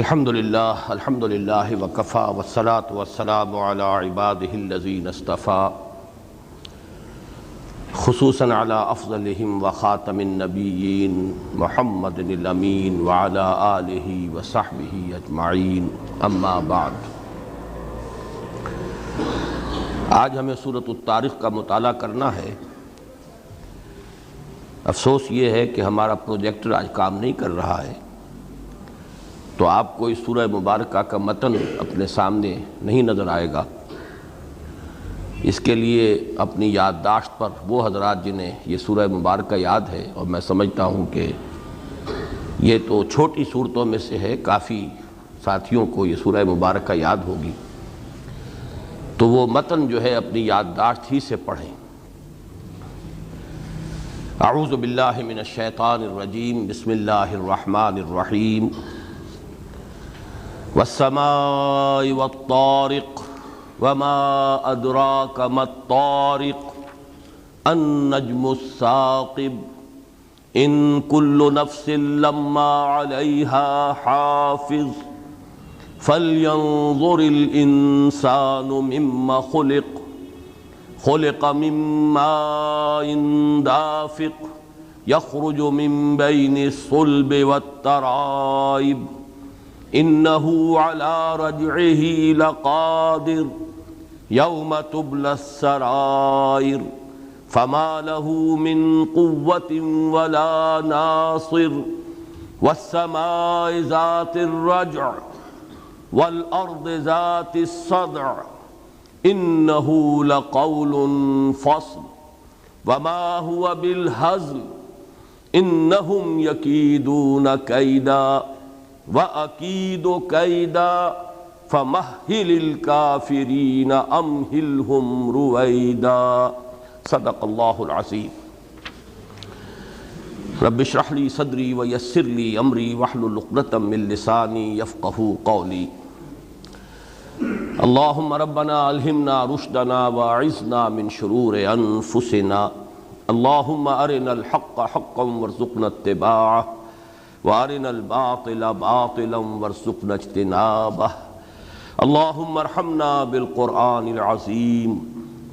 الحمدللہ وکفا والصلاة والسلام علی عباده الذین اصطفى خصوصا علی افضلہم وخاتم النبیین محمد الامین وعلی آلہ وصحبہ اجمعین اما بعد۔ آج ہمیں سورۃ الطارق کا مطالعہ کرنا ہے۔ افسوس یہ ہے کہ ہمارا پروجیکٹر آج کام نہیں کر رہا ہے، تو آپ کو اس سورہ مبارکہ کا متن اپنے سامنے نہیں نظر آئے گا۔ اس کے لیے اپنی یادداشت پر وہ حضرات جنہیں یہ سورہ مبارکہ یاد ہے، اور میں سمجھتا ہوں کہ یہ تو چھوٹی صورتوں میں سے ہے، کافی ساتھیوں کو یہ سورہ مبارکہ یاد ہوگی، تو وہ متن جو ہے اپنی یادداشت ہی سے پڑھیں۔ اعوذ باللہ من الشیطان الرجیم، بسم اللہ الرحمن الرحیم۔ والسماء والطارق وما أدراك ما الطارق النجم الثاقب إن كل نفس لما عليها حافظ فلينظر الإنسان مما خلق من ماء دافق يخرج من بين الصلب والترائب إنه على رجعه لقادر يوم تبلى السرائر فما له من قوة ولا ناصر والسماء ذات الرجع والأرض ذات الصدع إنه لقول فصل وما هو بالهزل إنهم يكيدون كيدا وَأَكِيدُ كَيْدًا فَمَهِّلِ الْكَافِرِينَ أَمْهِلْهُمْ رُوَيْدًا۔ صدق اللہ العظیم۔ رب اشرح لي صدری ویسر لي امری واحلل عقدۃ من لسانی یفقہوا قولی۔ اللہم ربنا الہمنا رشدنا واعذنا من شرور انفسنا، اللہم ارنا الحق حقا وارزقنا اتباعہ وارنا الباطل باطلا وارزقنا اجتنابہ۔ اللہم ارحمنا بالقرآن العظیم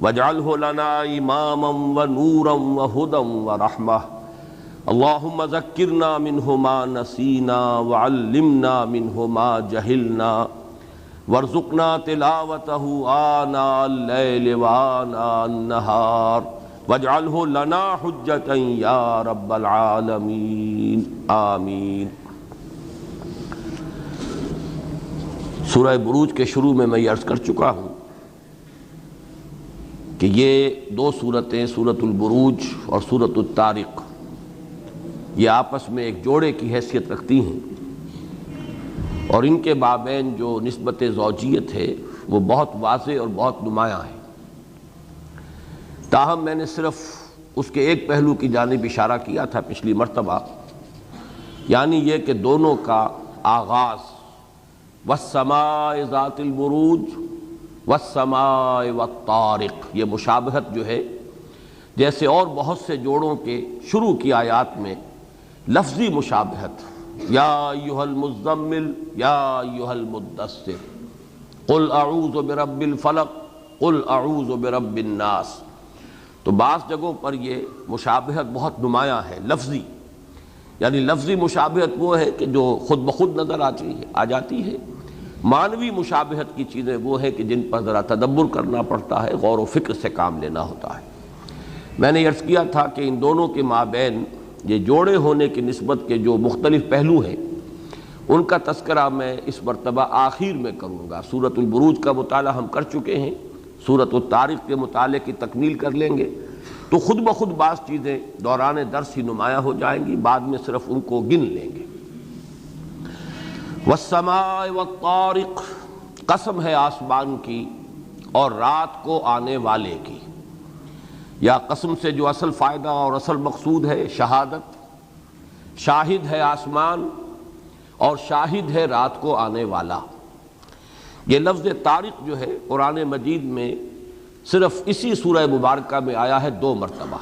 واجعلہ لنا اماما ونورا وہدى ورحمہ۔ اللہم ذکرنا منہ ما نسینا وعلمنا منہ ما جہلنا وارزقنا تلاوتہ آناء اللیل وآناء النہار واجعلہ لنا حجتا یا رب العالمین آمین۔ سورہ بروج کے شروع میں یہ عرض کر چکا ہوں کہ یہ دو سورتیں، سورۃ البروج اور سورۃ الطارق، یہ آپس میں ایک جوڑے کی حیثیت رکھتی ہیں، اور ان کے مابین جو نسبت زوجیت ہے وہ بہت واضح اور بہت نمایاں ہے۔ تاہم میں نے صرف اس کے ایک پہلو کی جانب اشارہ کیا تھا پچھلی مرتبہ، یعنی یہ کہ دونوں کا آغاز والسماء ذات البروج والسماء والطارق، یہ مشابہت جو ہے جیسے اور بہت سے جوڑوں کے شروع کی آیات میں لفظی مشابہت، یا ایھا المزمل یا ایھا المدثر قل اعوذ برب الفلق قل اعوذ برب الناس، تو بعض جگہوں پر یہ مشابہت بہت نمایاں ہے لفظی، یعنی لفظی مشابہت وہ ہے کہ جو خود بخود نظر آ جاتی ہے، معنوی مشابہت کی چیزیں وہ ہے کہ جن پر ذرا تدبر کرنا پڑتا ہے، غور و فکر سے کام لینا ہوتا ہے۔ میں نے عرض کیا تھا کہ ان دونوں کے مابین یہ جوڑے ہونے کی نسبت کے جو مختلف پہلو ہیں ان کا تذکرہ میں اس مرتبہ آخر میں کروں گا۔ سورۃ البروج کا مطالعہ ہم کر چکے ہیں، سورۃ الطارق کے مطالعے کی تکمیل کر لیں گے تو خود بخود بعض چیزیں دوران درس ہی نمایاں ہو جائیں گی، بعد میں صرف ان کو گن لیں گے۔ والسماء والطارق، قسم ہے آسمان کی اور رات کو آنے والے کی، یا قسم سے جو اصل فائدہ اور اصل مقصود ہے شہادت، شاہد ہے آسمان اور شاہد ہے رات کو آنے والا۔ یہ لفظ طارق جو ہے قرآن مجید میں صرف اسی سورہ مبارکہ میں آیا ہے 2 مرتبہ۔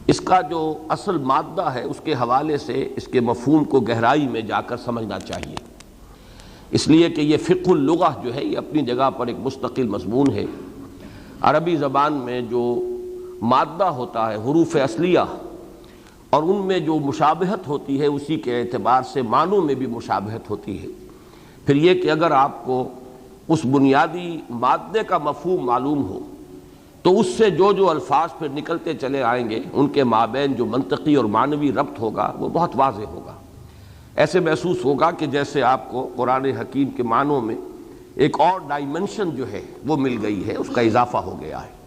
اس کا جو اصل مادہ ہے اس کے حوالے سے اس کے مفہوم کو گہرائی میں جا کر سمجھنا چاہیے۔ اس لیے کہ یہ فقہ اللغہ جو ہے یہ اپنی جگہ پر ایک مستقل مضمون ہے۔ عربی زبان میں جو مادہ ہوتا ہے حروف اصلیہ، اور ان میں جو مشابہت ہوتی ہے اسی کے اعتبار سے معنوں میں بھی مشابہت ہوتی ہے۔ پھر یہ کہ اگر آپ کو اس بنیادی مادے کا مفہوم معلوم ہو تو اس سے جو جو الفاظ پھر نکلتے چلے آئیں گے ان کے مابین جو منطقی اور معنوی ربط ہوگا وہ بہت واضح ہوگا۔ ایسے محسوس ہوگا کہ جیسے آپ کو قرآن حکیم کے معنوں میں ایک اور ڈائمنشن جو ہے وہ مل گئی ہے، اس کا اضافہ ہو گیا ہے۔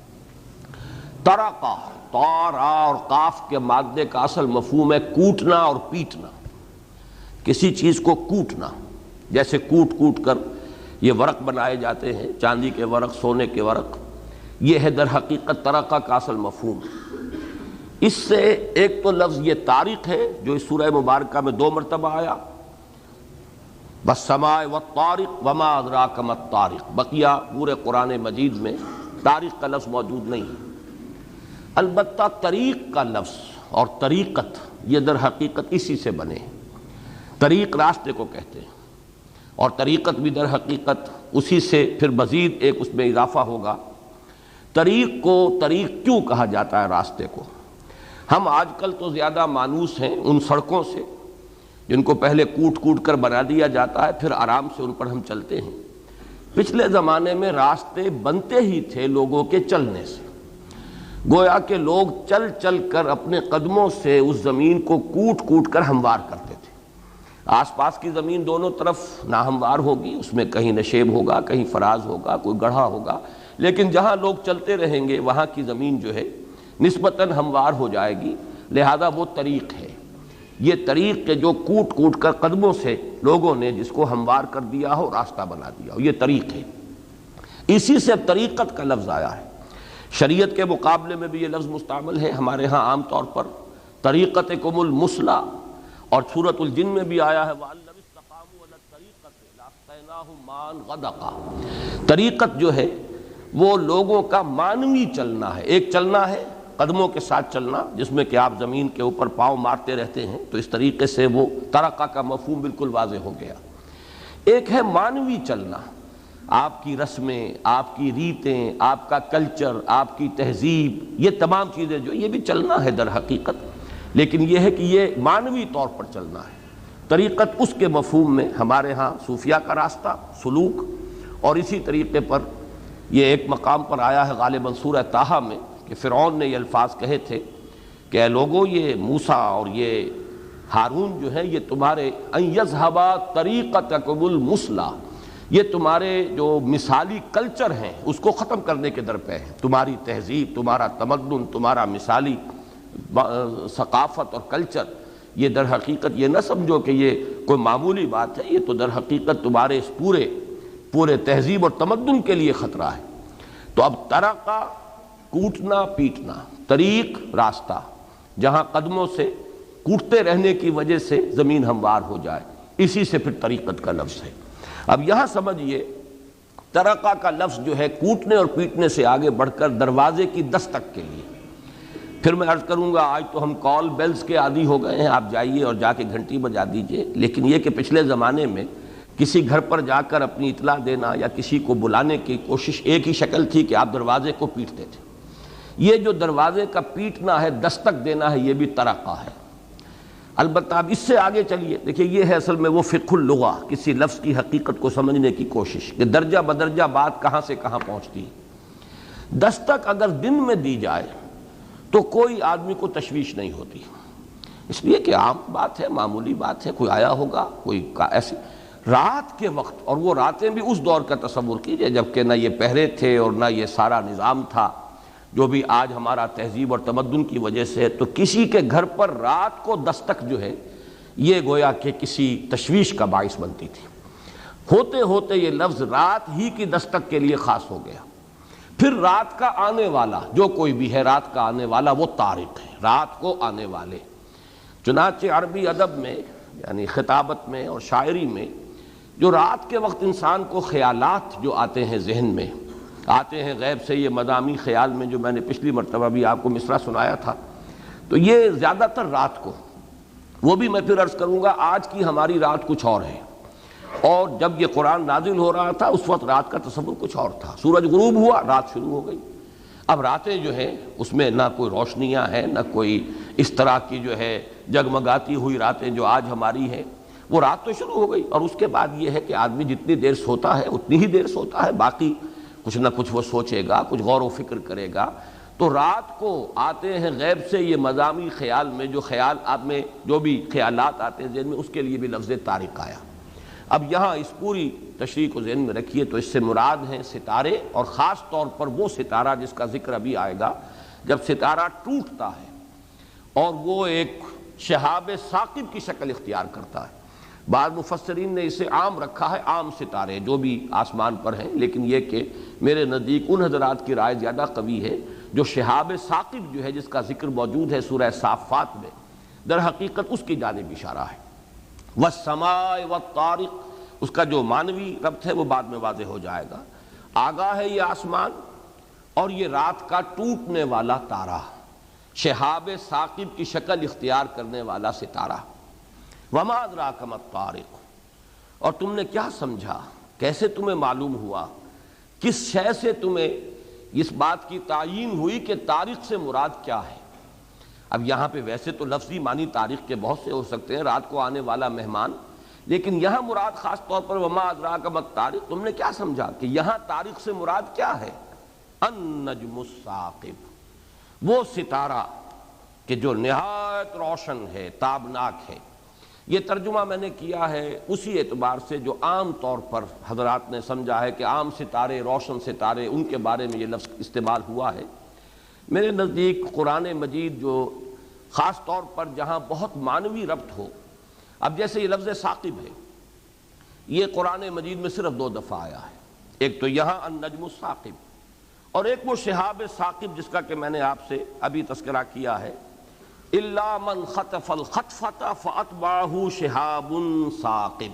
ترقہ، تا، را اور قاف کے مادے کا اصل مفہوم ہے کوٹنا اور پیٹنا، کسی چیز کو کوٹنا، جیسے کوٹ کوٹ کر یہ ورق بنائے جاتے ہیں، چاندی کے ورق، سونے کے ورق، یہ ہے در حقیقت ترقہ کا اصل مفہوم۔ اس سے ایک تو لفظ یہ طارق ہے جو اس سورہ مبارکہ میں 2 مرتبہ آیا، والسماء والطارق وما ادراک ما الطارق، بقیہ پورے قرآن مجید میں طارق کا لفظ موجود نہیں ہے۔ البتہ طریق کا لفظ اور طریقت یہ در حقیقت اسی سے بنے ہیں۔ طریق راستے کو کہتے ہیں، اور طریقت بھی در حقیقت اسی سے پھر مزید ایک اس میں اضافہ ہوگا۔ طریق کو طریق کیوں کہا جاتا ہے راستے کو؟ ہم آج کل تو زیادہ مانوس ہیں ان سڑکوں سے جن کو پہلے کوٹ کوٹ کر بنا دیا جاتا ہے، پھر آرام سے ان پر ہم چلتے ہیں۔ پچھلے زمانے میں راستے بنتے ہی تھے لوگوں کے چلنے سے، گویا کہ لوگ چل چل کر اپنے قدموں سے اس زمین کو کوٹ کوٹ کر ہموار کرتے تھے۔ آس پاس کی زمین دونوں طرف ناہموار ہوگی، اس میں کہیں نشیب ہوگا، کہیں فراز ہوگا، کوئی گڑھا ہوگا، لیکن جہاں لوگ چلتے رہیں گے وہاں کی زمین جو ہے نسبتاً ہموار ہو جائے گی، لہذا وہ طریق ہے۔ یہ طریق کے جو کوٹ کوٹ کر قدموں سے لوگوں نے جس کو ہموار کر دیا ہو، راستہ بنا دیا ہو، یہ طریق ہے۔ اسی سے طریقت کا لفظ آیا ہے۔ شریعت کے مقابلے میں بھی یہ لفظ مستعمل ہے، ہمارے ہاں عام طور پر طریقتکم المثلی، اور سورۃ الجن میں بھی آیا ہے وَأَن لَّوِ اسْتَقَامُوا عَلَى الطَّرِيقَةِ لَأَسْقَيْنَاهُم مَّاءً غَدَقًا۔ طریقت جو ہے وہ لوگوں کا معنوی چلنا ہے، ایک چلنا ہے قدموں کے ساتھ چلنا جس میں کہ آپ زمین کے اوپر پاؤں مارتے رہتے ہیں، تو اس طریقے سے وہ ترقہ کا مفہوم بالکل واضح ہو گیا۔ ایک ہے معنوی چلنا، آپ کی رسمیں، آپ کی ریتیں، آپ کا کلچر، آپ کی تہذیب، یہ تمام چیزیں جو یہ بھی چلنا ہے در حقیقت، لیکن یہ ہے کہ یہ معنوی طور پر چلنا ہے۔ طریقت اس کے مفہوم میں ہمارے ہاں صوفیہ کا راستہ، سلوک، اور اسی طریقے پر یہ ایک مقام پر آیا ہے غالباً سورہ طٰہٰ میں کہ فرعون نے یہ الفاظ کہے تھے کہ اے لوگو، یہ موسیٰ اور یہ ہارون جو ہے یہ تمہارے ان یذھبا طریقتکم المثلی، یہ تمہارے جو مثالی کلچر ہیں اس کو ختم کرنے کے در پہ ہے۔ تمہاری تہذیب، تمہارا تمدن، تمہارا مثالی ثقافت اور کلچر، یہ در حقیقت یہ نہ سمجھو کہ یہ کوئی معمولی بات ہے، یہ تو در حقیقت تمہارے اس پورے تہذیب اور تمدن کے لیے خطرہ ہے۔ تو اب ترقہ کوٹنا پیٹنا، طریق راستہ، جہاں قدموں سے کوٹتے رہنے کی وجہ سے زمین ہموار ہو جائے، اسی سے پھر طریقت کا لفظ ہے۔ اب یہاں سمجھئے ترقہ کا لفظ جو ہے کوٹنے اور پیٹنے سے آگے بڑھ کر دروازے کی دستک کے لیے۔ پھر میں عرض کروں گا آج تو ہم کال بیلز کے عادی ہو گئے ہیں، آپ جائیے اور جا کے گھنٹی بجا دیجئے، لیکن یہ کہ پچھلے زمانے میں کسی گھر پر جا کر اپنی اطلاع دینا یا کسی کو بلانے کی کوشش ایک ہی شکل تھی کہ آپ دروازے کو پیٹتے تھے۔ یہ جو دروازے کا پیٹنا ہے، دستک دینا ہے، یہ بھی ترقہ ہے۔ البتہ اب اس سے آگے چلیے، دیکھیے یہ ہے اصل میں وہ فقہ اللغہ، کسی لفظ کی حقیقت کو سمجھنے کی کوشش کہ درجہ بدرجہ بات کہاں سے کہاں پہنچتی ہے۔ دستک اگر دن میں دی جائے تو کوئی آدمی کو تشویش نہیں ہوتی، اس لیے کہ عام بات ہے، معمولی بات ہے، کوئی آیا ہوگا، کوئی ایسی۔ رات کے وقت، اور وہ راتیں بھی اس دور کا تصور کیجئے جبکہ نہ یہ پہرے تھے اور نہ یہ سارا نظام تھا جو بھی آج ہمارا تہذیب اور تمدن کی وجہ سے ہے، تو کسی کے گھر پر رات کو دستک جو ہے یہ گویا کہ کسی تشویش کا باعث بنتی تھی۔ ہوتے ہوتے یہ لفظ رات ہی کی دستک کے لیے خاص ہو گیا۔ پھر رات کا آنے والا جو کوئی بھی ہے، رات کا آنے والا وہ طارق ہے، رات کو آنے والے۔ چنانچہ عربی ادب میں یعنی خطابت میں اور شاعری میں جو رات کے وقت انسان کو خیالات جو آتے ہیں ذہن میں، آتے ہیں غیب سے، یہ مدامی خیال میں جو میں نے پچھلی مرتبہ بھی آپ کو مصرع سنایا تھا، تو یہ زیادہ تر رات کو، وہ بھی میں پھر عرض کروں گا آج کی ہماری رات کچھ اور ہے۔ اور جب یہ قرآن نازل ہو رہا تھا اس وقت رات کا تصور کچھ اور تھا. سورج غروب ہوا، رات شروع ہو گئی. اب راتیں جو ہیں اس میں نہ کوئی روشنیاں ہیں، نہ کوئی اس طرح کی جو ہے جگمگاتی ہوئی راتیں جو آج ہماری ہیں. وہ رات تو شروع ہو گئی، اور اس کے بعد یہ ہے کہ آدمی جتنی دیر سوتا ہے اتنی ہی دیر سوتا ہے، باقی کچھ نہ کچھ وہ سوچے گا، کچھ غور و فکر کرے گا. تو رات کو آتے ہیں غیب سے یہ مضامی خیال میں، جو خیال آپ میں جو بھی خیالات آتے ہیں ذہن میں، اس کے لیے بھی لفظ طارق آیا. اب یہاں اس پوری تشریح کو ذہن میں رکھیے تو اس سے مراد ہیں ستارے، اور خاص طور پر وہ ستارہ جس کا ذکر ابھی آئے گا جب ستارہ ٹوٹتا ہے اور وہ ایک شہاب ثاقب کی شکل اختیار کرتا ہے. بعض مفسرین نے اسے عام رکھا ہے، عام ستارے جو بھی آسمان پر ہیں، لیکن یہ کہ میرے نزدیک ان حضرات کی رائے زیادہ قوی ہے جو شہاب ثاقب جو ہے جس کا ذکر موجود ہے سورہ صافات میں، در حقیقت اس کی جانب اشارہ ہے. والسماء والطارق، اس کا جو معنوی ربط ہے وہ بعد میں واضح ہو جائے گا. آگاہ ہے یہ آسمان اور یہ رات کا ٹوٹنے والا تارا، شہاب ثاقب کی شکل اختیار کرنے والا ستارہ. وما ادراک ما الطارق، اور تم نے کیا سمجھا، کیسے تمہیں معلوم ہوا، کس شے سے تمہیں اس بات کی تعیین ہوئی کہ طارق سے مراد کیا ہے. اب یہاں پہ ویسے تو لفظی معنی طارق کے بہت سے ہو سکتے ہیں، رات کو آنے والا مہمان، لیکن یہاں مراد خاص طور پر وما ادراک ما الطارق، تم نے کیا سمجھا کہ یہاں طارق سے مراد کیا ہے. النجم الثاقب، وہ ستارہ کہ جو نہایت روشن ہے، تابناک ہے. یہ ترجمہ میں نے کیا ہے اسی اعتبار سے جو عام طور پر حضرات نے سمجھا ہے کہ عام ستارے، روشن ستارے، ان کے بارے میں یہ لفظ استعمال ہوا ہے. میرے نزدیک قرآن مجید جو خاص طور پر جہاں بہت معنوی ربط ہو، اب جیسے یہ لفظ ثاقب ہے، یہ قرآن مجید میں صرف 2 دفعہ آیا ہے. ایک تو یہاں النجم الثاقب، اور ایک وہ شہاب ثاقب جس کا کہ میں نے آپ سے ابھی تذکرہ کیا ہے، الا من خطف الخطفۃ فاتبعہ شہاب ثاقب.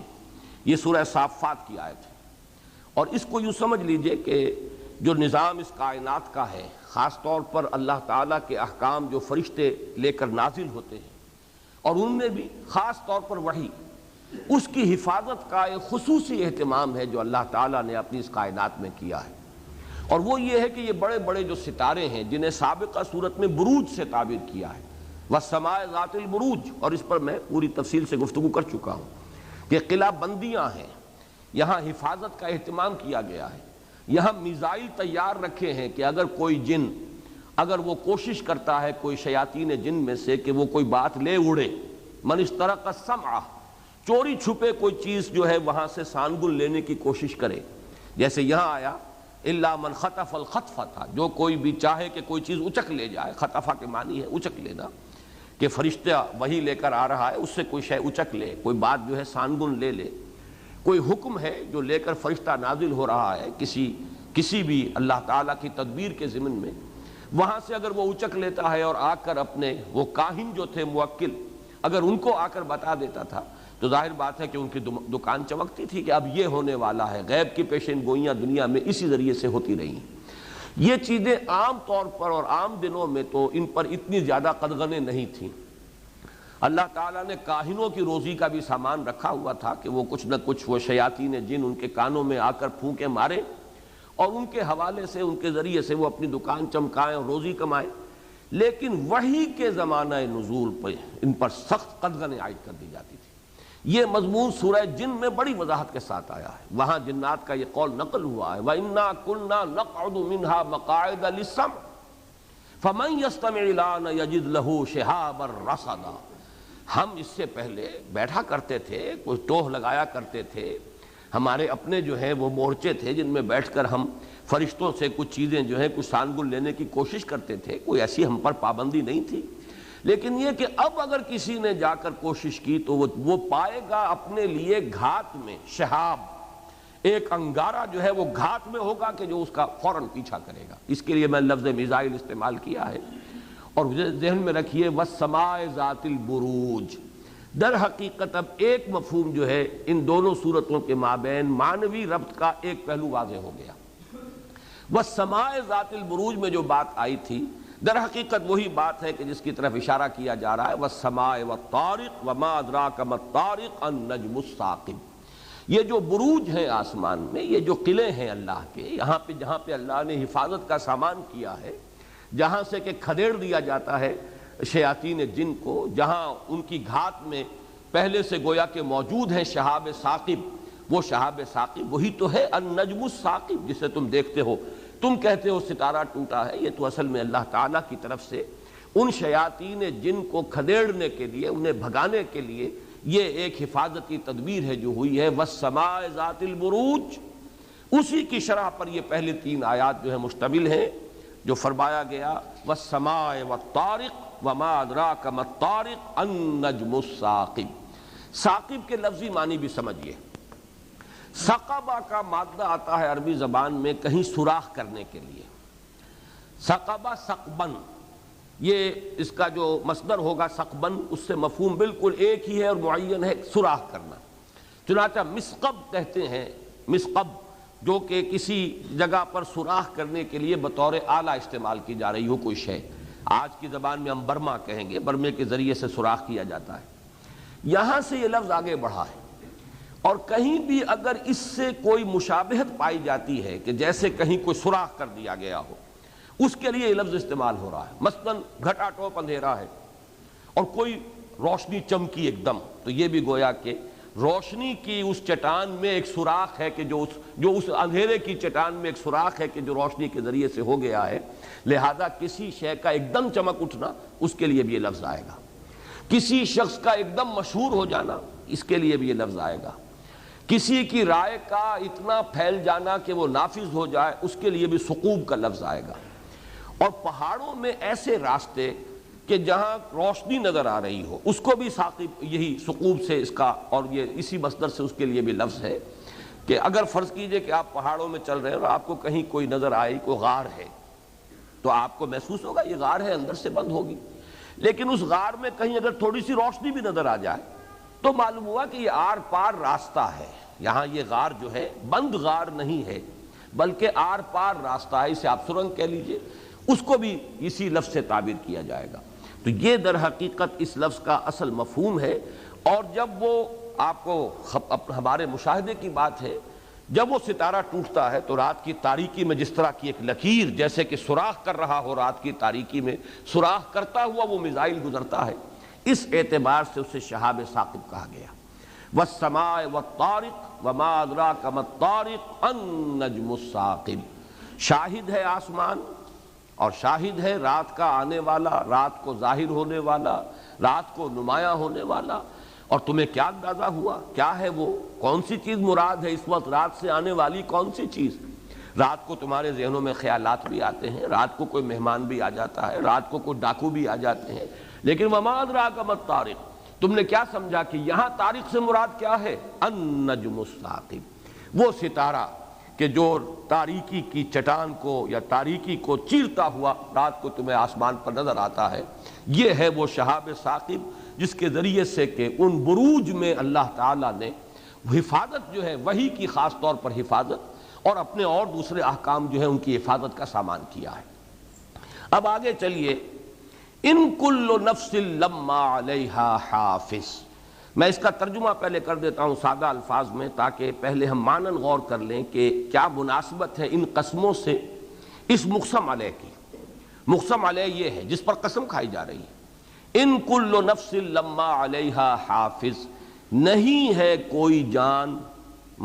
یہ سورہ صافات کی آیت ہے. اور اس کو یوں سمجھ لیجئے کہ جو نظام اس کائنات کا ہے، خاص طور پر اللہ تعالیٰ کے احکام جو فرشتے لے کر نازل ہوتے ہیں، اور ان میں بھی خاص طور پر وحی، اس کی حفاظت کا ایک خصوصی اہتمام ہے جو اللہ تعالیٰ نے اپنی اس کائنات میں کیا ہے. اور وہ یہ ہے کہ یہ بڑے بڑے جو ستارے ہیں جنہیں سابقہ صورت میں بروج سے تعبیر کیا ہے، والسماء ذات البروج، اور اس پر میں پوری تفصیل سے گفتگو کر چکا ہوں کہ قلعہ بندیاں ہیں، یہاں حفاظت کا اہتمام کیا گیا ہے. یہاں میزائل تیار رکھے ہیں کہ اگر کوئی جن، اگر وہ کوشش کرتا ہے کوئی شیاطین جن میں سے کہ وہ کوئی بات لے اڑے، من استرق السمع، چوری چھپے کوئی چیز جو ہے وہاں سے سانگل لینے کی کوشش کرے، جیسے یہاں آیا الا من خطف الخطفۃ، جو کوئی بھی چاہے کہ کوئی چیز اچک لے جائے. خطفہ کے معنی ہے اچک لینا، کہ فرشتہ وہی لے کر آ رہا ہے، اس سے کوئی شے اچک لے، کوئی بات جو ہے سانگن لے لے. کوئی حکم ہے جو لے کر فرشتہ نازل ہو رہا ہے کسی بھی اللہ تعالیٰ کی تدبیر کے ضمن میں، وہاں سے اگر وہ اچک لیتا ہے اور آ کر اپنے وہ کاہن جو تھے موکل، اگر ان کو آ کر بتا دیتا تھا تو ظاہر بات ہے کہ ان کی دکان چمکتی تھی کہ اب یہ ہونے والا ہے. غیب کی پیشین گوئیاں دنیا میں اسی ذریعے سے ہوتی رہی. یہ چیزیں عام طور پر اور عام دنوں میں تو ان پر اتنی زیادہ قدغنیں نہیں تھیں. اللہ تعالیٰ نے کاہنوں کی روزی کا بھی سامان رکھا ہوا تھا کہ وہ کچھ نہ کچھ وہ شیاطین جن ان کے کانوں میں آ کر پھونکے مارے، اور ان کے حوالے سے، ان کے ذریعے سے وہ اپنی دکان چمکائیں اور روزی کمائیں. لیکن وحی کے زمانہ نزول پہ ان پر سخت قدغنیں عائد کر دی جاتی تھی. یہ مضمون سورہ جن میں بڑی وضاحت کے ساتھ آیا ہے. وہاں جنات کا یہ قول نقل ہوا ہے، وَإِنَّا كُنَّا نَقْعُدُ مِنْهَا مَقَاعِدَ لِلسَّمْعِ فَمَنْ يَسْتَمِعِ الْآنَ يَجِدْ لَهُ شِهَابًا رَصَدًا. ہم اس سے پہلے بیٹھا کرتے تھے، کوئی ٹوہ لگایا کرتے تھے، ہمارے اپنے جو ہیں وہ مورچے تھے جن میں بیٹھ کر ہم فرشتوں سے کچھ چیزیں جو ہیں کچھ سانگل لینے کی کوشش کرتے تھے. کوئی ایسی ہم پر پابندی نہیں تھی. لیکن یہ کہ اب اگر کسی نے جا کر کوشش کی تو وہ پائے گا اپنے لیے گھات میں شہاب، ایک انگارہ جو ہے وہ گھات میں ہوگا کہ جو اس کا فوراً پیچھا کرے گا. اس کے لیے میں لفظ میزائل استعمال کیا ہے. اور ذہن میں رکھیے والسماء ذات البروج، در حقیقت اب ایک مفہوم جو ہے ان دونوں صورتوں کے مابین معنوی ربط کا ایک پہلو واضح ہو گیا. والسماء ذات البروج میں جو بات آئی تھی در حقیقت وہی بات ہے کہ جس کی طرف اشارہ کیا جا رہا ہے، والسماء والطارق وما ادراک ما الطارق النجم الثاقب. یہ جو بروج ہیں آسمان میں، یہ جو قلعے ہیں اللہ کے، یہاں پہ جہاں پہ اللہ نے حفاظت کا سامان کیا ہے، جہاں سے کہ کھدیڑ دیا جاتا ہے شیاطین جن کو، جہاں ان کی گھات میں پہلے سے گویا کہ موجود ہیں شہاب ثاقب، وہ شہاب ثاقب وہی تو ہے النجم الثاقب جسے تم دیکھتے ہو، تم کہتے ہو ستارہ ٹوٹا ہے، یہ تو اصل میں اللہ تعالیٰ کی طرف سے ان شیاطین جن کو کھدیڑنے کے لیے، انہیں بھگانے کے لیے یہ ایک حفاظتی تدبیر ہے جو ہوئی ہے۔ وَالسَّمَاءِ ذَاتِ الْبُرُوجِ، اسی کی شرح پر یہ پہلے 3 آیات جو ہے مشتمل ہیں، جو فرمایا گیا وَالسَّمَاءِ وَالطَّارِقِ وَمَا أَدْرَاكَ مَا الطَّارِقُ النَّجْمُ الثَّاقِبُ۔ ثاقب کے لفظی معنی بھی سمجھیے، ثقبہ کا مادہ آتا ہے عربی زبان میں کہیں سوراخ کرنے کے لیے، ثقبہ ثقبن، یہ اس کا جو مصدر ہوگا ثقبن، اس سے مفہوم بالکل ایک ہی ہے اور معین ہے، سوراخ کرنا۔ چنانچہ مسقب کہتے ہیں، مسقب جو کہ کسی جگہ پر سوراخ کرنے کے لیے بطور آلہ استعمال کی جا رہی ہو کوئی شے، آج کی زبان میں ہم برما کہیں گے، برمے کے ذریعے سے سوراخ کیا جاتا ہے، یہاں سے یہ لفظ آگے بڑھا ہے۔ اور کہیں بھی اگر اس سے کوئی مشابہت پائی جاتی ہے کہ جیسے کہیں کوئی سوراخ کر دیا گیا ہو، اس کے لیے یہ لفظ استعمال ہو رہا ہے۔ مثلاً گھٹا ٹوپ اندھیرا ہے اور کوئی روشنی چمکی ایک دم، تو یہ بھی گویا کہ روشنی کی اس چٹان میں ایک سوراخ ہے کہ جو اس اندھیرے کی چٹان میں ایک سوراخ ہے کہ جو روشنی کے ذریعے سے ہو گیا ہے، لہذا کسی شے کا ایک دم چمک اٹھنا، اس کے لیے بھی یہ لفظ آئے گا۔ کسی شخص کا ایک دم مشہور ہو جانا، اس کے لیے بھی یہ لفظ آئے گا۔ کسی کی رائے کا اتنا پھیل جانا کہ وہ نافذ ہو جائے، اس کے لیے بھی ثقوب کا لفظ آئے گا۔ اور پہاڑوں میں ایسے راستے کہ جہاں روشنی نظر آ رہی ہو، اس کو بھی ثاقب، یہی ثقوب سے اس کا، اور یہ اسی مصدر سے اس کے لیے بھی لفظ ہے کہ اگر فرض کیجئے کہ آپ پہاڑوں میں چل رہے ہیں اور آپ کو کہیں کوئی نظر آئی، کوئی غار ہے، تو آپ کو محسوس ہوگا یہ غار ہے، اندر سے بند ہوگی، لیکن اس غار میں کہیں اگر تھوڑی سی روشنی بھی نظر آ جائے تو معلوم ہوا کہ یہ آر پار راستہ ہے، یہاں یہ غار جو ہے بند غار نہیں ہے بلکہ آر پار راستہ ہے، اسے آپ سرنگ کہہ لیجئے، اس کو بھی اسی لفظ سے تعبیر کیا جائے گا۔ تو یہ در حقیقت اس لفظ کا اصل مفہوم ہے۔ اور جب وہ آپ کو ہمارے مشاہدے کی بات ہے، جب وہ ستارہ ٹوٹتا ہے تو رات کی تاریکی میں جس طرح کی ایک لکیر جیسے کہ سوراخ کر رہا ہو، رات کی تاریکی میں سوراخ کرتا ہوا وہ میزائل گزرتا ہے، اس اعتبار سے اسے شہاب ثاقب کہا گیا۔ والسماء والطارق وما ادراک ما الطارق النجم الثاقب، شاہد ہے آسمان اور شاہد ہے رات کا آنے والا، رات کو ظاہر ہونے والا، رات کو نمایاں ہونے والا۔ اور تمہیں کیا اندازہ ہوا، کیا ہے وہ، کون سی چیز مراد ہے اس وقت، رات سے آنے والی کون سی چیز؟ رات کو تمہارے ذہنوں میں خیالات بھی آتے ہیں، رات کو کوئی مہمان بھی آ جاتا ہے، رات کو کوئی ڈاکو بھی آ جاتے ہیں، لیکن وما ادراک ما الطارق، تم نے کیا سمجھا کہ یہاں طارق سے مراد کیا ہے؟ النجم الثاقب، وہ ستارہ کہ جو تاریکی کی چٹان کو یا تاریکی کو چیرتا ہوا رات کو تمہیں آسمان پر نظر آتا ہے، یہ ہے وہ شہاب ثاقب جس کے ذریعے سے کہ ان بروج میں اللہ تعالیٰ نے حفاظت جو ہے وحی کی خاص طور پر حفاظت اور اپنے اور دوسرے احکام جو ہے ان کی حفاظت کا سامان کیا ہے۔ اب آگے چلیے، ان کل نفس لما علیہا حافظ، میں اس کا ترجمہ پہلے کر دیتا ہوں سادہ الفاظ میں تاکہ پہلے ہم مانن غور کر لیں کہ کیا مناسبت ہے ان قسموں سے اس مقسم علیہ کی۔ مقسم علیہ یہ ہے جس پر قسم کھائی جا رہی ہے، ان کل نفس لما علیہا حافظ، نہیں ہے کوئی جان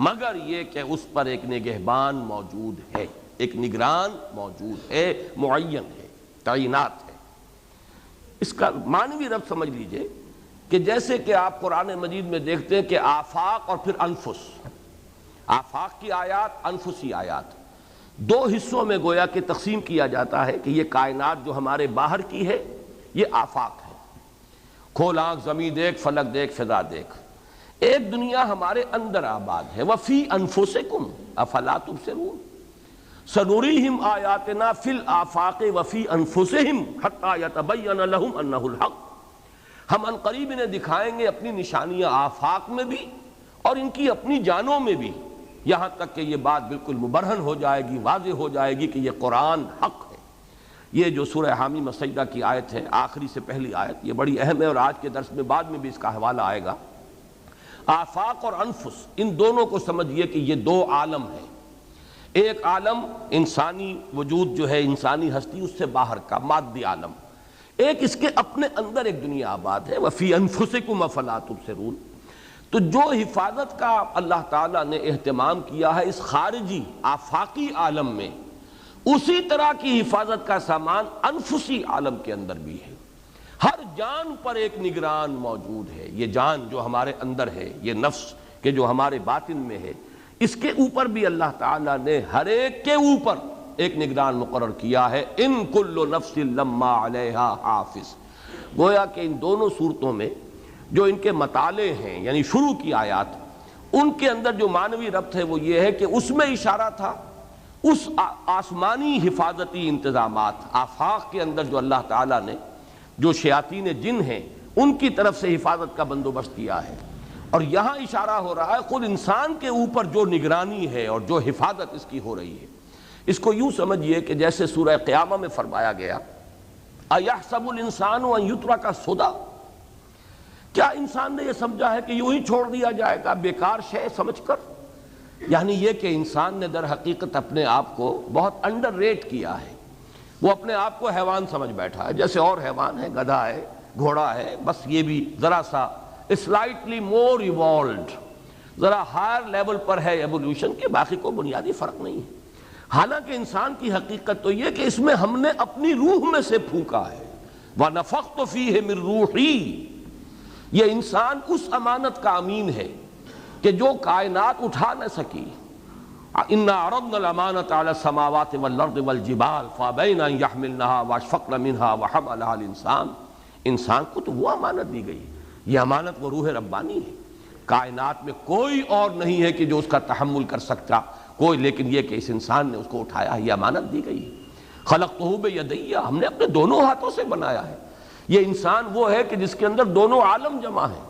مگر یہ کہ اس پر ایک نگہبان موجود ہے، ایک نگران موجود ہے، معین ہے، تعینات ہے۔ اس کا معنوی رب سمجھ لیجئے کہ جیسے کہ آپ قرآن مجید میں دیکھتے ہیں کہ آفاق اور پھر انفس، آفاق کی آیات، انفسی آیات، دو حصوں میں گویا کہ تقسیم کیا جاتا ہے کہ یہ کائنات جو ہمارے باہر کی ہے یہ آفاق ہے، کھول آنکھ زمین دیکھ، فلک دیکھ، فضا دیکھ۔ ایک دنیا ہمارے اندر آباد ہے، وفی انفسکم افلا تبصرون، سنریہم آیاتنا فی الآفاق وفی انفسہم حتی یتبین لہم انہ الحق، ہم عنقریب انہیں دکھائیں گے اپنی نشانیاں آفاق میں بھی اور ان کی اپنی جانوں میں بھی، یہاں تک کہ یہ بات بالکل مبرہن ہو جائے گی، واضح ہو جائے گی کہ یہ قرآن حق ہے۔ یہ جو سورہ حامی مسجدہ کی آیت ہے، آخری سے پہلی آیت، یہ بڑی اہم ہے اور آج کے درس میں بعد میں بھی اس کا حوالہ آئے گا۔ آفاق اور انفس، ان دونوں کو سمجھیے کہ یہ دو عالم ہیں۔ ایک عالم انسانی وجود جو ہے، انسانی ہستی، اس سے باہر کا مادی عالم، ایک اس کے اپنے اندر ایک دنیا آباد ہے، وَفِي أَنفُسِكُمْ أَفَلَا تُبْصِرُونَ۔ تو جو حفاظت کا اللہ تعالیٰ نے اہتمام کیا ہے اس خارجی آفاقی عالم میں، اسی طرح کی حفاظت کا سامان انفسی عالم کے اندر بھی ہے۔ ہر جان پر ایک نگران موجود ہے۔ یہ جان جو ہمارے اندر ہے، یہ نفس کہ جو ہمارے باطن میں ہے، اس کے اوپر بھی اللہ تعالیٰ نے ہر ایک کے اوپر ایک نگران مقرر کیا ہے۔ ان کل نفس لما علیہا حافظ۔ گویا کہ ان دونوں صورتوں میں جو ان کے مطالعے ہیں، یعنی شروع کی آیات، ان کے اندر جو معنوی ربط ہے وہ یہ ہے کہ اس میں اشارہ تھا اس آسمانی حفاظتی انتظامات، آفاق کے اندر جو اللہ تعالیٰ نے جو شیاطین جن ہیں ان کی طرف سے حفاظت کا بندوبست کیا ہے، اور یہاں اشارہ ہو رہا ہے خود انسان کے اوپر جو نگرانی ہے اور جو حفاظت اس کی ہو رہی ہے۔ اس کو یوں سمجھیے کہ جیسے سورہ قیامہ میں فرمایا گیا اَيَحْسَبُ الْإِنسَانُ أَن يُتْرَكَ سُدًى، کیا انسان نے یہ سمجھا ہے کہ یوں ہی چھوڑ دیا جائے گا بیکار شے سمجھ کر؟ یعنی یہ کہ انسان نے در حقیقت اپنے آپ کو بہت انڈر ریٹ کیا ہے، وہ اپنے آپ کو حیوان سمجھ بیٹھا ہے، جیسے اور حیوان ہے، گدھا ہے، گھوڑا ہے، بس یہ بھی ذرا سا سلائٹلی مور ایوالوڈ، ذرا ہائر لیول پر ہے ایولیوشن کے، باقی کوئی بنیادی فرق نہیں ہے۔ حالانکہ انسان کی حقیقت تو یہ کہ اس میں ہم نے اپنی روح میں سے پھونکا ہے، وَنَفَخْتُ فِيهِ مِن رُوحِي۔ یہ انسان اس امانت کا امین ہے کہ جو کائنات اٹھا نہ سکی۔ إِنَّا عَرَضْنَا الْأَمَانَةَ عَلَى السَّمَاوَاتِ وَالْأَرْضِ وَالْجِبَالِ فَأَبَيْنَ أَن يَحْمِلْنَهَا وَأَشْفَقْنَ مِنْهَا وَحَمَلَهَا الْإِنسَانُ۔ انسان کو تو وہ امانت دی گئی، یہ امانت وہ روح ربانی ہے۔ کائنات میں کوئی اور نہیں ہے کہ جو اس کا تحمل کر سکتا، کوئی، لیکن یہ کہ اس انسان نے اس کو اٹھایا، یہ امانت دی گئی۔ خلقتہ بیدیہ، ہم نے اپنے دونوں ہاتھوں سے بنایا ہے۔ یہ انسان وہ ہے کہ جس کے اندر دونوں عالم جمع ہیں،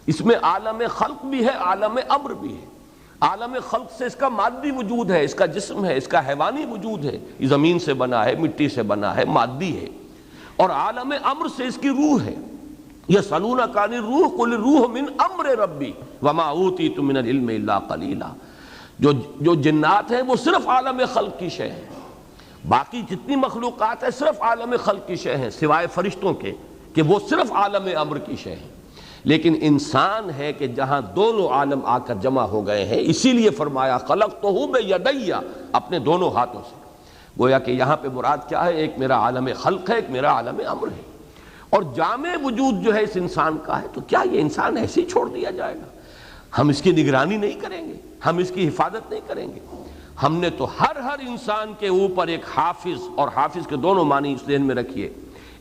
اس میں عالم خلق بھی ہے، عالم امر بھی ہے۔ عالم خلق سے اس کا مادی وجود ہے، اس کا جسم ہے، اس کا حیوانی وجود ہے، یہ زمین سے بنا ہے، مٹی سے بنا ہے، مادی ہے، اور عالم امر سے اس کی روح ہے۔ یسألونک عن الروح قل الروح من امر ربی وما اوتیتم من العلم الا قلیلا۔ جو جنات ہیں وہ صرف عالم خلق کی شے ہیں، باقی جتنی مخلوقات ہیں صرف عالم خلق کی شے ہیں، سوائے فرشتوں کے کہ وہ صرف عالم امر کی شے ہیں۔ لیکن انسان ہے کہ جہاں دونوں عالم آ کر جمع ہو گئے ہیں، اسی لیے فرمایا خلقتہ بیدیہ، اپنے دونوں ہاتھوں سے۔ گویا کہ یہاں پہ مراد کیا ہے؟ ایک میرا عالم خلق ہے، ایک میرا عالم امر ہے، اور جامع وجود جو ہے اس انسان کا ہے۔ تو کیا یہ انسان ایسے ہی چھوڑ دیا جائے گا؟ ہم اس کی نگرانی نہیں کریں گے، ہم اس کی حفاظت نہیں کریں گے؟ ہم نے تو ہر انسان کے اوپر ایک حافظ، اور حافظ کے دونوں معنی اس ذہن میں رکھیے،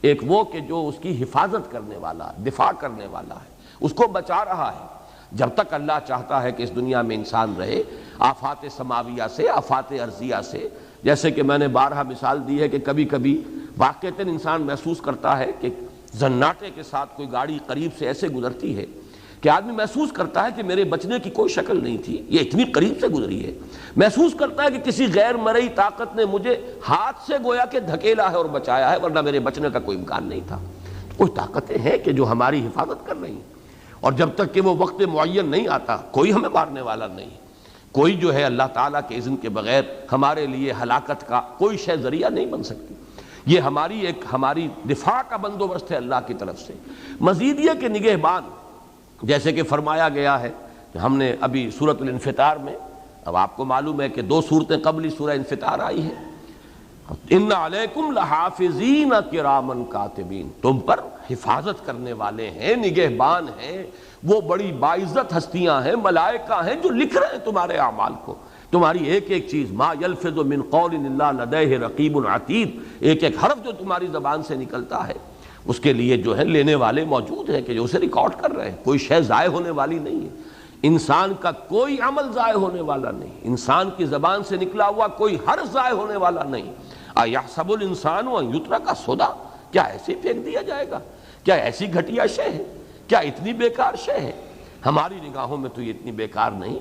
ایک وہ کہ جو اس کی حفاظت کرنے والا، دفاع کرنے والا ہے، اس کو بچا رہا ہے۔ جب تک اللہ چاہتا ہے کہ اس دنیا میں انسان رہے، آفات سماویہ سے، آفات ارضیہ سے، جیسے کہ میں نے بارہا مثال دی ہے کہ کبھی کبھی واقعتاً انسان محسوس کرتا ہے کہ زناٹے کے ساتھ کوئی گاڑی قریب سے ایسے گزرتی ہے کہ آدمی محسوس کرتا ہے کہ میرے بچنے کی کوئی شکل نہیں تھی، یہ اتنی قریب سے گزری ہے۔ محسوس کرتا ہے کہ کسی غیر مرئی طاقت نے مجھے ہاتھ سے گویا کہ دھکیلا ہے اور بچایا ہے، ورنہ میرے بچنے کا کوئی امکان نہیں تھا۔ کوئی طاقتیں ہیں کہ جو ہماری حفاظت کر رہی ہیں، اور جب تک کہ وہ وقت معین نہیں آتا کوئی ہمیں مارنے والا نہیں، کوئی جو ہے اللہ تعالیٰ کے اذن کے بغیر ہمارے لیے ہلاکت کا کوئی شے ذریعہ نہیں بن سکتی۔ یہ ہماری دفاع کا بندوبست ہے اللہ کی طرف سے۔ مزید یہ کہ نگہبان، جیسے کہ فرمایا گیا ہے کہ ہم نے ابھی سورۃ الانفطار میں، اب آپ کو معلوم ہے کہ 2 صورتیں قبل ہی سورہ انفطار آئی ہے، ان علیکم لحافظین کراما کاتبین، تم پر حفاظت کرنے والے ہیں، نگہبان ہیں، وہ بڑی باعزت ہستیاں ہیں، ملائکہ ہیں جو لکھ رہے ہیں تمہارے اعمال کو، تمہاری ایک ایک چیز۔ ما یلفظ من قول الا لدیہ رقیب عتید، ایک ایک حرف جو تمہاری زبان سے نکلتا ہے اس کے لیے جو ہے لینے والے موجود ہیں کہ جو اسے ریکارڈ کر رہے ہیں۔ کوئی شے ضائع ہونے والی نہیں ہے، انسان کا کوئی عمل ضائع ہونے والا نہیں، انسان کی زبان سے نکلا ہوا کوئی حرف ضائع ہونے والا نہیں۔ اَيَحْسَبُ الْإِنسَانُ أَن يُتْرَكَ سُدًى، کیا ایسے پھینک دیا جائے گا؟ کیا ایسی گھٹیا شے ہے؟ کیا اتنی بیکار شے ہے؟ ہماری نگاہوں میں تو یہ اتنی بیکار نہیں،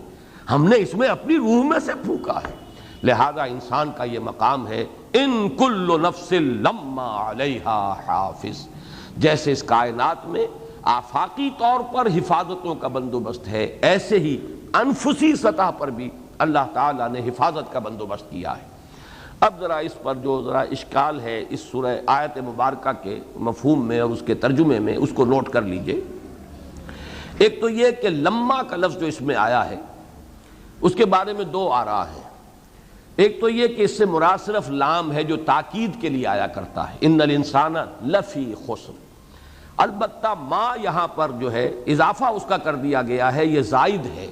ہم نے اس میں اپنی روح میں سے پھونکا ہے۔ لہذا انسان کا یہ مقام ہے ان کل نفس لما علیہا حافظ، جیسے اس کائنات میں آفاقی طور پر حفاظتوں کا بندوبست ہے، ایسے ہی انفسی سطح پر بھی اللہ تعالیٰ نے حفاظت کا بندوبست کیا ہے۔ اب ذرا اس پر جو ذرا اشکال ہے اس سورہ آیت مبارکہ کے مفہوم میں اور اس کے ترجمے میں، اس کو نوٹ کر لیجئے۔ ایک تو یہ کہ لما کا لفظ جو اس میں آیا ہے اس کے بارے میں دو آراء ہیں۔ ایک تو یہ کہ اس سے مراد صرف لام ہے جو تاکید کے لیے آیا کرتا ہے، ان الانسان لفی خسر۔ البتہ ما یہاں پر جو ہے اضافہ اس کا کر دیا گیا ہے، یہ زائد ہے،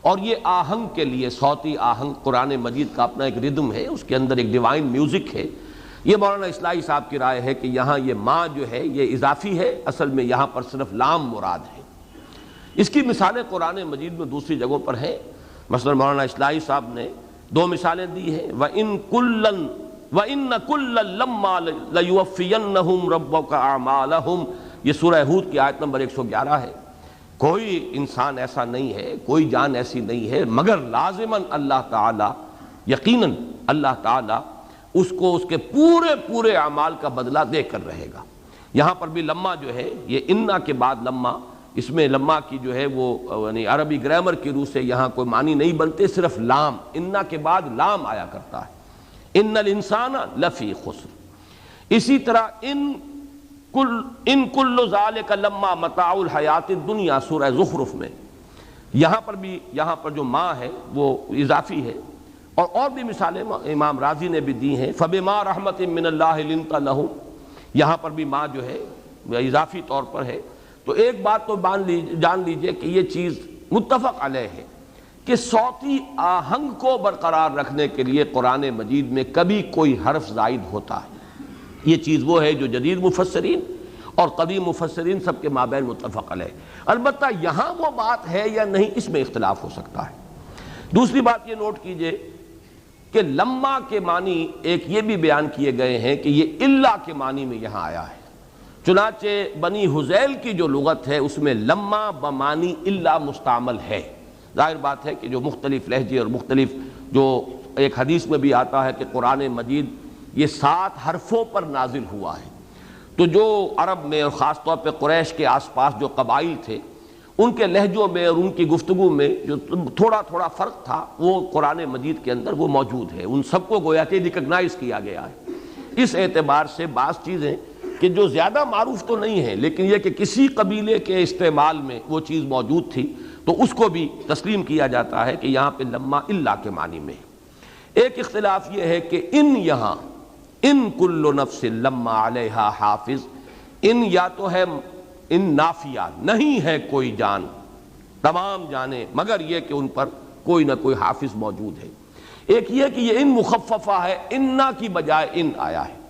اور یہ آہنگ کے لیے، صوتی آہنگ، قرآن مجید کا اپنا ایک ردم ہے، اس کے اندر ایک ڈیوائن میوزک ہے۔ یہ مولانا اصلاحی صاحب کی رائے ہے کہ یہاں یہ ما جو ہے یہ اضافی ہے، اصل میں یہاں پر صرف لام مراد ہے۔ اس کی مثالیں قرآن مجید میں دوسری جگہوں پر ہیں، مثلا مولانا اصلاحی صاحب نے دو مثالیں دی ہیں، وَإِنَّ كُلًّا لَمَّا لَيُوَفِّيَنَّهُمْ رَبُّكَ أَعْمَالَهُمْ، یہ سورہ ہود کی آیت نمبر 111 ہے۔ کوئی انسان ایسا نہیں ہے، کوئی جان ایسی نہیں ہے مگر لازماً اللہ تعالیٰ، یقیناً اللہ تعالیٰ اس کو اس کے پورے پورے اعمال کا بدلہ دے کر رہے گا۔ یہاں پر بھی لما جو ہے یہ انا کے بعد لما، اس میں لما کی جو ہے وہ یعنی عربی گرامر کی روح سے یہاں کوئی معنی نہیں بنتے، صرف لام، انا کے بعد لام آیا کرتا ہے، ان الانسان لفی خسر۔ اسی طرح ان کل ذالک لما متاع الحیات الدنیا سورہ زخرف میں، یہاں پر جو ما ہے وہ اضافی ہے، اور بھی مثالیں امام راضی نے بھی دی ہیں، فبما رحمت من اللہ لنت لہم، یہاں پر بھی ما جو ہے اضافی طور پر ہے۔ تو ایک بات تو جان لیجئے کہ یہ چیز متفق علیہ ہے کہ صوتی آہنگ کو برقرار رکھنے کے لیے قرآن مجید میں کبھی کوئی حرف زائد ہوتا ہے۔ یہ چیز وہ ہے جو جدید مفسرین اور قدیم مفسرین سب کے مابین متفق علیہ۔ البتہ یہاں وہ بات ہے یا نہیں، اس میں اختلاف ہو سکتا ہے۔ دوسری بات یہ نوٹ کیجئے کہ لما کے معنی ایک یہ بھی بیان کیے گئے ہیں کہ یہ اللہ کے معنی میں یہاں آیا ہے، چنانچہ بنی حذیل کی جو لغت ہے اس میں لما بمعنی اللہ مستعمل ہے۔ ظاہر بات ہے کہ جو مختلف لہجے اور مختلف، جو ایک حدیث میں بھی آتا ہے کہ قرآن مجید یہ 7 حرفوں پر نازل ہوا ہے، تو جو عرب میں اور خاص طور پہ قریش کے آس پاس جو قبائل تھے ان کے لہجوں میں اور ان کی گفتگو میں جو تھوڑا تھوڑا فرق تھا وہ قرآن مجید کے اندر وہ موجود ہے، ان سب کو گویا کہ ریکگنائز کیا گیا ہے۔ اس اعتبار سے بعض چیزیں کہ جو زیادہ معروف تو نہیں ہے لیکن یہ کہ کسی قبیلے کے استعمال میں وہ چیز موجود تھی تو اس کو بھی تسلیم کیا جاتا ہے کہ یہاں پہ لما اللہ کے معنی میں ہے۔ ایک اختلاف یہ ہے کہ یہاں ان کل نفس لما علیہا حافظ، ان یا تو ہے ان نافیہ، نہیں ہے کوئی جان، تمام جانیں مگر یہ کہ ان پر کوئی نہ کوئی حافظ موجود ہے۔ ایک یہ کہ یہ ان مخففہ ہے، انا کی بجائے ان آیا ہے،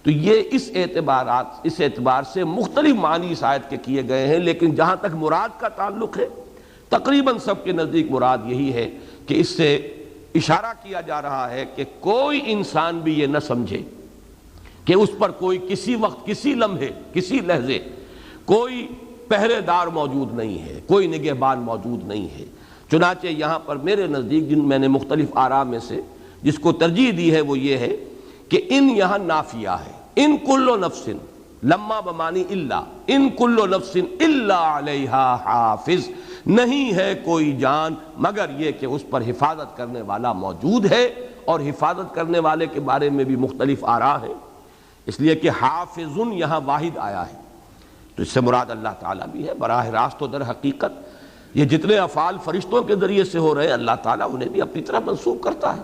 تو یہ اس اعتبار سے مختلف معنی اس آیت کے کیے گئے ہیں، لیکن جہاں تک مراد کا تعلق ہے تقریباً سب کے نزدیک مراد یہی ہے کہ اس سے اشارہ کیا جا رہا ہے کہ کوئی انسان بھی یہ نہ سمجھے کہ اس پر کوئی کسی وقت، کسی لمحے، کسی لحظے کوئی پہرے دار موجود نہیں ہے، کوئی نگہبان موجود نہیں ہے۔ چنانچہ یہاں پر میرے نزدیک جن میں نے مختلف آراء میں سے جس کو ترجیح دی ہے وہ یہ ہے کہ ان یہاں نافیہ ہے، ان کل نفس لما بمانی اللہ، ان کل نفس الا علیہا حافظ، نہیں ہے کوئی جان مگر یہ کہ اس پر حفاظت کرنے والا موجود ہے، اور حفاظت کرنے والے کے بارے میں بھی مختلف آراء ہیں، اس لیے کہ حافظ یہاں واحد آیا ہے تو اس سے مراد اللہ تعالیٰ بھی ہے براہ راست۔ و در حقیقت یہ جتنے افعال فرشتوں کے ذریعے سے ہو رہے ہیں اللہ تعالیٰ انہیں بھی اپنی طرف منسوب کرتا ہے۔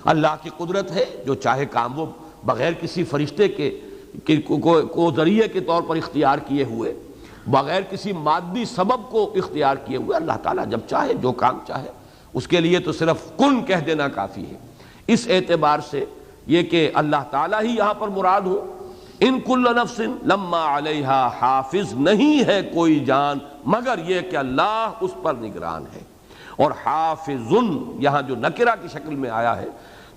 اللہ کی قدرت ہے، جو چاہے کام وہ بغیر کسی فرشتے کو ذریعے کے طور پر اختیار کیے ہوئے، بغیر کسی مادی سبب کو اختیار کیے ہوئے، اللہ تعالیٰ جب چاہے جو کام چاہے اس کے لیے تو صرف کن کہہ دینا کافی ہے۔ اس اعتبار سے یہ کہ اللہ تعالیٰ ہی یہاں پر مراد ہو، ان کل نفس لما علیہا حافظ، نہیں ہے کوئی جان مگر یہ کہ اللہ اس پر نگران ہے۔ اور حافظ یہاں جو نکرہ کی شکل میں آیا ہے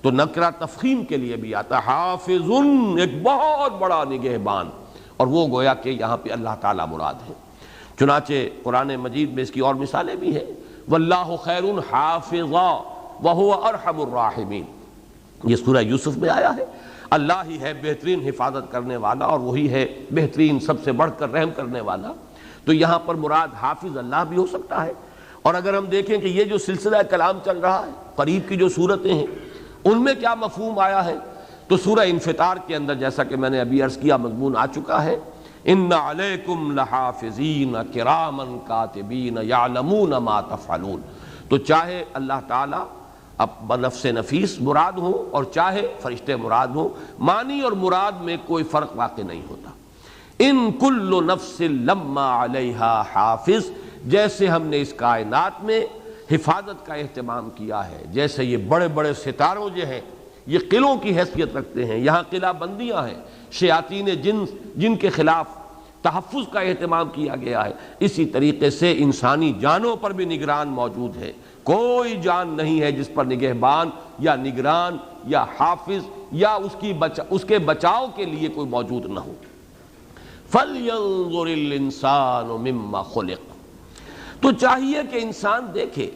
تو نکرہ تفخیم کے لیے بھی آتا ہے، حافظ ایک بہت بڑا نگہبان، اور وہ گویا کہ یہاں پہ اللہ تعالیٰ مراد ہے۔ چنانچہ قرآن مجید میں اس کی اور مثالیں بھی ہیں، واللہ خیر حافظا وہو ارحم الراحمین، یہ سورہ یوسف میں آیا ہے، اللہ ہی ہے بہترین حفاظت کرنے والا اور وہی ہے بہترین سب سے بڑھ کر رحم کرنے والا۔ تو یہاں پر مراد حافظ اللہ بھی ہو سکتا ہے۔ اور اگر ہم دیکھیں کہ یہ جو سلسلہ کلام چل رہا ہے، قریب کی جو صورتیں ہیں ان میں کیا مفہوم آیا ہے، تو سورہ انفطار کے اندر جیسا کہ میں نے ابھی عرض کیا مضمون آ چکا ہے، ان علیکم لحافظین کراما کاتبین یعلمون ما تفعلون۔ تو چاہے اللہ تعالیٰ اب بنفس نفیس مراد ہو اور چاہے فرشتے مراد ہوں، معنی اور مراد میں کوئی فرق واقع نہیں ہوتا۔ ان کل نفس لما علیہا حافظ، جیسے ہم نے اس کائنات میں حفاظت کا اہتمام کیا ہے، جیسے یہ بڑے بڑے ستاروں جو ہیں یہ قلعوں کی حیثیت رکھتے ہیں، یہاں قلعہ بندیاں ہیں، شیاطین جن کے خلاف تحفظ کا اہتمام کیا گیا ہے، اسی طریقے سے انسانی جانوں پر بھی نگران موجود ہے۔ کوئی جان نہیں ہے جس پر نگہبان یا نگران یا حافظ یا اس کے بچاؤ کے لیے کوئی موجود نہ ہو۔ فَلْيَنظُرِ الْإِنسَانُ مِمَّا خُلِقَ، تو چاہیے کہ انسان دیکھے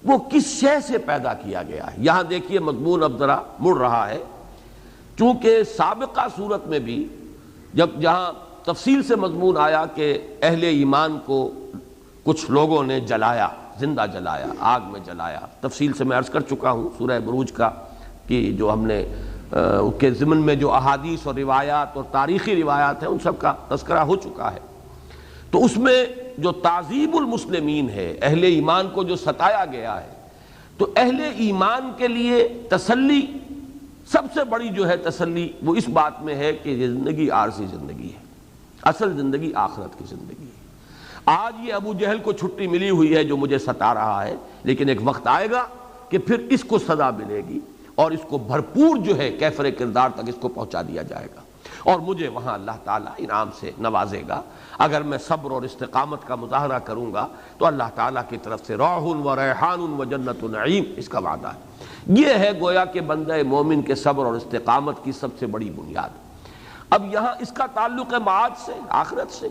وہ کس شے سے پیدا کیا گیا ہے۔ یہاں دیکھیے مضمون اب ذرا مڑ رہا ہے، چونکہ سابقہ صورت میں بھی جہاں تفصیل سے مضمون آیا کہ اہل ایمان کو کچھ لوگوں نے جلایا، زندہ جلایا، آگ میں جلایا، تفصیل سے میں عرض کر چکا ہوں سورہ بروج کا کہ جو ہم نے کے ضمن میں جو احادیث اور روایات اور تاریخی روایات ہیں ان سب کا تذکرہ ہو چکا ہے۔ تو اس میں جو تعذیب المسلمین ہے، اہل ایمان کو جو ستایا گیا ہے، تو اہل ایمان کے لیے تسلی، سب سے بڑی جو ہے تسلی وہ اس بات میں ہے کہ یہ زندگی عارضی زندگی ہے، اصل زندگی آخرت کی زندگی ہے۔ آج یہ ابو جہل کو چھٹی ملی ہوئی ہے جو مجھے ستا رہا ہے، لیکن ایک وقت آئے گا کہ پھر اس کو سزا ملے گی اور اس کو بھرپور جو ہے کیفر کردار تک اس کو پہنچا دیا جائے گا، اور مجھے وہاں اللہ تعالیٰ انعام سے نوازے گا۔ اگر میں صبر اور استقامت کا مظاہرہ کروں گا تو اللہ تعالیٰ کی طرف سے روح و ریحان و جنت نعیم، اس کا وعدہ ہے۔ یہ ہے گویا کہ بندہ مومن کے صبر اور استقامت کی سب سے بڑی بنیاد۔ اب یہاں اس کا تعلق ہے معاد سے، آخرت سے۔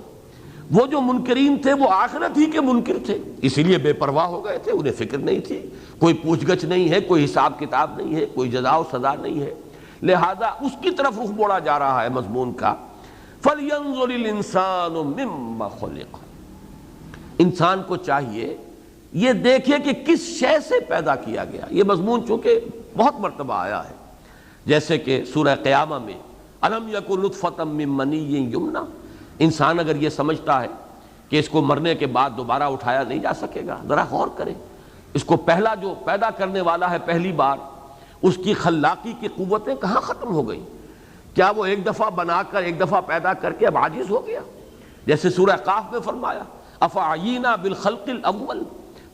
وہ جو منکرین تھے وہ آخرت ہی کے منکر تھے، اسی لیے بے پرواہ ہو گئے تھے، انہیں فکر نہیں تھی، کوئی پوچھ گچھ نہیں ہے، کوئی حساب کتاب نہیں ہے، کوئی جزا و سزا نہیں ہے، لہذا اس کی طرف رخ موڑا جا رہا ہے مضمون کا۔ فَلْيَنظُرِ الْإِنسَانُ مِمَّا خُلِقَ، انسان کو چاہیے یہ دیکھے کہ کس شے سے پیدا کیا گیا۔ یہ مضمون چونکہ بہت مرتبہ آیا ہے، جیسے کہ سورہ قیامہ میں أَلَمْ يَكُنْ نُطْفَةً مِّن مَّنِيٍّ يُمْنَىٰ، انسان اگر یہ سمجھتا ہے کہ اس کو مرنے کے بعد دوبارہ اٹھایا نہیں جا سکے گا، ذرا غور کرے، اس کو پہلا جو پیدا کرنے والا ہے پہلی بار، اس کی خلاقی کی قوتیں کہاں ختم ہو گئیں؟ کیا وہ ایک دفعہ بنا کر ایک دفعہ پیدا کر کے اب عاجز ہو گیا؟ جیسے سورہ قاف میں فرمایا افعینا بالخلق الاول،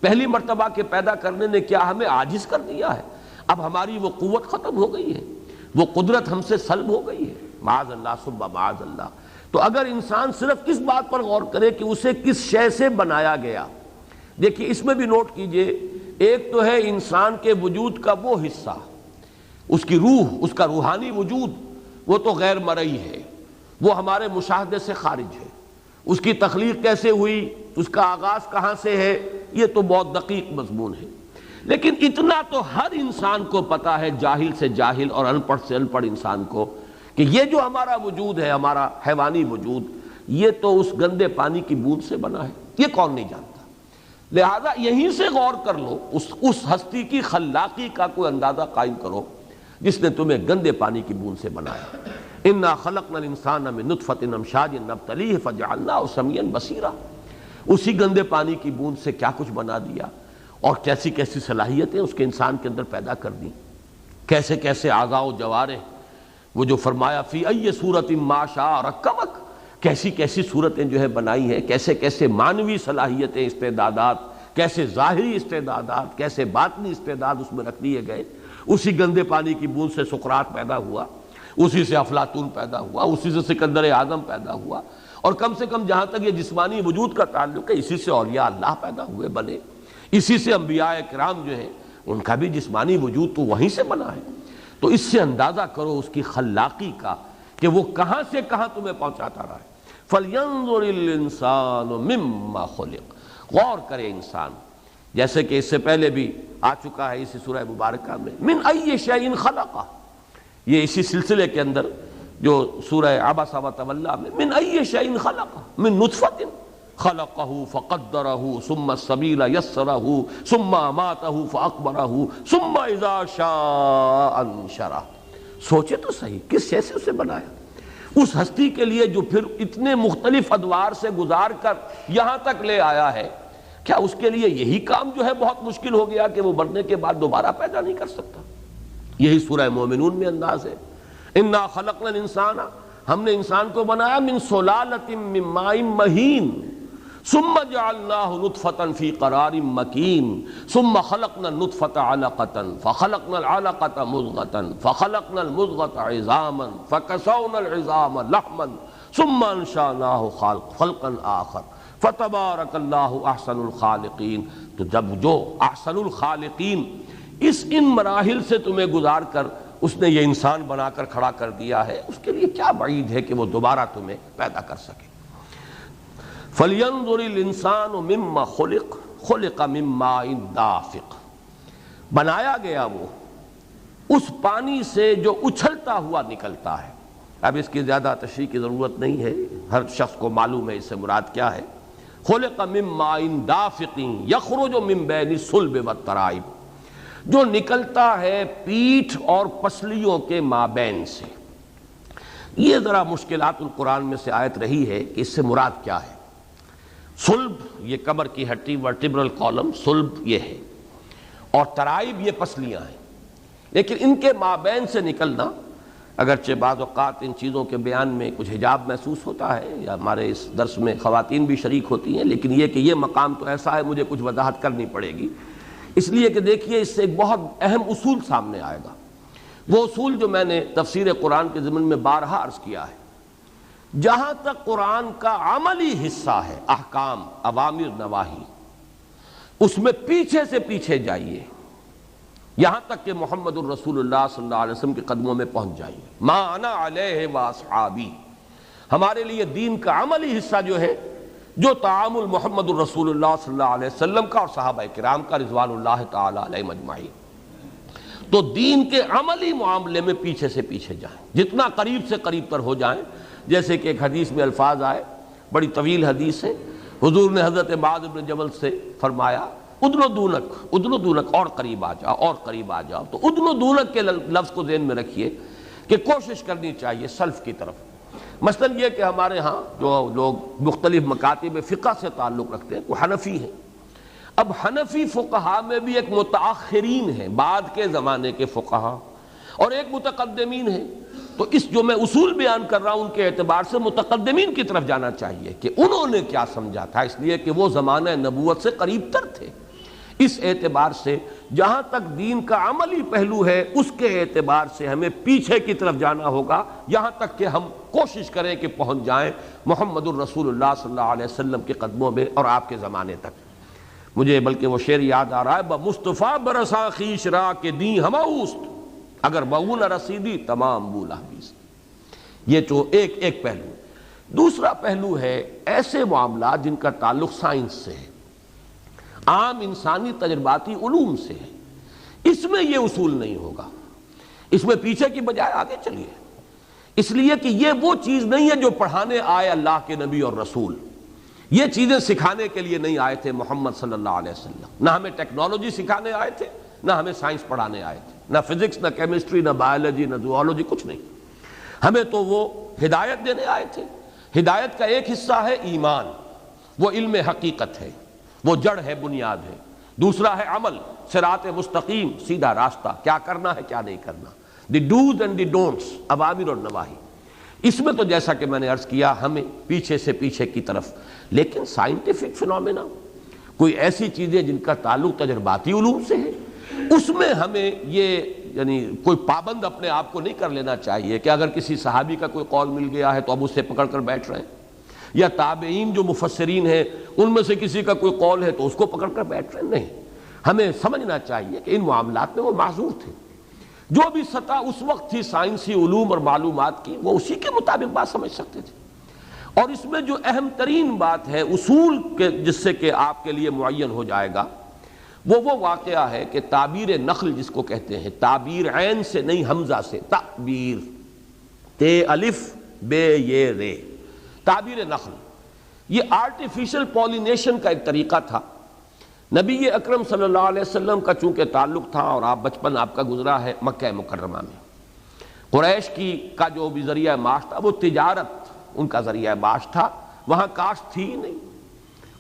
پہلی مرتبہ کے پیدا کرنے نے کیا ہمیں عاجز کر دیا ہے؟ اب ہماری وہ قوت ختم ہو گئی ہے، وہ قدرت ہم سے سلب ہو گئی ہے، معاذ اللہ ثم معاذ اللہ۔ تو اگر انسان صرف کس بات پر غور کرے کہ اسے کس شے سے بنایا گیا، دیکھیے اس میں بھی نوٹ کیجئے، ایک تو ہے انسان کے وجود کا وہ حصہ، اس کی روح، اس کا روحانی وجود، وہ تو غیر مرئی ہے، وہ ہمارے مشاہدے سے خارج ہے۔ اس کی تخلیق کیسے ہوئی، اس کا آغاز کہاں سے ہے، یہ تو بہت دقیق مضمون ہے، لیکن اتنا تو ہر انسان کو پتا ہے، جاہل سے جاہل اور ان پڑھ سے ان پڑھ انسان کو، کہ یہ جو ہمارا وجود ہے، ہمارا حیوانی وجود، یہ تو اس گندے پانی کی بوند سے بنا ہے، یہ کون نہیں جانتا؟ لہذا یہیں سے غور کر لو، اس ہستی کی خلاقی کا کوئی اندازہ قائم کرو جس نے تمہیں گندے پانی کی بوند سے بنایا۔ انا خلقنا الانسان من نطفۃ امشاج نبتلیہ فجعلناہ سمیعا بصیرا، اسی گندے پانی کی بوند سے کیا کچھ بنا دیا، اور کیسی کیسی صلاحیتیں اس کے انسان کے اندر پیدا کر دی، کیسے کیسے اعضاء و جوارح، وہ جو فرمایا فی ای صورت ما شاء رکبک، کیسی کیسی صورتیں جو ہے بنائی ہیں، کیسے کیسے معنوی صلاحیتیں، استعدادات، کیسے ظاہری استعدادات، کیسے باطنی استعداد اس میں رکھ دیے گئے۔ اسی گندے پانی کی بوند سے سقراط پیدا ہوا، اسی سے افلاطون پیدا ہوا، اسی سے سکندر اعظم پیدا ہوا، اور کم سے کم جہاں تک یہ جسمانی وجود کا تعلق ہے، اسی سے اولیاء اللہ پیدا ہوئے، بنے، اسی سے انبیاء کرام جو ہیں ان کا بھی جسمانی وجود تو وہیں سے بنا ہے۔ تو اس سے اندازہ کرو اس کی خلاقی کا کہ وہ کہاں سے کہاں تمہیں پہنچاتا رہا ہے۔ فَلْيَنظُرِ الْإِنسَانُ مِمَّا خُلِقَ، غور کرے انسان، جیسے کہ اس سے پہلے بھی آ چکا ہے اسی سورہ مبارکہ میں، مِنْ أَيِّ شَيْءٍ خَلَقَهُ، یہ اسی سلسلے کے اندر جو سورہ عبس وتولیٰ میں مِنْ أَيِّ شَيْءٍ خَلَقَهُ مِنْ نُطْفَةٍ خلقہ فقدرہ ثم السبیل یسرہ ثم اماتہ فاقبرہ ثم اذا شاء انشرہ. سوچے تو صحیح کس شے سے اسے بنایا، اس ہستی کے لیے جو پھر اتنے مختلف ادوار سے گزار کر یہاں تک لے آیا ہے. کیا اس کے لیے یہی کام جو ہے بہت مشکل ہو گیا کہ وہ مرنے کے بعد دوبارہ پیدا نہیں کر سکتا؟ یہی سورہ مومنون میں انداز ہے. انا خلقنا الانسان، ہم نے انسان کو بنایا من سلالۃ من ماء مہین ثم جعلناه نطفة في قرار مكين ثم خلقنا النطفة علقة فخلقنا العلقة مضغة فخلقنا المضغة عظاما فكسونا العظام لحما ثم انشأناه خلقا آخر فتبارك الله احسن الخالقين. تو جب جو احسن الخالقین ان مراحل سے تمہیں گزار کر اس نے یہ انسان بنا کر کھڑا کر دیا ہے، اس کے لیے کیا بعید ہے کہ وہ دوبارہ تمہیں پیدا کر سکے. فَلْيَنْظُرِ الْإِنسَانُ مِمَّا خُلِقَ مِن مَّاءٍ دَافِقٍ، بنایا گیا وہ اس پانی سے جو اچھلتا ہوا نکلتا ہے. اب اس کی زیادہ تشریح کی ضرورت نہیں ہے، ہر شخص کو معلوم ہے اس سے مراد کیا ہے. خُلِقَ مِن مَّاءٍ دَافِقٍ يَخْرُجُ مِن بَيْنِ الصُّلْبِ وَالتَّرَائِبِ، جو نکلتا ہے پیٹھ اور پسلیوں کے مابین سے. یہ ذرا مشکلات القرآن میں سے آیت رہی ہے کہ اس سے مراد کیا ہے. صلب یہ کمر کی ہڈی ورٹیبرل کالم صلب یہ ہے، اور ترائب یہ پسلیاں ہیں. لیکن ان کے مابین سے نکلنا، اگرچہ بعض اوقات ان چیزوں کے بیان میں کچھ حجاب محسوس ہوتا ہے، یا ہمارے اس درس میں خواتین بھی شریک ہوتی ہیں، لیکن یہ کہ یہ مقام تو ایسا ہے مجھے کچھ وضاحت کرنی پڑے گی، اس لیے کہ دیکھیے اس سے ایک بہت اہم اصول سامنے آئے گا. وہ اصول جو میں نے تفسیر قرآن کے ضمن میں بارہا عرض کیا ہے. جہاں تک قرآن کا عملی حصہ ہے، احکام، اوامر، نواہی، اس میں پیچھے سے پیچھے جائیے یہاں تک کہ محمد الرسول اللہ صلی اللہ علیہ وسلم کے قدموں میں پہنچ جائیے. ما انا علیہ واصحابی، ہمارے لیے دین کا عملی حصہ جو ہے، جو تعامل محمد الرسول اللہ صلی اللہ علیہ وسلم کا اور صحابہ کرام کا رضوان اللہ تعالی علیہم اجمعین. تو دین کے عملی معاملے میں پیچھے سے پیچھے جائیں، جتنا قریب سے قریب تر ہو جائیں. جیسے کہ ایک حدیث میں الفاظ آئے، بڑی طویل حدیث ہے، حضور نے حضرت معاذ بن جبل سے فرمایا ادنو دونک، اور قریب آ جاؤ، اور قریب آ جاؤ. تو ادنو دونک کے لفظ کو ذہن میں رکھیے کہ کوشش کرنی چاہیے سلف کی طرف. مثلا یہ کہ ہمارے ہاں جو لوگ مختلف مکاتب فقہ سے تعلق رکھتے ہیں، وہ حنفی ہیں. اب حنفی فقہا میں بھی ایک متاخرین ہیں، بعد کے زمانے کے فقہا، اور ایک متقدمین ہیں. تو اس جو میں اصول بیان کر رہا ہوں ان کے اعتبار سے متقدمین کی طرف جانا چاہیے کہ انہوں نے کیا سمجھا تھا، اس لیے کہ وہ زمانہ نبوت سے قریب تر تھے. اس اعتبار سے جہاں تک دین کا عملی پہلو ہے اس کے اعتبار سے ہمیں پیچھے کی طرف جانا ہوگا، یہاں تک کہ ہم کوشش کریں کہ پہنچ جائیں محمد الرسول اللہ صلی اللہ علیہ وسلم کے قدموں میں اور آپ کے زمانے تک. مجھے بلکہ وہ شعر یاد آ رہا ہے، بمصطفیٰ برساں خیش را کے دین ہماؤست، اگر بہو نہ رسیدی تمام بولا بیست. یہ جو ایک پہلو. دوسرا پہلو ہے ایسے معاملات جن کا تعلق سائنس سے ہے، عام انسانی تجرباتی علوم سے ہے. اس میں یہ اصول نہیں ہوگا، اس میں پیچھے کی بجائے آگے چلیے. اس لیے کہ یہ وہ چیز نہیں ہے جو پڑھانے آئے اللہ کے نبی اور رسول. یہ چیزیں سکھانے کے لیے نہیں آئے تھے محمد صلی اللہ علیہ وسلم. نہ ہمیں ٹیکنالوجی سکھانے آئے تھے، نہ ہمیں سائنس پڑھانے آئے تھے، نہ فزکس، نہ کیمسٹری، نہ بایولوجی، نہ زوالوجی، کچھ نہیں. ہمیں تو وہ ہدایت دینے آئے تھے. ہدایت کا ایک حصہ ہے ایمان، وہ علم حقیقت ہے، وہ جڑ ہے، بنیاد ہے. دوسرا ہے عمل، صراط مستقیم، سیدھا راستہ، کیا کرنا ہے کیا نہیں کرنا، دی ڈوز اینڈ دی ڈونٹس، اوامر اور نواہی. اس میں تو جیسا کہ میں نے عرض کیا ہمیں پیچھے سے پیچھے کی طرف. لیکن سائنٹیفک فنومینا، کوئی ایسی چیزیں جن کا تعلق تجرباتی علوم سے ہے، اس میں ہمیں یہ یعنی کوئی پابند اپنے آپ کو نہیں کر لینا چاہیے کہ اگر کسی صحابی کا کوئی قول مل گیا ہے تو اب اسے پکڑ کر بیٹھ رہے ہیں، یا تابعین جو مفسرین ہیں ان میں سے کسی کا کوئی قول ہے تو اس کو پکڑ کر بیٹھ رہے ہیں. نہیں، ہمیں سمجھنا چاہیے کہ ان معاملات میں وہ معذور تھے. جو بھی سطح اس وقت تھی سائنسی علوم اور معلومات کی، وہ اسی کے مطابق بات سمجھ سکتے تھے. اور اس میں جو اہم ترین بات ہے اصول کے جس سے کہ آپ کے لیے معین ہو جائے گا، وہ واقعہ ہے کہ تعبیر نخل جس کو کہتے ہیں، تعبیر عین سے نہیں حمزہ سے، تعبیر تے الف بے یہ رے، تعبیر نخل. یہ آرٹیفیشل پولینیشن کا ایک طریقہ تھا۔ نبی اکرم صلی اللہ علیہ وسلم کا چونکہ تعلق تھا اور بچپن آپ کا گزرا ہے مکہ مکرمہ میں، قریش کا جو بھی ذریعہ معاش تھا وہ تجارت ان کا ذریعہ معاش تھا، وہاں کاشت تھی ہی نہیں،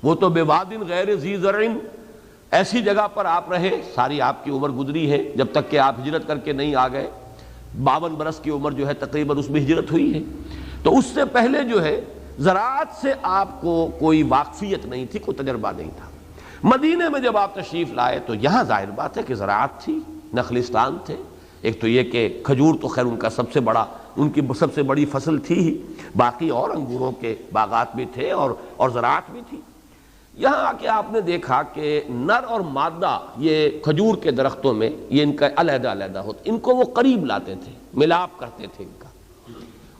وہ تو بے وادٍ غیر ذی زرع، ایسی جگہ پر آپ رہے، ساری آپ کی عمر گزری ہے جب تک کہ آپ ہجرت کر کے نہیں آ گئے، 52 برس کی عمر جو ہے تقریباً اس میں ہجرت ہوئی ہے، تو اس سے پہلے جو ہے زراعت سے آپ کو کوئی واقفیت نہیں تھی، کوئی تجربہ نہیں تھا۔ مدینے میں جب آپ تشریف لائے تو یہاں ظاہر بات ہے کہ زراعت تھی، نخلستان تھے، ایک تو یہ کہ کھجور تو خیر ان کا سب سے بڑا، ان کی سب سے بڑی فصل تھی ہی، باقی اور انگوروں کے باغات بھی تھے اور زراعت بھی تھی۔ یہاں آ کے آپ نے دیکھا کہ نر اور مادہ یہ کھجور کے درختوں میں یہ ان کا علیحدہ علیحدہ ہوتا، ان کو وہ قریب لاتے تھے، ملاپ کرتے تھے ان کا۔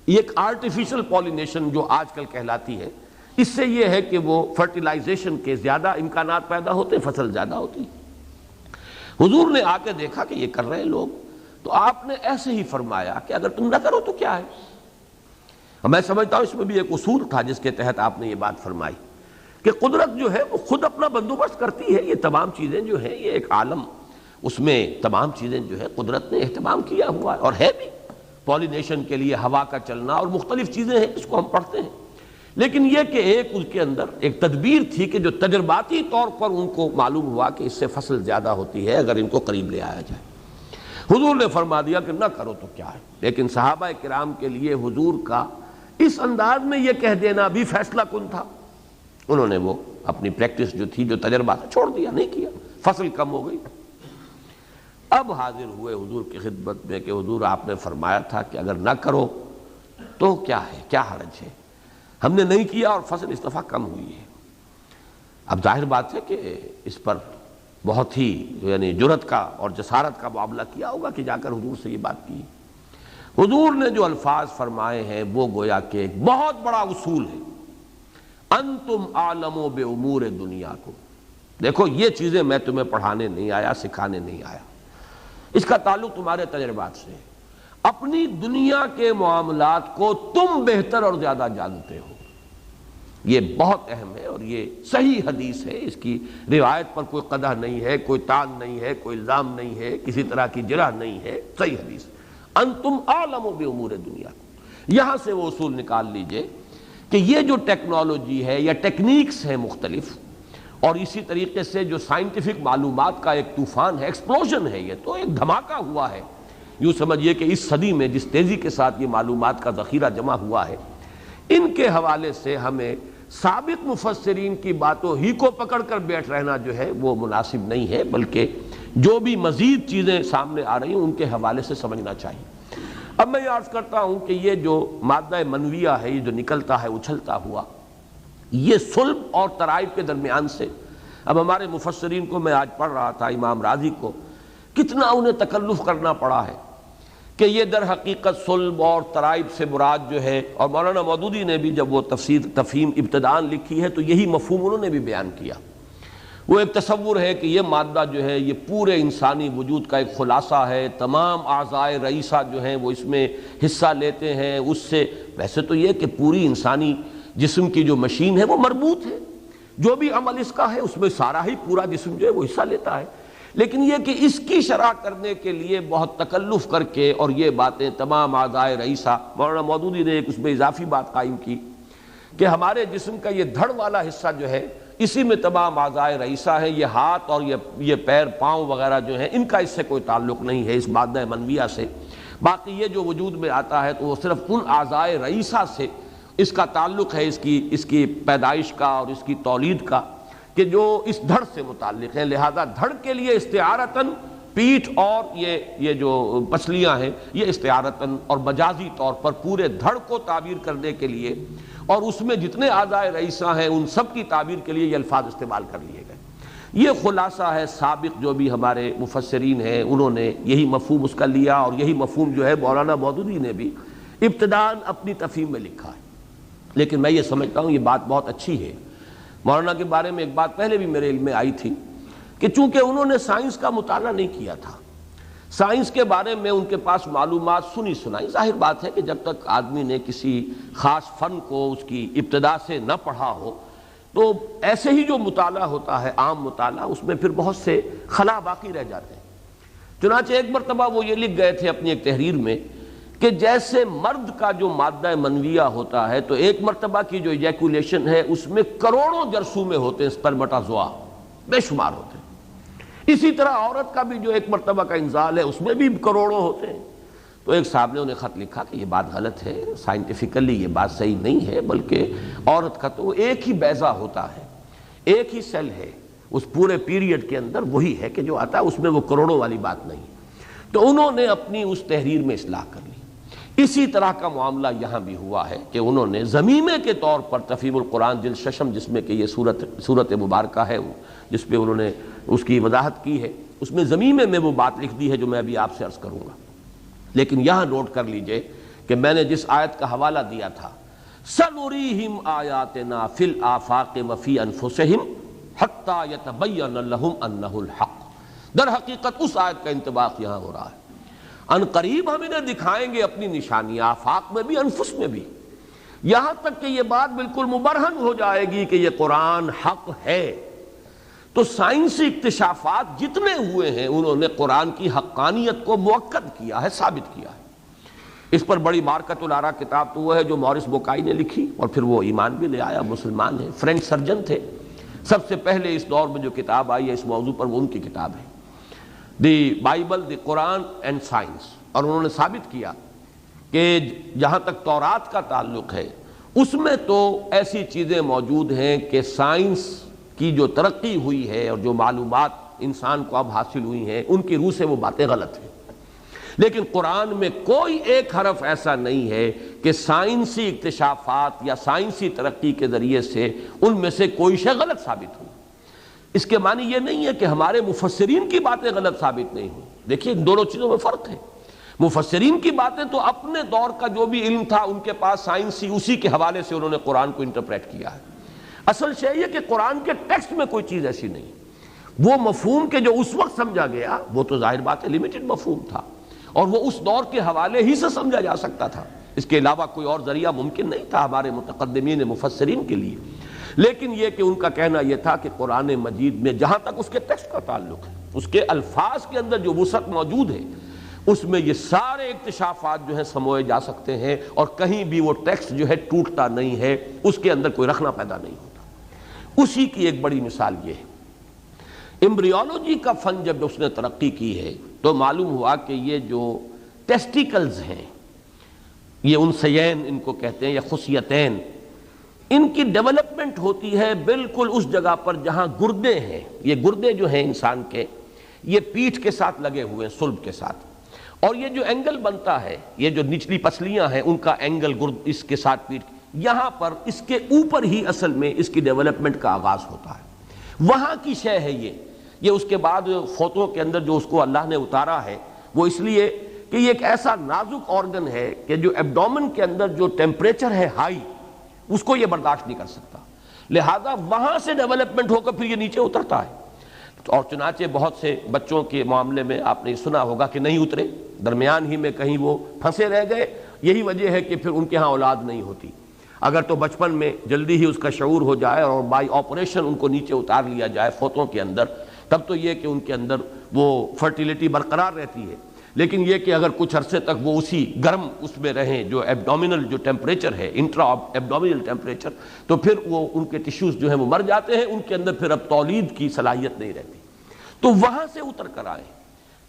یہ ایک آرٹیفیشل پولینیشن جو آج کل کہلاتی ہے، اس سے یہ ہے کہ وہ فرٹیلائزیشن کے زیادہ امکانات پیدا ہوتے، فصل زیادہ ہوتی۔ حضور نے آ کے دیکھا کہ یہ کر رہے لوگ، تو آپ نے ایسے ہی فرمایا کہ اگر تم نہ کرو تو کیا ہے۔ میں سمجھتا ہوں اس میں بھی ایک اصول تھا جس کے تحت آپ نے یہ بات فرمائی کہ قدرت جو ہے وہ خود اپنا بندوبست کرتی ہے، یہ تمام چیزیں جو ہیں یہ ایک عالم، اس میں تمام چیزیں جو ہے قدرت نے اہتمام کیا ہوا ہے، اور ہے بھی پولینیشن کے لیے ہوا کا چلنا اور مختلف چیزیں ہیں جس کو ہم پڑھتے ہیں، لیکن یہ کہ ایک اس کے اندر ایک تدبیر تھی کہ جو تجرباتی طور پر ان کو معلوم ہوا کہ اس سے فصل زیادہ ہوتی ہے اگر ان کو قریب لے آیا جائے۔ حضور نے فرما دیا کہ نہ کرو تو کیا ہے، لیکن صحابہ کرام کے لیے حضور کا اس انداز میں یہ کہہ دینا بھی فیصلہ کن تھا۔ انہوں نے وہ اپنی پریکٹس جو تھی، جو تجربہ تھا، چھوڑ دیا، نہیں کیا، فصل کم ہو گئی۔ اب حاضر ہوئے حضور کی خدمت میں کہ حضور آپ نے فرمایا تھا کہ اگر نہ کرو تو کیا ہے، کیا حرج ہے، ہم نے نہیں کیا اور فصل اس دفعہ کم ہوئی ہے۔ اب ظاہر بات ہے کہ اس پر بہت ہی یعنی جرأت کا اور جسارت کا معاملہ کیا ہوگا کہ جا کر حضور سے یہ بات کی۔ حضور نے جو الفاظ فرمائے ہیں وہ گویا کہ ایک بہت بڑا اصول ہے، انتم اعلم بامور دنیاکم۔ دیکھو یہ چیزیں میں تمہیں پڑھانے نہیں آیا، سکھانے نہیں آیا، اس کا تعلق تمہارے تجربات سے ہے، اپنی دنیا کے معاملات کو تم بہتر اور زیادہ جانتے ہو۔ یہ بہت اہم ہے اور یہ صحیح حدیث ہے، اس کی روایت پر کوئی قدح نہیں ہے، کوئی تان نہیں ہے، کوئی الزام نہیں ہے، کسی طرح کی جرح نہیں ہے، صحیح حدیث۔ انتم اعلم بامور دنیا، یہاں سے وہ اصول نکال لیجئے کہ یہ جو ٹیکنالوجی ہے یا ٹیکنیکس ہیں مختلف، اور اسی طریقے سے جو سائنٹیفک معلومات کا ایک طوفان ہے، ایکسپلوژن ہے، یہ تو ایک دھماکہ ہوا ہے، یوں سمجھیے کہ اس صدی میں جس تیزی کے ساتھ یہ معلومات کا ذخیرہ جمع ہوا ہے، ان کے حوالے سے ہمیں سابق مفسرین کی باتوں ہی کو پکڑ کر بیٹھ رہنا جو ہے وہ مناسب نہیں ہے، بلکہ جو بھی مزید چیزیں سامنے آ رہی ہیں ان کے حوالے سے سمجھنا چاہیے۔ اب میں یہ عرض کرتا ہوں کہ یہ جو مادہ منویہ ہے، یہ جو نکلتا ہے اچھلتا ہوا، یہ صلب اور ترائب کے درمیان سے، اب ہمارے مفسرین کو میں آج پڑھ رہا تھا، امام راضی کو کتنا انہیں تکلف کرنا پڑا ہے کہ یہ در حقیقت صلب اور ترائب سے مراد جو ہے، اور مولانا مودودی نے بھی جب وہ تفسیر تفہیم ابتداءً لکھی ہے تو یہی مفہوم انہوں نے بھی بیان کیا۔ وہ ایک تصور ہے کہ یہ مادہ جو ہے یہ پورے انسانی وجود کا ایک خلاصہ ہے، تمام اعضائے رئیسہ جو ہیں وہ اس میں حصہ لیتے ہیں، اس سے ویسے تو یہ کہ پوری انسانی جسم کی جو مشین ہے وہ مربوط ہے، جو بھی عمل اس کا ہے اس میں سارا ہی پورا جسم جو ہے وہ حصہ لیتا ہے، لیکن یہ کہ اس کی شرح کرنے کے لیے بہت تکلف کر کے اور یہ باتیں تمام اعضائے رئیسہ، مولانا مودودی نے ایک اس میں اضافی بات قائم کی کہ ہمارے جسم کا یہ دھڑ والا حصہ جو ہے اسی میں تمام اعضائے رئیسہ ہیں، یہ ہاتھ اور یہ پیر پاؤں وغیرہ جو ہیں ان کا اس سے کوئی تعلق نہیں ہے، اس مادہ منویہ سے، باقی یہ جو وجود میں آتا ہے تو وہ صرف ان اعضائے رئیسہ سے اس کا تعلق ہے، اس کی پیدائش کا اور اس کی تولید کا، کہ جو اس دھڑ سے متعلق ہے، لہذا دھڑ کے لیے استعارتاً پیٹھ اور یہ جو پسلیاں ہیں یہ استعارتاً اور مجازی طور پر پورے دھڑ کو تعبیر کرنے کے لیے اور اس میں جتنے اعضائے رئیسہ ہیں ان سب کی تعبیر کے لیے یہ الفاظ استعمال کر لیے گئے۔ یہ خلاصہ ہے، سابق جو بھی ہمارے مفسرین ہیں انہوں نے یہی مفہوم اس کا لیا، اور یہی مفہوم جو ہے مولانا مودودی نے بھی ابتداءً اپنی تفہیم میں لکھا ہے۔ لیکن میں یہ سمجھتا ہوں یہ بات بہت اچھی ہے۔ مولانا کے بارے میں ایک بات پہلے بھی میرے علم میں آئی تھی کہ چونکہ انہوں نے سائنس کا مطالعہ نہیں کیا تھا، سائنس کے بارے میں ان کے پاس معلومات سنی سنائی. ظاہر بات ہے کہ جب تک آدمی نے کسی خاص فن کو اس کی ابتدا سے نہ پڑھا ہو تو ایسے ہی جو مطالعہ ہوتا ہے عام مطالعہ اس میں پھر بہت سے خلا باقی رہ جاتے ہیں. چنانچہ ایک مرتبہ وہ یہ لکھ گئے تھے اپنی ایک تحریر میں کہ جیسے مرد کا جو مادہ منویہ ہوتا ہے تو ایک مرتبہ کی جو ایجیکولیشن ہے اس میں کروڑوں جرثومے ہوتے ہیں، سپرمٹازوا بے شمار ہوتے ہیں. اسی طرح عورت کا بھی جو ایک مرتبہ کا انزال ہے اس میں بھی کروڑوں ہوتے ہیں. تو ایک صاحب نے انہیں خط لکھا کہ یہ بات غلط ہے، سائنٹیفیکلی یہ بات صحیح نہیں ہے، بلکہ عورت کا تو ایک ہی بیضہ ہوتا ہے، ایک ہی سیل ہے اس پورے پیریڈ کے اندر، وہی ہے کہ جو آتا ہے، اس میں وہ کروڑوں والی بات نہیں. تو انہوں نے اپنی اس تحریر میں اصلاح کر لی. اسی طرح کا معاملہ یہاں بھی ہوا ہے کہ انہوں نے ضمیمے کے طور پر تفہیم القرآن جلد ششم جس میں کہ یہ سورت مبارکہ ہے جس پہ انہوں نے اس کی وضاحت کی ہے، اس میں ضمیمے میں وہ بات لکھ دی ہے جو میں ابھی آپ سے عرض کروں گا. لیکن یہاں نوٹ کر لیجئے کہ میں نے جس آیت کا حوالہ دیا تھا سَنُرِيهِمْ آيَاتِنَا فِي الْآفَاقِ وَفِي أَنفُسِهِمْ حَتَّى يَتَبَيَّنَ لَهُمْ أَنَّهُ الْحَقُّ، در حقیقت اس آیت کا انطباق یہاں ہو رہا ہے. ان قریب ہم انہیں دکھائیں گے اپنی نشانیاں، آفاق میں بھی انفس میں بھی، یہاں تک کہ یہ بات بالکل مبرہن ہو جائے گی کہ یہ قرآن حق ہے. تو سائنسی اکتشافات جتنے ہوئے ہیں انہوں نے قرآن کی حقانیت کو مؤکد کیا ہے، ثابت کیا ہے. اس پر بڑی مارکت الآراء کتاب تو وہ ہے جو مورس بوکائی نے لکھی، اور پھر وہ ایمان بھی لے آیا، مسلمان ہے، فرینچ سرجن تھے. سب سے پہلے اس دور میں جو کتاب آئی ہے اس موضوع پر وہ ان کی کتاب ہے، the Bible, the Quran and science. اور انہوں نے ثابت کیا کہ جہاں تک تورات کا تعلق ہے اس میں تو ایسی چیزیں موجود ہیں کہ سائنس کی جو ترقی ہوئی ہے اور جو معلومات انسان کو اب حاصل ہوئی ہیں ان کی روح سے وہ باتیں غلط ہیں. لیکن قرآن میں کوئی ایک حرف ایسا نہیں ہے کہ سائنسی اکتشافات یا سائنسی ترقی کے ذریعے سے ان میں سے کوئی شے غلط ثابت ہو. اس کے معنی یہ نہیں ہے کہ ہمارے مفسرین کی باتیں غلط ثابت نہیں ہوئی. دیکھیے ان دونوں چیزوں میں فرق ہے. مفسرین کی باتیں تو اپنے دور کا جو بھی علم تھا ان کے پاس سائنسی، اسی کے حوالے سے انہوں نے قرآن کو انٹرپریٹ کیا ہے. اصل شے یہ کہ قرآن کے ٹیکسٹ میں کوئی چیز ایسی نہیں. وہ مفہوم کے جو اس وقت سمجھا گیا وہ تو ظاہر بات ہے لمیٹڈ مفہوم تھا، اور وہ اس دور کے حوالے ہی سے سمجھا جا سکتا تھا، اس کے علاوہ کوئی اور ذریعہ ممکن نہیں تھا ہمارے متقدمین مفسرین کے لیے. لیکن یہ کہ ان کا کہنا یہ تھا کہ قرآن مجید میں جہاں تک اس کے ٹیکسٹ کا تعلق ہے، اس کے الفاظ کے اندر جو وسعت موجود ہے اس میں یہ سارے اکتشافات جو ہیں سموئے جا سکتے ہیں، اور کہیں بھی وہ ٹیکسٹ جو ہے ٹوٹتا نہیں ہے، اس کے اندر کوئی رکھنا پیدا نہیں ہوتا. اسی کی ایک بڑی مثال یہ ہے. ایمبریولوجی کا فن جب اس نے ترقی کی ہے تو معلوم ہوا کہ یہ جو ٹیسٹیکلز ہیں، یہ انثیین ان کو کہتے ہیں یا خصیتین، ان کی ڈیولپمنٹ ہوتی ہے بالکل اس جگہ پر جہاں گردے ہیں. یہ گردے جو ہیں انسان کے یہ پیٹھ کے ساتھ لگے ہوئے ہیں، صلب کے ساتھ، اور یہ جو اینگل بنتا ہے، یہ جو نچلی پسلیاں ہیں ان کا اینگل گرد اس کے ساتھ پیٹھ، یہاں پر اس کے اوپر ہی اصل میں اس کی ڈیولپمنٹ کا آغاز ہوتا ہے. وہاں کی شے ہے یہ اس کے بعد فوتوں کے اندر جو اس کو اللہ نے اتارا ہے وہ اس لیے کہ یہ ایک ایسا نازک آرگن ہے کہ جو ایبڈومن کے اندر جو ٹیمپریچر ہے ہائی اس کو یہ برداشت نہیں کر سکتا، لہذا وہاں سے ڈیولپمنٹ ہو کر پھر یہ نیچے اترتا ہے. اور چنانچہ بہت سے بچوں کے معاملے میں آپ نے سنا ہوگا کہ نہیں اترے، درمیان ہی میں کہیں وہ پھنسے رہ گئے. یہی وجہ ہے کہ پھر ان کے ہاں اولاد نہیں ہوتی. اگر تو بچپن میں جلدی ہی اس کا شعور ہو جائے اور بائی آپریشن ان کو نیچے اتار لیا جائے فوتوں کے اندر، تب تو یہ کہ ان کے اندر وہ فرٹیلیٹی برقرار رہتی ہے. لیکن یہ کہ اگر کچھ عرصے تک وہ اسی گرم اس میں رہیں جو ایبڈومینل جو ٹیمپریچر ہے، انٹرا ایبڈومینل ٹیمپریچر، تو پھر وہ ان کے ٹیشوز جو ہیں وہ مر جاتے ہیں، ان کے اندر پھر اب تولید کی صلاحیت نہیں رہتی. تو وہاں سے اتر کر آئے.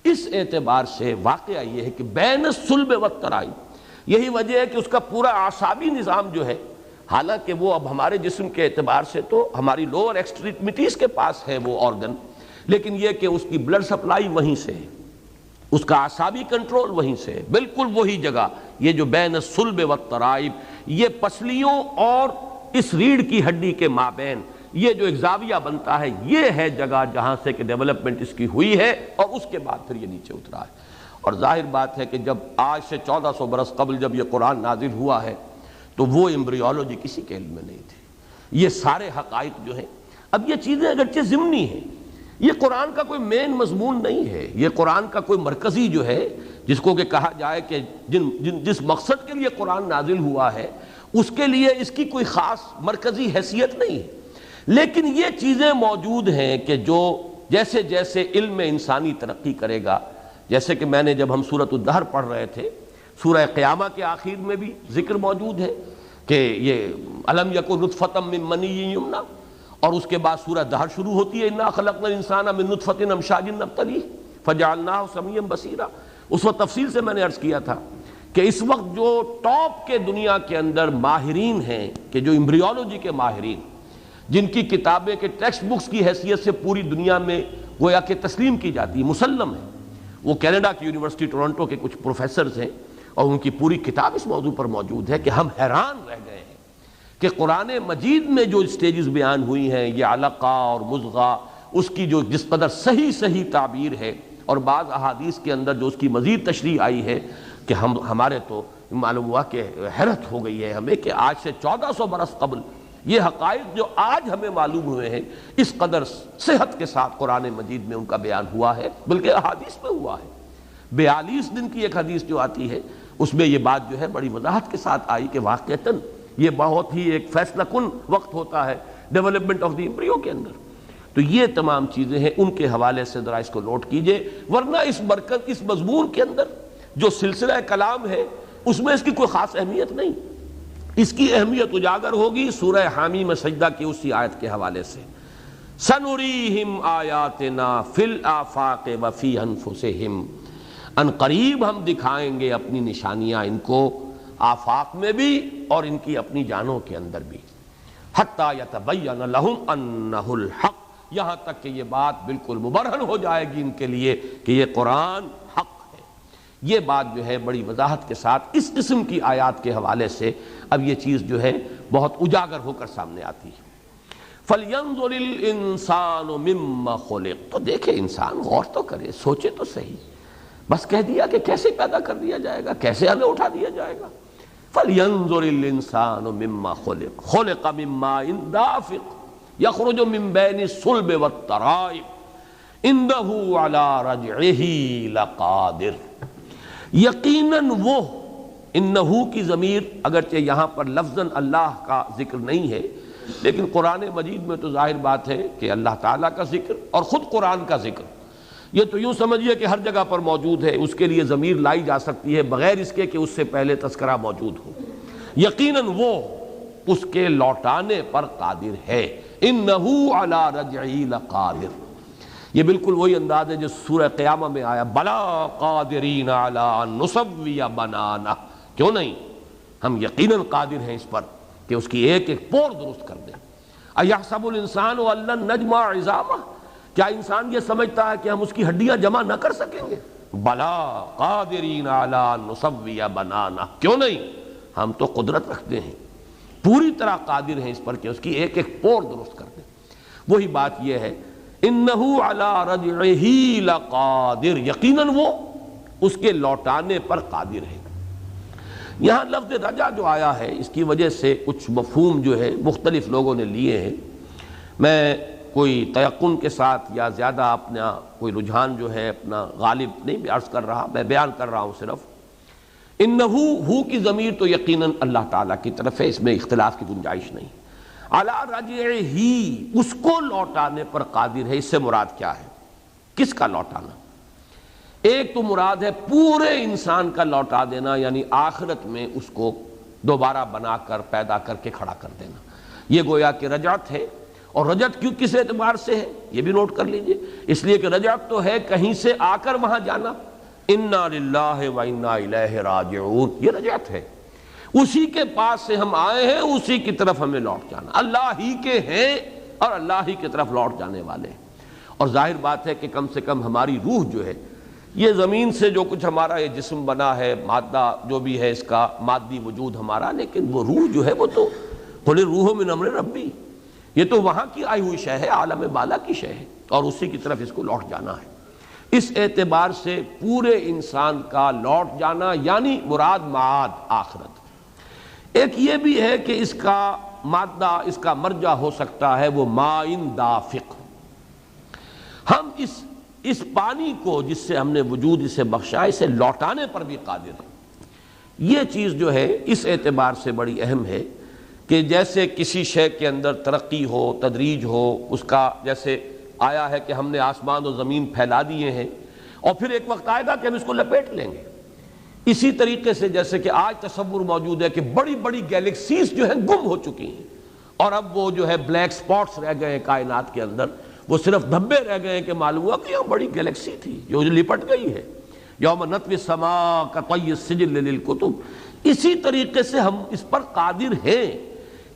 اس اعتبار سے واقعہ یہ ہے کہ بین الصلب والترائب، یہی وجہ ہے کہ اس کا پورا اعصابی نظام جو ہے، حالانکہ وہ اب ہمارے جسم کے اعتبار سے تو ہماری لوور ایکسٹریمٹیز کے پاس ہے وہ آرگن، لیکن یہ کہ اس کی بلڈ سپلائی وہیں سے ہے، اس کا اعصابی کنٹرول وہیں سے ہے، بالکل وہی جگہ. یہ جو بین الصلب والترائب، یہ پسلیوں اور اس ریڑھ کی ہڈی کے مابین یہ جو ایک زاویہ بنتا ہے، یہ ہے جگہ جہاں سے کہ ڈیولپمنٹ اس کی ہوئی ہے، اور اس کے بعد پھر یہ نیچے اترا ہے. اور ظاہر بات ہے کہ جب آج سے 1400 برس قبل جب یہ قرآن نازل ہوا ہے تو وہ ایمبریولوجی کسی کے علم میں نہیں تھی. یہ سارے حقائق جو ہیں، اب یہ چیزیں اگرچہ ضمنی ہیں یہ قرآن کا کوئی مین مضمون نہیں ہے، یہ قرآن کا کوئی مرکزی جو ہے جس کو کہ کہا جائے کہ جس مقصد کے لیے قرآن نازل ہوا ہے اس کے لیے اس کی کوئی خاص مرکزی حیثیت نہیں ہے۔ لیکن یہ چیزیں موجود ہیں کہ جو جیسے جیسے علم انسانی ترقی کرے گا، جیسے کہ میں نے جب ہم سورۃ الدہر پڑھ رہے تھے، سورہ قیامہ کے آخر میں بھی ذکر موجود ہے کہ یہ الم یکن نطفۃ من منی یمنی، اور اس کے بعد سورہ دہر شروع ہوتی ہے انا خلقنا الانسان من نطفۃ امشاج نبتلیہ فجعلناہ سمیعا بصیرا۔ اس وقت تفصیل سے میں نے عرض کیا تھا کہ اس وقت جو ٹاپ کے دنیا کے اندر ماہرین ہیں، کہ جو ایمبریولوجی کے ماہرین، جن کی کتابیں کے ٹیکسٹ بکس کی حیثیت سے پوری دنیا میں گویا کہ تسلیم کی جاتی ہے، مسلم ہے، وہ کینیڈا کی یونیورسٹی ٹورنٹو کے کچھ پروفیسرز ہیں اور ان کی پوری کتاب اس موضوع پر موجود ہے کہ ہم حیران رہ گئے ہیں کہ قرآن مجید میں جو اسٹیجز بیان ہوئی ہیں، یہ علقہ اور مضغہ، اس کی جو جس قدر صحیح تعبیر ہے، اور بعض احادیث کے اندر جو اس کی مزید تشریح آئی ہے کہ ہمارے تو معلوم ہوا کہ حیرت ہو گئی ہے ہمیں کہ آج سے 1400 برس قبل یہ حقائق جو آج ہمیں معلوم ہوئے ہیں اس قدر صحت کے ساتھ قرآن مجید میں ان کا بیان ہوا ہے، بلکہ احادیث میں ہوا ہے۔ 42 دن کی ایک حدیث جو آتی ہے اس میں یہ بات جو ہے بڑی وضاحت کے ساتھ آئی کہ واقعتاً یہ بہت ہی ایک فیصلہ کن وقت ہوتا ہے ڈیولپمنٹ آف دی ایمبریو کے اندر۔ تو یہ تمام چیزیں ہیں، ان کے حوالے سے ذرا اس کو نوٹ کیجئے، ورنہ اس مضمون کے اندر جو سلسلہ کلام ہے اس میں اس کی کوئی خاص اہمیت نہیں۔ اس کی اہمیت اجاگر ہوگی سورہ حامی میں سجدہ کی اسی آیت کے حوالے سے، سنریہم آیاتنا فی الآفاق وفی انفسہم، ان قریب ہم دکھائیں گے اپنی نشانیاں ان کو آفاق میں بھی اور ان کی اپنی جانوں کے اندر بھی، حتی یتبین لہم انہ الحق، یہاں تک کہ یہ بات بالکل مبرہن ہو جائے گی ان کے لیے کہ یہ قرآن حق ہے۔ یہ بات جو ہے بڑی وضاحت کے ساتھ اس قسم کی آیات کے حوالے سے اب یہ چیز جو ہے بہت اجاگر ہو کر سامنے آتی ہے۔ فَلْيَنظُرِ الْإِنسَانُ مِمَّ خُلِقَ، تو دیکھے انسان غور تو کرے، سوچے تو صحیح، بس کہہ دیا کہ کیسے پیدا کر دیا جائے گا، کیسے ہمیں اٹھا دیا جائے گا۔ فَلْيَنظُرِ الْإِنسَانُ مِمَّ خُلِقَ خُلِقَ مِن مَّاءٍ دَافِقٍ يَخْرُجُ مِن بَيْنِ الصُّلْبِ وَالتَّرَائِبِ إِنَّهُ عَلَىٰ رَجْعِهِ لَقَادِرٌ، یقیناً وہ، انہو کی ضمیر اگرچہ یہاں پر لفظاً اللہ کا ذکر نہیں ہے، لیکن قرآن مجید میں تو ظاہر بات ہے کہ اللہ تعالیٰ کا ذکر اور خود قرآن کا ذکر یہ تو یوں سمجھیے کہ ہر جگہ پر موجود ہے، اس کے لیے ضمیر لائی جا سکتی ہے بغیر اس کے کہ اس سے پہلے تذکرہ موجود ہو۔ یقیناً وہ اس کے لوٹانے پر قادر ہے، انہو علی رجعہ لقادر، یہ بالکل وہی انداز ہے جو سورہ قیامہ میں آیا، بلا قادرین علی ان نسوی بنانہ، کیوں نہیں، ہم یقیناً قادر ہیں اس پر کہ اس کی ایک ایک پور درست کر دیں۔ ایحسب الانسان ان لن نجمع عظامہ، کیا انسان یہ سمجھتا ہے کہ ہم اس کی ہڈیاں جمع نہ کر سکیں گے؟ بلا قادرین علی ان نسوی بنانہ، کیوں نہیں، ہم تو قدرت رکھتے ہیں، پوری طرح قادر ہیں اس پر کہ اس کی ایک ایک پور درست کر دیں۔ وہی بات یہ ہے، انہو علی رجعہ لقادر، یقیناً وہ اس کے لوٹانے پر قادر ہے۔ یہاں لفظ رجع جو آیا ہے اس کی وجہ سے کچھ مفہوم جو ہے مختلف لوگوں نے لیے ہیں، میں کوئی تیقن کے ساتھ یا زیادہ اپنا کوئی رجحان جو ہے اپنا غالب نہیں عرض کر رہا، میں بیان کر رہا ہوں صرف۔ انہو، ہو کی ضمیر تو یقیناً اللہ تعالیٰ کی طرف ہے، اس میں اختلاف کی گنجائش نہیں۔ علی رجعہ ہی، اس کو لوٹانے پر قادر ہے، اس سے مراد کیا ہے، کس کا لوٹانا؟ ایک تو مراد ہے پورے انسان کا لوٹا دینا، یعنی آخرت میں اس کو دوبارہ بنا کر پیدا کر کے کھڑا کر دینا، یہ گویا کہ رجعت ہے۔ اور رجعت کیوں کس اعتبار سے ہے یہ بھی نوٹ کر لیجئے، اس لیے کہ رجعت تو ہے کہیں سے آ کر وہاں جانا، انا للہ و انا الیہ راجعون، یہ رجعت ہے، اسی کے پاس سے ہم آئے ہیں، اسی کی طرف ہمیں لوٹ جانا، اللہ ہی کے ہیں اور اللہ ہی کی طرف لوٹ جانے والے ہیں۔ اور ظاہر بات ہے کہ کم سے کم ہماری روح جو ہے، یہ زمین سے جو کچھ ہمارا یہ جسم بنا ہے، مادہ جو بھی ہے اس کا مادی وجود ہمارا، لیکن وہ روح جو ہے وہ تو قل الروح من امر ربی، یہ تو وہاں کی آئی ہوئی شے ہے، عالم بالا کی شے ہے، اور اسی کی طرف اس کو لوٹ جانا ہے۔ اس اعتبار سے پورے انسان کا لوٹ جانا یعنی مراد معاد آخرت۔ ایک یہ بھی ہے کہ اس کا مادہ، اس کا مرجع ہو سکتا ہے وہ ماء دافق، ہم اس پانی کو جس سے ہم نے وجود اسے بخشا، اسے لوٹانے پر بھی قادر ہیں۔ یہ چیز جو ہے اس اعتبار سے بڑی اہم ہے کہ جیسے کسی شے کے اندر ترقی ہو، تدریج ہو، اس کا جیسے آیا ہے کہ ہم نے آسمان و زمین پھیلا دیے ہیں اور پھر ایک وقت آئے گا کہ ہم اس کو لپیٹ لیں گے، اسی طریقے سے جیسے کہ آج تصور موجود ہے کہ بڑی بڑی گیلیکسیز جو ہیں گم ہو چکی ہیں اور اب وہ جو ہے بلیک سپاٹس رہ گئے ہیں کائنات کے اندر، وہ صرف دھبے رہ گئے ہیں کہ معلوم ہوا کہ یہ بڑی گیلیکسی تھی جو لپٹ گئی ہے۔ یوم نطوی السماء کطی السجل للکتب، اسی طریقے سے ہم اس پر قادر ہیں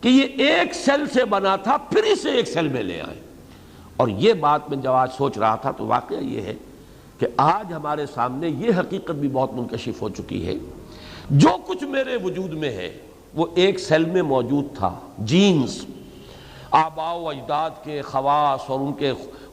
کہ یہ ایک سیل سے بنا تھا پھر اسے ایک سیل میں لے آئیں۔ اور یہ بات میں جب آج سوچ رہا تھا تو واقعہ یہ ہے کہ آج ہمارے سامنے یہ حقیقت بھی بہت منکشف ہو چکی ہے، جو کچھ میرے وجود میں ہے وہ ایک سیل میں موجود تھا۔ جینز، آباء و اجداد کے خواص اور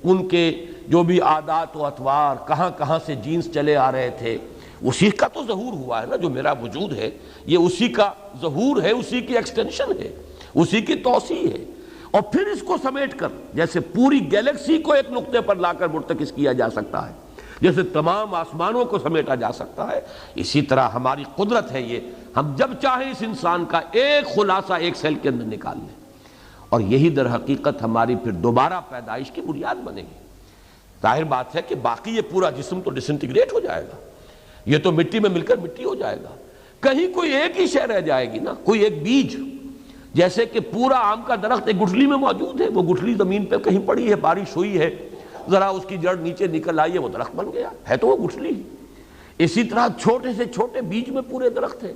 ان کے جو بھی عادات و اطوار، کہاں کہاں سے جینز چلے آ رہے تھے، اسی کا تو ظہور ہوا ہے نا۔ جو میرا وجود ہے یہ اسی کا ظہور ہے، اسی کی ایکسٹینشن ہے، اسی کی توسیع ہے، اور پھر اس کو سمیٹ کر جیسے پوری گیلیکسی کو ایک نقطے پر لا کر مرتکز کیا جا سکتا ہے، جیسے تمام آسمانوں کو سمیٹا جا سکتا ہے، اسی طرح ہماری قدرت ہے یہ، ہم جب چاہیں اس انسان کا ایک خلاصہ ایک سیل کے اندر نکال لیں، اور یہی در حقیقت ہماری پھر دوبارہ پیدائش کی بنیاد بنے گی۔ ظاہر بات ہے کہ باقی یہ پورا جسم تو ڈسنٹیگریٹ ہو جائے گا، یہ تو مٹی میں مل کر مٹی ہو جائے گا، کہیں کوئی ایک ہی شے رہ جائے گی نا، کوئی ایک بیج، جیسے کہ پورا آم کا درخت ایک گٹھلی میں موجود ہے، وہ گٹھلی زمین پہ کہیں پڑی ہے، بارش ہوئی ہے، ذرا اس کی جڑ نیچے نکل آئی ہے، وہ درخت بن گیا ہے، تو وہ گٹھلی۔ اسی طرح چھوٹے سے چھوٹے بیج میں پورے درخت ہے۔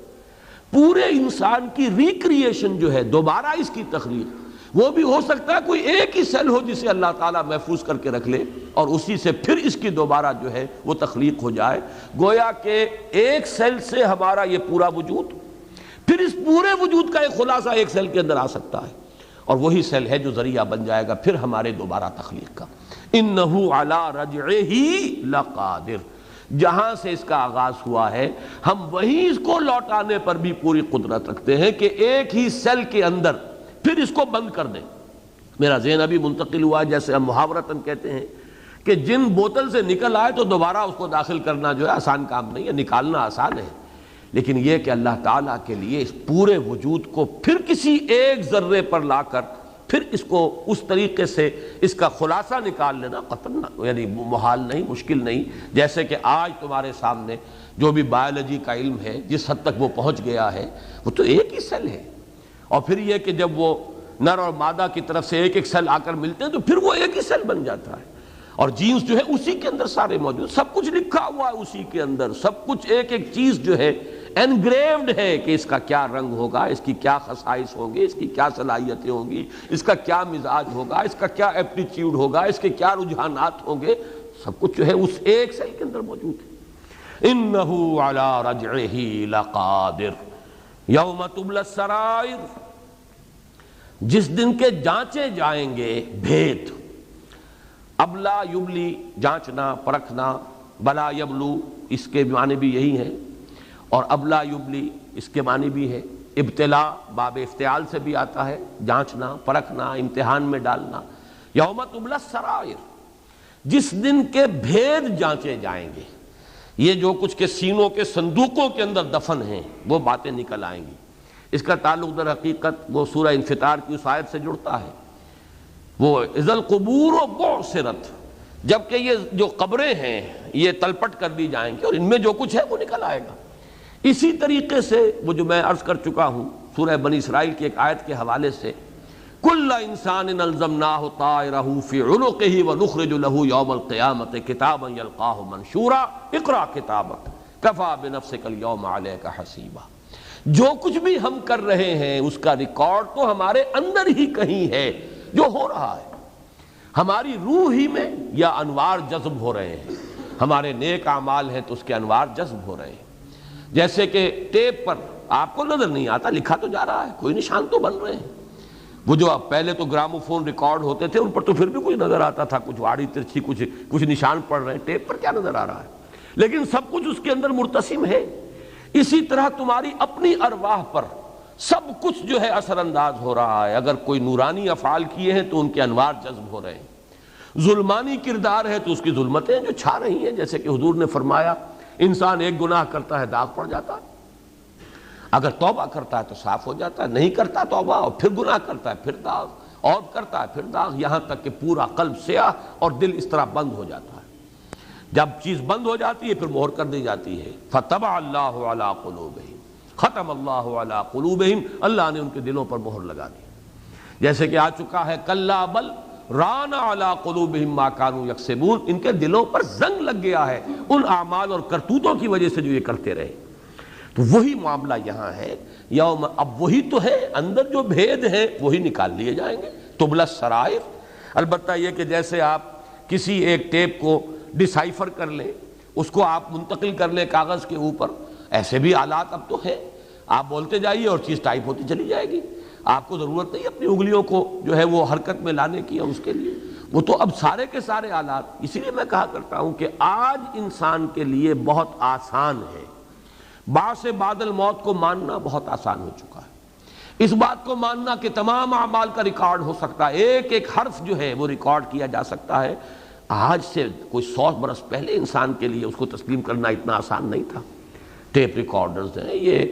پورے انسان کی ریکریشن جو ہے، دوبارہ اس کی تخلیق، وہ بھی ہو سکتا ہے کوئی ایک ہی سیل ہو جسے اللہ تعالیٰ محفوظ کر کے رکھ لے اور اسی سے پھر اس کی دوبارہ جو ہے وہ تخلیق ہو جائے، گویا کہ ایک سیل سے ہمارا یہ پورا وجود، پھر اس پورے وجود کا ایک خلاصہ ایک سیل کے اندر آ سکتا ہے، اور وہی سیل ہے جو ذریعہ بن جائے گا پھر ہمارے دوبارہ تخلیق کا۔ انہ علی رجعہ لقادر، جہاں سے اس کا آغاز ہوا ہے ہم وہیں اس کو لوٹانے پر بھی پوری قدرت رکھتے ہیں کہ ایک ہی سیل کے اندر پھر اس کو بند کر دیں۔ میرا ذہن ابھی منتقل ہوا ہے، جیسے ہم محاورتاً کہتے ہیں کہ جن بوتل سے نکل آئے تو دوبارہ اس کو داخل کرنا جو ہے آسان کام نہیں ہے، نکالنا آسان ہے، لیکن یہ کہ اللہ تعالیٰ کے لیے اس پورے وجود کو پھر کسی ایک ذرے پر لا کر پھر اس کو اس طریقے سے اس کا خلاصہ نکال لینا قطعاً یعنی محال نہیں، مشکل نہیں۔ جیسے کہ آج تمہارے سامنے جو بھی بایولوجی کا علم ہے، جس حد تک وہ پہنچ گیا ہے، وہ تو ایک ہی سیل ہے، اور پھر یہ کہ جب وہ نر اور مادہ کی طرف سے ایک ایک سیل آ کر ملتے ہیں تو پھر وہ ایک ہی سیل بن جاتا ہے، اور جینز جو ہے اسی کے اندر سارے موجود، سب کچھ لکھا ہوا ہے اسی کے اندر، سب کچھ ایک ایک چیز جو ہے انگریوڈ ہے کہ اس کا کیا رنگ ہوگا، اس کی کیا خصائص ہوں گے، اس کی کیا صلاحیتیں ہوں گی، اس کا کیا مزاج ہوگا، اس کا کیا ایپٹیچیوڈ ہوگا، اس کے کیا رجحانات ہوں گے، سب کچھ جو ہے اس ایک سیل کے اندر موجود ہے۔ انہ علی رجعہ لقادر یوم تبلی السرائر، جس دن کے جانچے جائیں گے بھید۔ ابلا یبلی، جانچنا، پرکھنا، بلا یبلو اس کے معنی بھی یہی ہیں، اور ابلا یبلی اس کے معنی بھی ہے ابتلا، باب افتعال سے بھی آتا ہے، جانچنا، پرکھنا، امتحان میں ڈالنا۔ یوم تبلی السرائر، جس دن کے بھید جانچے جائیں گے، یہ جو کچھ کے سینوں کے صندوقوں کے اندر دفن ہیں وہ باتیں نکل آئیں گی۔ اس کا تعلق در حقیقت وہ سورہ انفطار کی اس آیت سے جڑتا ہے، وہ اذا القبور بعثرت، جبکہ یہ جو قبریں ہیں یہ تلپٹ کر دی جائیں گی اور ان میں جو کچھ ہے وہ نکل آئے گا۔ اسی طریقے سے وہ جو میں عرض کر چکا ہوں سورہ بنی اسرائیل کی ایک آیت کے حوالے سے، کل انسان الزمناہ طائرہ فی عنقہ ونخرج لہ یوم القیامۃ کتابا یلقاہ منشورا اقرأ کتابک کفی بنفسک الیوم علیک حسیبا۔ جو کچھ بھی ہم کر رہے ہیں اس کا ریکارڈ تو ہمارے اندر ہی کہیں ہے، جو ہو رہا ہے ہماری روح ہی میں، یا انوار جذب ہو رہے ہیں، ہمارے نیک اعمال ہیں تو اس کے انوار جذب ہو رہے ہیں۔ جیسے کہ ٹیپ پر آپ کو نظر نہیں آتا، لکھا تو جا رہا ہے، کوئی نشان تو بن رہے ہیں۔ وہ جو پہلے تو گراموفون ریکارڈ ہوتے تھے ان پر تو پھر بھی کچھ نظر آتا تھا، کچھ واڑی ترچھی، کچھ نشان پڑ رہے ہیں، ٹیپ پر کیا نظر آ رہا ہے، لیکن سب کچھ اس کے اندر مرتسم ہے۔ اسی طرح تمہاری اپنی ارواح پر سب کچھ جو ہے اثر انداز ہو رہا ہے، اگر کوئی نورانی افعال کیے ہیں تو ان کے انوار جذب ہو رہے ہیں، ظلمانی کردار ہے تو اس کی ظلمتیں جو چھا رہی ہیں، جیسے کہ حضور نے فرمایا انسان ایک گناہ کرتا ہے داغ پڑ جاتا ہے، اگر توبہ کرتا ہے تو صاف ہو جاتا ہے، نہیں کرتا توبہ اور پھر گناہ کرتا ہے پھر داغ، اور کرتا ہے پھر داغ، یہاں تک کہ پورا قلب سیاہ اور دل اس طرح بند ہو جاتا ہے۔ جب چیز بند ہو جاتی ہے پھر مہر کر دی جاتی ہے، فَطَبَعَ اللَّهُ عَلَىٰ قُلُوبِهِمْ، ختم اللہ علی قلوبہم، اللہ نے ان کے دلوں پر مہر لگا دی، جیسے کہ آ چکا ہے کلا بل ران علی قلوبہم ما کانوا یکسبون، ان کے دلوں پر زنگ لگ گیا ہے ان اعمال اور کرتوتوں کی وجہ سے جو یہ کرتے رہے۔ تو وہی معاملہ یہاں ہے، یوم، اب وہی تو ہے، اندر جو بھید ہیں وہی نکال لیے جائیں گے، تبلی السرائر۔ البتہ یہ کہ جیسے آپ کسی ایک ٹیپ کو ڈسائفر کر لیں، اس کو آپ منتقل کر لیں کاغذ کے اوپر، ایسے بھی آلات اب تو ہے، آپ بولتے جائیے اور چیز ٹائپ ہوتی چلی جائے گی، آپ کو ضرورت نہیں اپنی انگلیوں کو جو ہے وہ حرکت میں لانے کی، اور اس کے لیے وہ تو اب سارے کے سارے آلات۔ اسی لیے میں کہا کرتا ہوں کہ آج انسان کے لیے بہت آسان ہے، بعث بعد الموت کو ماننا بہت آسان ہو چکا ہے، اس بات کو ماننا کہ تمام اعمال کا ریکارڈ ہو سکتا ہے، ایک ایک حرف جو ہے وہ ریکارڈ کیا جا سکتا ہے، آج سے کوئی 100 برس پہلے انسان کے لیے اس کو تسلیم کرنا اتنا آسان نہیں تھا۔ ٹیپ ریکارڈرز ہیں، یہ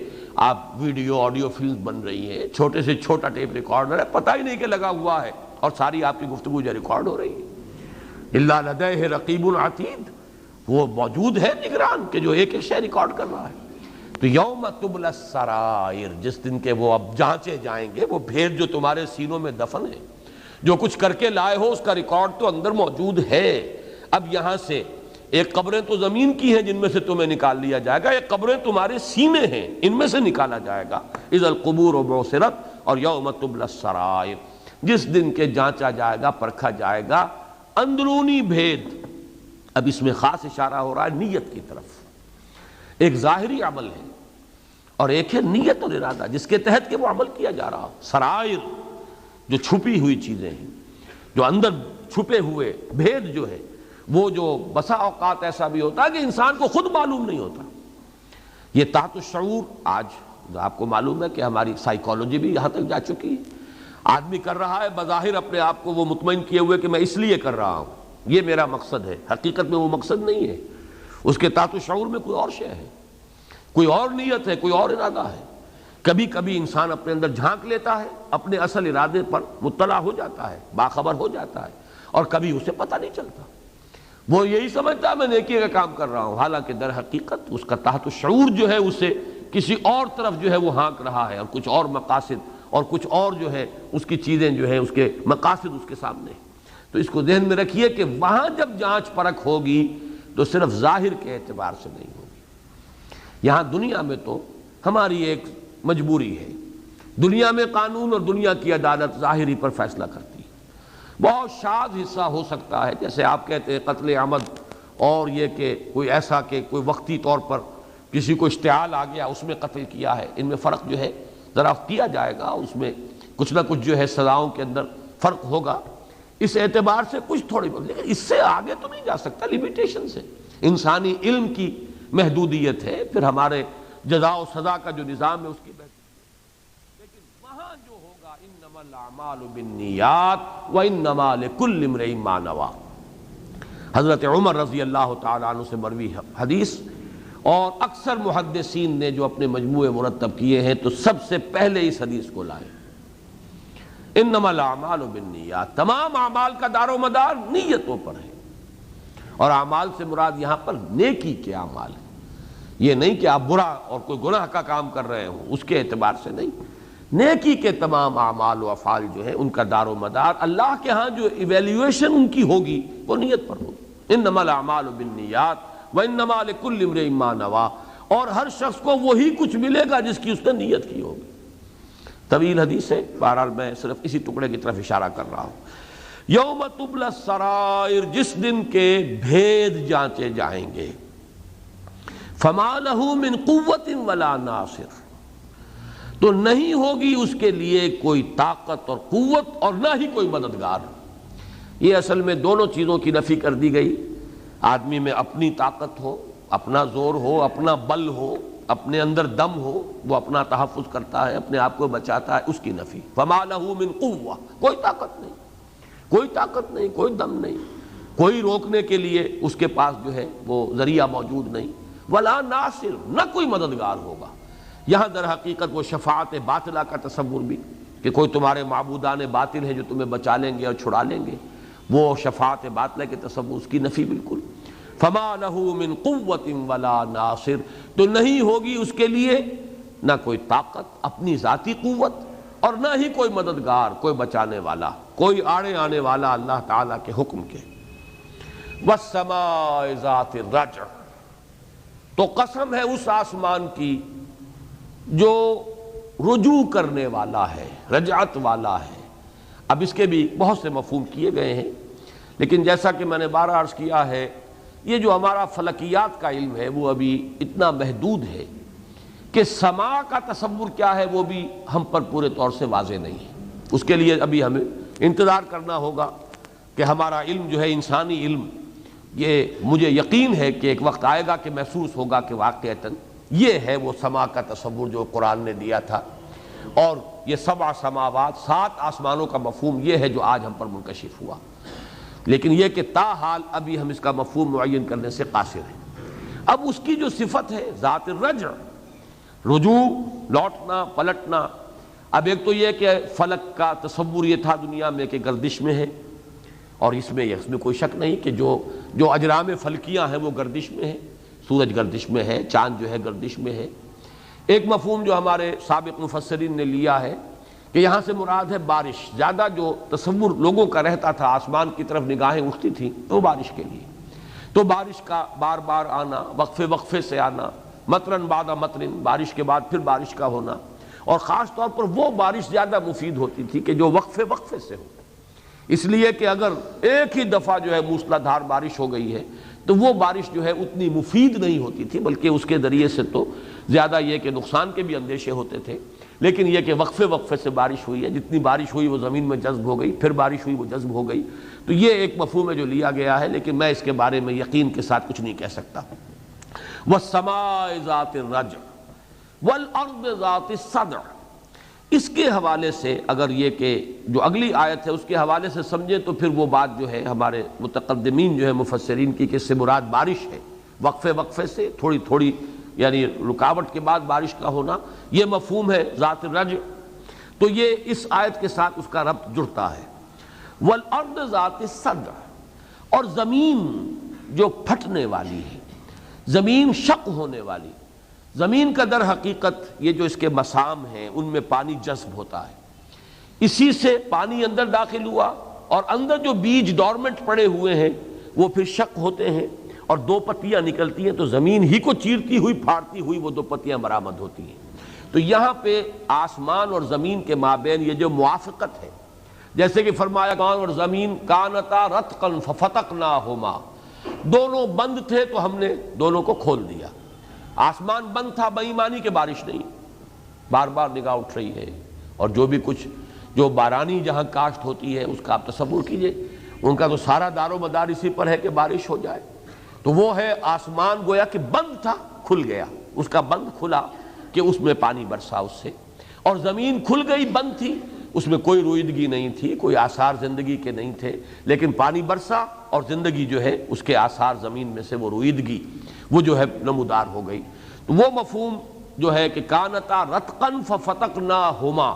آپ ویڈیو آڈیو فلم بن رہی ہیں، چھوٹے سے چھوٹا ٹیپ ریکارڈر ہے، پتہ ہی نہیں کہ لگا ہوا ہے، اور ساری آپ کی گفتگو جو ریکارڈ ہو رہی ہے۔ الا لدیہ رقیب عتید، وہ موجود ہے نگران کہ جو ایک ایک شے ریکارڈ کر رہا ہے۔ تو یوم تبلی السرائر، جس دن کے وہ اب جانچے جائیں گے، وہ بھید جو تمہارے سینوں میں دفن ہے، جو کچھ کر کے لائے ہو اس کا ریکارڈ تو اندر موجود ہے۔ اب یہاں سے ایک قبریں تو زمین کی ہیں جن میں سے تمہیں نکال لیا جائے گا، ایک قبریں تمہارے سینے ہیں ان میں سے نکالا جائے گا۔ اذا القبور بعثرت، اور یوم تبلی السرائر، جس دن کے جانچا جائے گا، پرکھا جائے گا اندرونی بھید۔ اب اس میں خاص اشارہ ہو رہا ہے نیت کی طرف۔ ایک ظاہری عمل ہے اور ایک ہے نیت اور ارادہ جس کے تحت کہ وہ عمل کیا جا رہا ہو۔ سرائر جو چھپی ہوئی چیزیں ہیں، جو اندر چھپے ہوئے بھید جو ہے، وہ جو بسا اوقات ایسا بھی ہوتا ہے کہ انسان کو خود معلوم نہیں ہوتا۔ یہ تحت الشعور، آج آپ کو معلوم ہے کہ ہماری سائیکالوجی بھی یہاں تک جا چکی ہے، آدمی کر رہا ہے بظاہر اپنے آپ کو وہ مطمئن کیے ہوئے کہ میں اس لیے کر رہا ہوں، یہ میرا مقصد ہے، حقیقت میں وہ مقصد نہیں ہے، اس کے تحت الشعور میں کوئی اور شے ہے، کوئی اور نیت ہے، کوئی اور ارادہ ہے۔ کبھی کبھی انسان اپنے اندر جھانک لیتا ہے، اپنے اصل ارادے پر مطلع ہو جاتا ہے، باخبر ہو جاتا ہے، اور کبھی اسے پتہ نہیں چلتا، وہ یہی سمجھتا ہے میں نیکی کا کام کر رہا ہوں، حالانکہ در حقیقت اس کا تحت الشعور جو ہے اسے کسی اور طرف جو ہے وہ ہانک رہا ہے، اور کچھ اور مقاصد اور کچھ اور جو ہے اس کی چیزیں جو ہیں، اس کے مقاصد اس کے سامنے ہیں۔ تو اس کو ذہن میں رکھیے کہ وہاں جب جانچ پرکھ ہوگی تو صرف ظاہر کے اعتبار سے نہیں ہوگی۔ یہاں دنیا میں تو ہماری ایک مجبوری ہے، دنیا میں قانون اور دنیا کی عدالت ظاہری پر فیصلہ کرتی ہے، بہت شاذ حصہ ہو سکتا ہے، جیسے آپ کہتے ہیں قتل عمد، اور یہ کہ کوئی ایسا کہ کوئی وقتی طور پر کسی کو اشتعال آ گیا اس میں قتل کیا ہے، ان میں فرق جو ہے ذرا کیا جائے گا، اس میں کچھ نہ کچھ جو ہے سزاؤں کے اندر فرق ہوگا، اس اعتبار سے کچھ تھوڑی بہت، لیکن اس سے آگے تو نہیں جا سکتا، لیمیٹیشن سے، انسانی علم کی محدودیت ہے، پھر ہمارے جزا و سزا کا جو نظام ہے اس کی لیکن وہاں جو ہوگا انما الاعمال بالنیات وانما لکل امرئ ما نوی۔ حضرت عمر رضی اللہ تعالیٰ عنہ سے مروی حدیث، اور اکثر محدثین نے جو اپنے مجموعے مرتب کیے ہیں تو سب سے پہلے اس حدیث کو لائے، انما الاعمال بالنیات، تمام اعمال کا دار و مدار نیتوں پر ہے، اور اعمال سے مراد یہاں پر نیکی کے اعمال ہیں، یہ نہیں کہ آپ برا اور کوئی گناہ کا کام کر رہے ہوں اس کے اعتبار سے نہیں، نیکی کے تمام اعمال و افعال جو ہیں ان کا دار و مدار اللہ کے ہاں جو ایویلیویشن ان کی ہوگی وہ نیت پر ہوگی۔ انما الاعمال بالنیات وانما لکل امرئ ما نوی، اور ہر شخص کو وہی کچھ ملے گا جس کی اس نے نیت کی ہوگی۔ طویل حدیث ہے، بہرحال میں صرف اسی ٹکڑے کی طرف اشارہ کر رہا ہوں۔ یوم تبلی السرائر، جس دن کے بھید جانچے جائیں گے، فما لہ من قوت ولا ناصر، تو نہیں ہوگی اس کے لیے کوئی طاقت اور قوت اور نہ ہی کوئی مددگار۔ یہ اصل میں دونوں چیزوں کی نفی کر دی گئی، آدمی میں اپنی طاقت ہو، اپنا زور ہو، اپنا بل ہو، اپنے اندر دم ہو، وہ اپنا تحفظ کرتا ہے، اپنے آپ کو بچاتا ہے، اس کی نفی۔ فما لہ من قوہ، کوئی طاقت نہیں، کوئی طاقت نہیں، کوئی دم نہیں، کوئی روکنے کے لیے اس کے پاس جو ہے وہ ذریعہ موجود نہیں، ولا ناصر، نہ کوئی مددگار ہوگا۔ یہاں در حقیقت وہ شفاعت باطلہ کا تصور بھی، کہ کوئی تمہارے معبودان باطل ہیں جو تمہیں بچا لیں گے اور چھڑا لیں گے، وہ شفاعت باطلہ کے تصور، اس کی نفی بالکل۔ فما لہ من قوت ولا ناصر، تو نہیں ہوگی اس کے لیے نہ کوئی طاقت، اپنی ذاتی قوت، اور نہ ہی کوئی مددگار، کوئی بچانے والا، کوئی آڑے آنے والا اللہ تعالیٰ کے حکم کے۔ والسماء ذات الرجع، تو قسم ہے اس آسمان کی جو رجوع کرنے والا ہے، رجعت والا ہے۔ اب اس کے بھی بہت سے مفہوم کیے گئے ہیں، لیکن جیسا کہ میں نے بارہ عرض کیا ہے، یہ جو ہمارا فلکیات کا علم ہے وہ ابھی اتنا محدود ہے کہ سما کا تصور کیا ہے وہ بھی ہم پر پورے طور سے واضح نہیں ہے۔ اس کے لیے ابھی ہمیں انتظار کرنا ہوگا کہ ہمارا علم جو ہے انسانی علم، یہ مجھے یقین ہے کہ ایک وقت آئے گا کہ محسوس ہوگا کہ واقعتاً یہ ہے وہ سما کا تصور جو قرآن نے دیا تھا، اور یہ 7 سماوات، 7 آسمانوں کا مفہوم یہ ہے جو آج ہم پر منکشف ہوا۔ لیکن یہ کہ تاحال ابھی ہم اس کا مفہوم معین کرنے سے قاصر ہیں۔ اب اس کی جو صفت ہے ذات الرجع، رجوع، لوٹنا، پلٹنا، اب ایک تو یہ کہ فلک کا تصور یہ تھا دنیا میں کہ گردش میں ہے، اور اس میں کوئی شک نہیں کہ جو اجرام فلکیاں ہیں وہ گردش میں ہے، سورج گردش میں ہے، چاند جو ہے گردش میں ہے۔ ایک مفہوم جو ہمارے سابق مفسرین نے لیا ہے کہ یہاں سے مراد ہے بارش، زیادہ جو تصور لوگوں کا رہتا تھا آسمان کی طرف نگاہیں اٹھتی تھیں تو بارش کے لیے، تو بارش کا بار بار آنا، وقفے وقفے سے آنا، مطرن بعد مطرن، بارش کے بعد پھر بارش کا ہونا، اور خاص طور پر وہ بارش زیادہ مفید ہوتی تھی کہ جو وقفے وقفے سے ہو، اس لیے کہ اگر ایک ہی دفعہ جو ہے موسلا دھار بارش ہو گئی ہے تو وہ بارش جو ہے اتنی مفید نہیں ہوتی تھی، بلکہ اس کے ذریعے سے تو زیادہ یہ کہ نقصان کے بھی اندیشے ہوتے تھے۔ لیکن یہ کہ وقفے وقفے سے بارش ہوئی ہے، جتنی بارش ہوئی وہ زمین میں جذب ہو گئی، پھر بارش ہوئی وہ جذب ہو گئی، تو یہ ایک مفہوم ہے جو لیا گیا ہے، لیکن میں اس کے بارے میں یقین کے ساتھ کچھ نہیں کہہ سکتا۔ وَالسَّمَاءِ ذَاتِ الرَّجْعِ وَالْأَرْضِ ذَاتِ الصَّدْعِ، اس کے حوالے سے اگر یہ کہ جو اگلی آیت ہے اس کے حوالے سے سمجھیں تو پھر وہ بات جو ہے ہمارے متقدمین جو ہے مفسرین کی کہ اس سے مراد بارش ہے، وقفے وقفے سے تھوڑی تھوڑی یعنی رکاوٹ کے بعد بارش کا ہونا، یہ مفہوم ہے ذات الرجع، تو یہ اس آیت کے ساتھ اس کا ربط جڑتا ہے۔ وَالْأَرْضِ ذَاتِ الصَّدْعِ، اور زمین جو پھٹنے والی ہے، زمین شق ہونے والی، زمین کا در حقیقت یہ جو اس کے مسام ہیں ان میں پانی جذب ہوتا ہے، اسی سے پانی اندر داخل ہوا، اور اندر جو بیج ڈورمنٹ پڑے ہوئے ہیں وہ پھر شق ہوتے ہیں اور 2 پتیاں نکلتی ہیں، تو زمین ہی کو چیرتی ہوئی پھاڑتی ہوئی وہ 2 پتیاں برآمد ہوتی ہیں۔ تو یہاں پہ آسمان اور زمین کے مابین یہ جو موافقت ہے، جیسے کہ فرمایا کان اور زمین کانتا رتقا ففتقناہما، دونوں بند تھے تو ہم نے دونوں کو کھول دیا۔ آسمان بند تھا بے ایمانی کہ بارش نہیں، بار بار نگاہ اٹھ رہی ہے، اور جو بھی کچھ جو بارانی جہاں کاشت ہوتی ہے اس کا آپ تصور کیجئے، ان کا تو سارا دار و مدار اسی پر ہے کہ بارش ہو جائے، تو وہ ہے آسمان گویا کہ بند تھا، کھل گیا، اس کا بند کھلا کہ اس میں پانی برسا اس سے، اور زمین کھل گئی، بند تھی، اس میں کوئی رویدگی نہیں تھی، کوئی آثار زندگی کے نہیں تھے، لیکن پانی برسا اور زندگی جو ہے اس کے آثار زمین میں سے وہ رویدگی وہ جو ہے نمودار ہو گئی۔ تو وہ مفہوم جو ہے کہ کانتا رتقا ففتقناہما،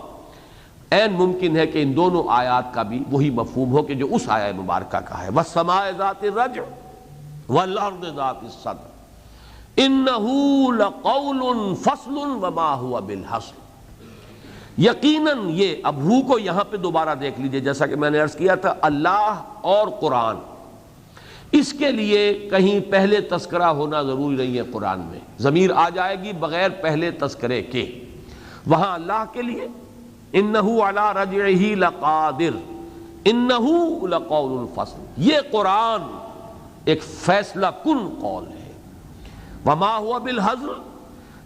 عین ممکن ہے کہ ان دونوں آیات کا بھی وہی مفہوم ہو کہ جو اس آیہ مبارکہ کا ہے، وَالسَّمَاءِ ذَاتِ الرَّجْعِ وَالْأَرْضِ ذَاتِ الصَّدْعِ إِنَّهُ لَقَوْلٌ فَصْلٌ وَمَا هُوَ بِالْحَصْلِ۔ یقیناً یہ، اب ہو کو یہاں پہ دوبارہ دیکھ لیجئے، جیسا کہ میں نے عرض کیا تھا، اللہ اور قرآن، اس کے لیے کہیں پہلے تذکرہ ہونا ضروری نہیں ہے۔ قرآن میں ضمیر آ جائے گی بغیر پہلے تذکرے کے، وہاں اللہ کے لیے انہو علی رجعہ لقادر، انہو لقول الفصل، یہ قرآن ایک فیصلہ کن قول ہے۔ وما ہوا بالہزل،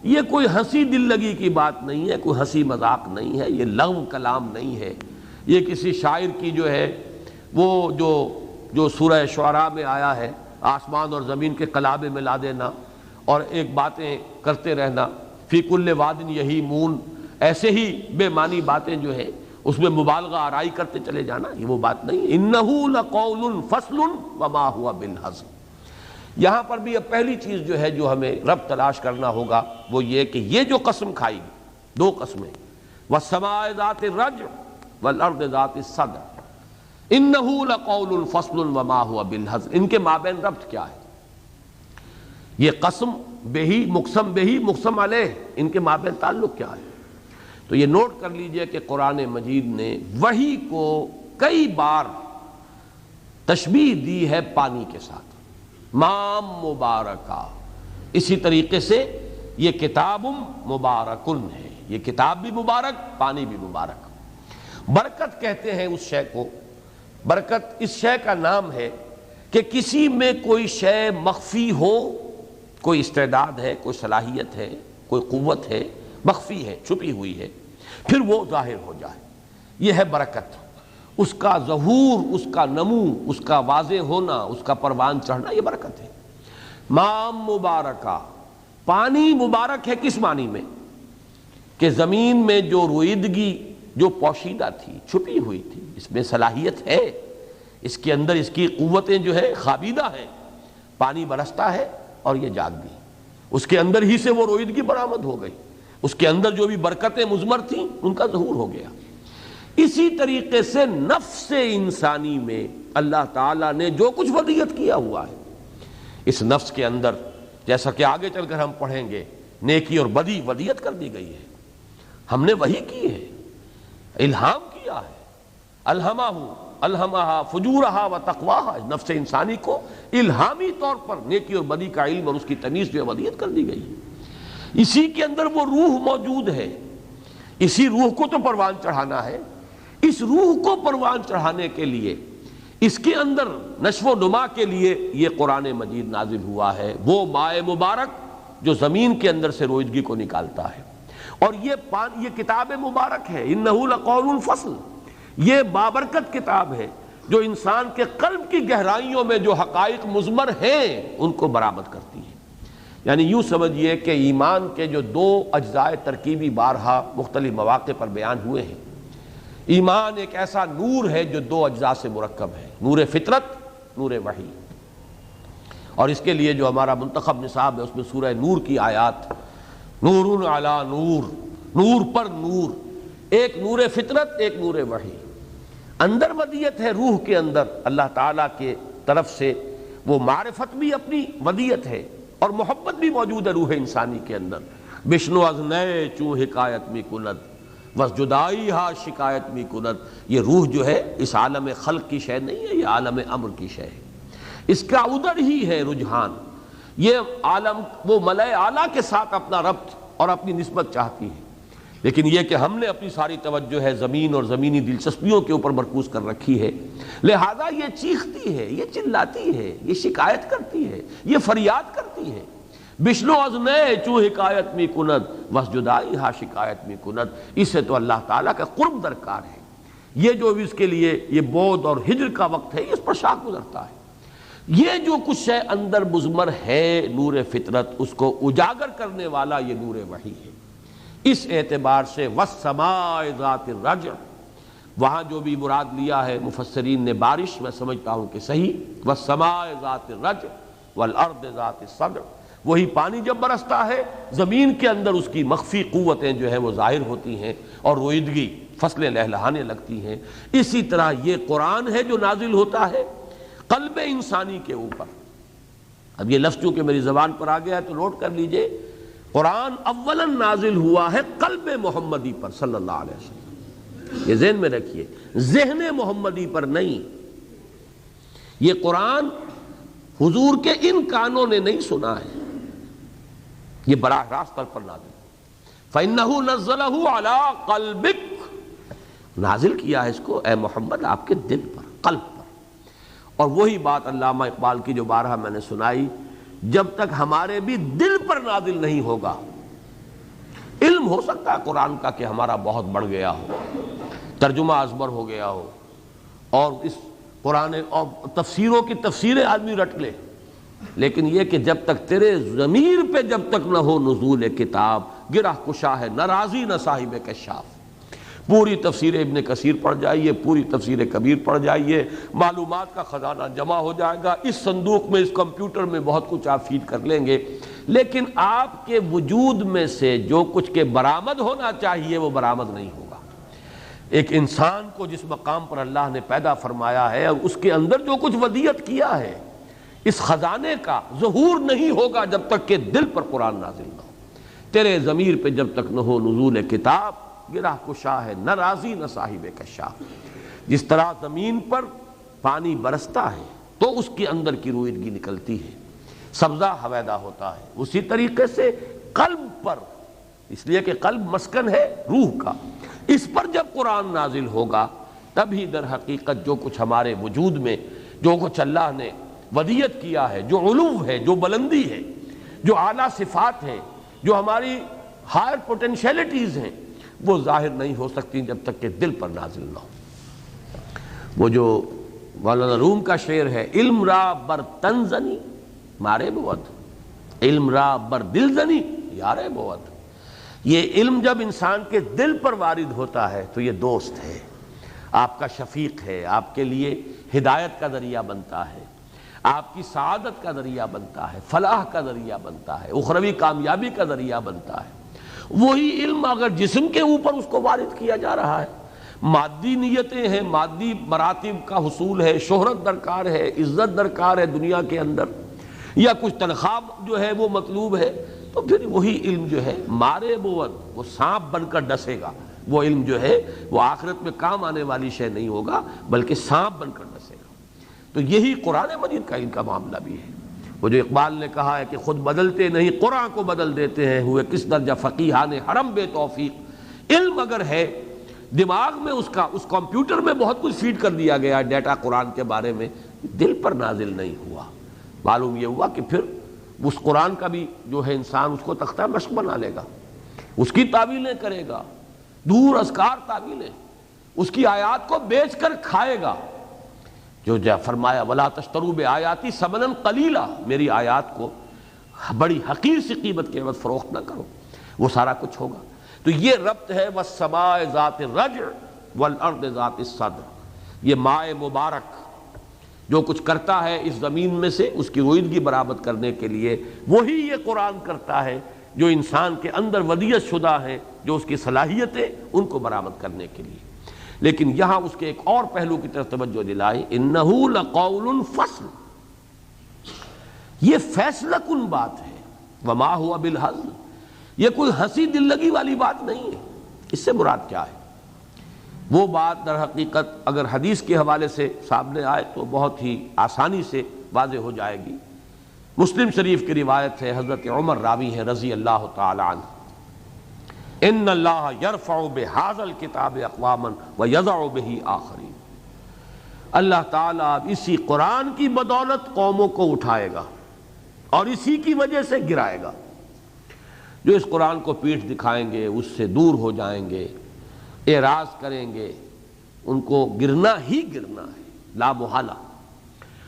یہ کوئی ہنسی دل لگی کی بات نہیں ہے، کوئی ہنسی مذاق نہیں ہے، یہ لغو کلام نہیں ہے، یہ کسی شاعر کی جو ہے وہ جو سورہ شعراء میں آیا ہے، آسمان اور زمین کے قلابے ملا دینا اور ایک باتیں کرتے رہنا، فی کل واد یہیمون، ایسے ہی بے معنی باتیں جو ہیں اس میں مبالغہ آرائی کرتے چلے جانا، یہ وہ بات نہیں۔ انہ لقول فصل وما هو بالہزل۔ یہاں پر بھی اب پہلی چیز جو ہے جو ہمیں رب تلاش کرنا ہوگا وہ یہ کہ یہ جو قسم کھائی گئی، دو قسمیں، والسماء ذات الرجع والارض ذات الصدع، انہ لقول فصل وما هو بالہزل، ان کے مابین ربط کیا ہے؟ یہ قسم بہی، مقسم بہی، مقسم علیہ، ان کے مابین تعلق کیا ہے؟ تو یہ نوٹ کر لیجئے کہ قرآن مجید نے وحی کو کئی بار تشبیہ دی ہے پانی کے ساتھ، مام مبارکہ۔ اسی طریقے سے یہ کتاب مبارکن ہے، یہ کتاب بھی مبارک، پانی بھی مبارک۔ برکت کہتے ہیں اس شے کو، برکت اس شے کا نام ہے کہ کسی میں کوئی شے مخفی ہو، کوئی استعداد ہے، کوئی صلاحیت ہے، کوئی قوت ہے، مخفی ہے، چھپی ہوئی ہے، پھر وہ ظاہر ہو جائے، یہ ہے برکت۔ اس کا ظہور، اس کا نمو، اس کا واضح ہونا، اس کا پروان چڑھنا، یہ برکت ہے۔ مام مبارکہ، پانی مبارک ہے کس معنی میں؟ کہ زمین میں جو رویدگی جو پوشیدہ تھی، چھپی ہوئی تھی، اس میں صلاحیت ہے، اس کے اندر اس کی قوتیں جو ہے خابیدہ ہیں، پانی برستا ہے اور یہ جاگ گئی، اس کے اندر ہی سے وہ رویدگی برآمد ہو گئی، اس کے اندر جو بھی برکتیں مضمر تھیں ان کا ظہور ہو گیا۔ اسی طریقے سے نفس انسانی میں اللہ تعالیٰ نے جو کچھ ودیت کیا ہوا ہے، اس نفس کے اندر، جیسا کہ آگے چل کر ہم پڑھیں گے، نیکی اور بدی ودیت کر دی گئی ہے، ہم نے وہی کی ہے، الہام کیا ہے، الہمہا فجورہا و تقواہا، نفس انسانی کو الہامی طور پر نیکی اور بدی کا علم اور اس کی تمیز جو ہے ودیت کر دی گئی ہے۔ اسی کے اندر وہ روح موجود ہے، اسی روح کو تو پروان چڑھانا ہے، اس روح کو پروان چڑھانے کے لیے، اس کے اندر نشو و نما کے لیے یہ قرآن مجید نازل ہوا ہے، وہ ماء مبارک جو زمین کے اندر سے رویدگی کو نکالتا ہے۔ اور یہ کتاب مبارک ہے، انہ لقول فصل، یہ بابرکت کتاب ہے جو انسان کے قلب کی گہرائیوں میں جو حقائق مضمر ہیں ان کو برآمد کرتی ہے۔ یعنی یوں سمجھیے کہ ایمان کے جو دو اجزاء ترکیبی بارہا مختلف مواقع پر بیان ہوئے ہیں، ایمان ایک ایسا نور ہے جو دو اجزاء سے مرکب ہے، نور فطرت، نور وحی۔ اور اس کے لیے جو ہمارا منتخب نصاب ہے اس میں سورہ نور کی آیات، نور علی نور، نور پر نور، ایک نور فطرت، ایک نور وحی۔ اندر ودیت ہے روح کے اندر اللہ تعالیٰ کے طرف سے، وہ معرفت بھی اپنی ودیت ہے اور محبت بھی موجود ہے روح انسانی کے اندر۔ بشنو از نئے چوں حکایت می کند وس جدائی ہا شکایت می کند، یہ روح جو ہے اس عالم خلق کی شے نہیں ہے، یہ عالم امر کی شے ہے، اس کا ادھر ہی ہے رجحان۔ یہ عالم وہ ملائے اعلیٰ کے ساتھ اپنا ربط اور اپنی نسبت چاہتی ہے، لیکن یہ کہ ہم نے اپنی ساری توجہ ہے زمین اور زمینی دلچسپیوں کے اوپر مرکوز کر رکھی ہے، لہذا یہ چیختی ہے، یہ چلاتی ہے، یہ شکایت کرتی ہے، یہ فریاد کرتی ہے۔ بشنو از نئے چوں حکایت می کند وس جدائی ہا شکایت می کند، اس سے تو اللہ تعالیٰ کا قرب درکار ہے۔ یہ جو اس کے لیے یہ بود اور ہجر کا وقت ہے، اس پر شاک گزرتا ہے۔ یہ جو کچھ ہے اندر مضمر ہے نور فطرت، اس کو اجاگر کرنے والا یہ نور وحی ہے۔ اس اعتبار سے والسماء ذات الرجع، وہاں جو بھی مراد لیا ہے مفسرین نے بارش، میں سمجھتا ہوں کہ صحیح، والسماء ذات الرجع والارض ذات الصدع، وہی پانی جب برستا ہے زمین کے اندر اس کی مخفی قوتیں جو ہیں وہ ظاہر ہوتی ہیں اور رویدگی، فصلیں لہلہانے لگتی ہیں۔ اسی طرح یہ قرآن ہے جو نازل ہوتا ہے قلب انسانی کے اوپر۔ اب یہ لفظ چونکہ میری زبان پر آ گیا ہے تو نوٹ کر لیجئے، قرآن اولاً نازل ہوا ہے قلب محمدی پر صلی اللہ علیہ وسلم، یہ ذہن میں رکھیے، ذہن محمدی پر نہیں۔ یہ قرآن حضور کے ان کانوں نے نہیں سنا ہے، یہ براہ راست طور پر نازل، فَإِنَّهُ نَزَّلَهُ عَلَىٰ قَلْبِكَ، نازل کیا ہے اس کو اے محمد آپ کے دل پر، قلب پر۔ اور وہی بات علامہ اقبال کی جو بارہا میں نے سنائی، جب تک ہمارے بھی دل پر نازل نہیں ہوگا، علم ہو سکتا ہے قرآن کا کہ ہمارا بہت بڑھ گیا ہو، ترجمہ ازبر ہو گیا ہو، اور اس قرآن اور تفسیروں کی تفسیریں آدمی رٹ لے، لیکن یہ کہ جب تک تیرے ضمیر پہ جب تک نہ ہو نزول کتاب، گرہ کشا ہے نہ راضی نہ صاحب کشاف، پوری تفسیر ابن کثیر پڑھ جائیے، پوری تفسیر کبیر پڑھ جائیے، معلومات کا خزانہ جمع ہو جائے گا۔ اس صندوق میں، اس کمپیوٹر میں بہت کچھ آپ فیڈ کر لیں گے، لیکن آپ کے وجود میں سے جو کچھ کے برآمد ہونا چاہیے وہ برآمد نہیں ہوگا۔ ایک انسان کو جس مقام پر اللہ نے پیدا فرمایا ہے اور اس کے اندر جو کچھ ودیعت کیا ہے، اس خزانے کا ظہور نہیں ہوگا جب تک کہ دل پر قرآن نازل نہ ہو۔ تیرے ضمیر پہ جب تک نہ ہو نزول کتاب، گرہ کشا ہے نہ راضی نہ صاحب کشاف۔ جس طرح زمین پر پانی برستا ہے تو اس کے اندر کی روئیدگی نکلتی ہے، سبزہ ہویدا ہوتا ہے، اسی طریقے سے قلب پر، اس لیے کہ قلب مسکن ہے روح کا، اس پر جب قرآن نازل ہوگا تبھی در حقیقت جو کچھ ہمارے وجود میں، جو کچھ اللہ نے ودیعت کیا ہے، جو علو ہے، جو بلندی ہے، جو اعلیٰ صفات ہیں، جو ہماری ہائر پوٹینشیلٹیز ہیں، وہ ظاہر نہیں ہو سکتی جب تک کہ دل پر نازل نہ ہو۔ وہ جو مولانا روم کا شعر ہے، علم را بر تن زنی مارے بود، علم را بر دل زنی یارے بود۔ یہ علم جب انسان کے دل پر وارد ہوتا ہے تو یہ دوست ہے، آپ کا شفیق ہے، آپ کے لیے ہدایت کا ذریعہ بنتا ہے، آپ کی سعادت کا ذریعہ بنتا ہے، فلاح کا ذریعہ بنتا ہے، اخروی کامیابی کا ذریعہ بنتا ہے۔ وہی علم اگر جسم کے اوپر اس کو وارد کیا جا رہا ہے، مادی نیتیں ہیں، مادی مراتب کا حصول ہے، شہرت درکار ہے، عزت درکار ہے دنیا کے اندر، یا کچھ تنخواہ جو ہے وہ مطلوب ہے، تو پھر وہی علم جو ہے مارے بود، وہ سانپ بن کر ڈسے گا۔ وہ علم جو ہے وہ آخرت میں کام آنے والی شے نہیں ہوگا بلکہ سانپ بن کر ڈسے گا۔ تو یہی قرآن مجید کا ان کا معاملہ بھی ہے۔ وہ جو اقبال نے کہا ہے کہ خود بدلتے نہیں قرآن کو بدل دیتے ہیں، ہوئے کس درجہ فقیہان حرم بے توفیق۔ علم اگر ہے دماغ میں، اس کمپیوٹر میں بہت کچھ فیڈ کر دیا گیا ہے ڈیٹا قرآن کے بارے میں، دل پر نازل نہیں ہوا، معلوم یہ ہوا کہ پھر اس قرآن کا بھی جو ہے انسان اس کو تختہ مشق بنا لے گا، اس کی تعویلیں کرے گا، دور ازکار تعویلیں، اس کی آیات کو بیچ کر کھائے گا۔ جو فرمایا وَلَا تَشْتَرُوا بِآيَاتِي ثَمَنًا قَلِيلًا، میری آیات کو بڑی حقیر سی قیمت کے عوض فروخت نہ کرو، وہ سارا کچھ ہوگا۔ تو یہ ربط ہے وَالسَّمَاءِ ذَاتِ الرَّجْعِ وَالْأَرْضِ ذَاتِ الصَّدْعِ۔ یہ مائے مبارک جو کچھ کرتا ہے اس زمین میں سے اس کی روئیدگی برآمد کرنے کے لیے، وہی یہ قرآن کرتا ہے جو انسان کے اندر ودیعت شدہ ہیں، جو اس کی صلاحیتیں، ان کو برآمد کرنے کے لیے۔ لیکن یہاں اس کے ایک اور پہلو کی طرف توجہ دلائی، انہو لقول فصل، یہ فیصلہ کن بات ہے، وما ہوا بالہزل، یہ کوئی ہنسی دل لگی والی بات نہیں ہے۔ اس سے مراد کیا ہے؟ وہ بات در حقیقت اگر حدیث کے حوالے سے سامنے آئے تو بہت ہی آسانی سے واضح ہو جائے گی۔ مسلم شریف کی روایت ہے، حضرت عمر راوی ہیں رضی اللہ تعالی عنہ، ان اللہ یرفع بہذا الکتاب اقواما ویضع بہ آخرین، اللہ تعالیٰ اسی قرآن کی بدولت قوموں کو اٹھائے گا اور اسی کی وجہ سے گرائے گا۔ جو اس قرآن کو پیٹھ دکھائیں گے، اس سے دور ہو جائیں گے، اعراض کریں گے، ان کو گرنا ہی گرنا ہے لا محالہ،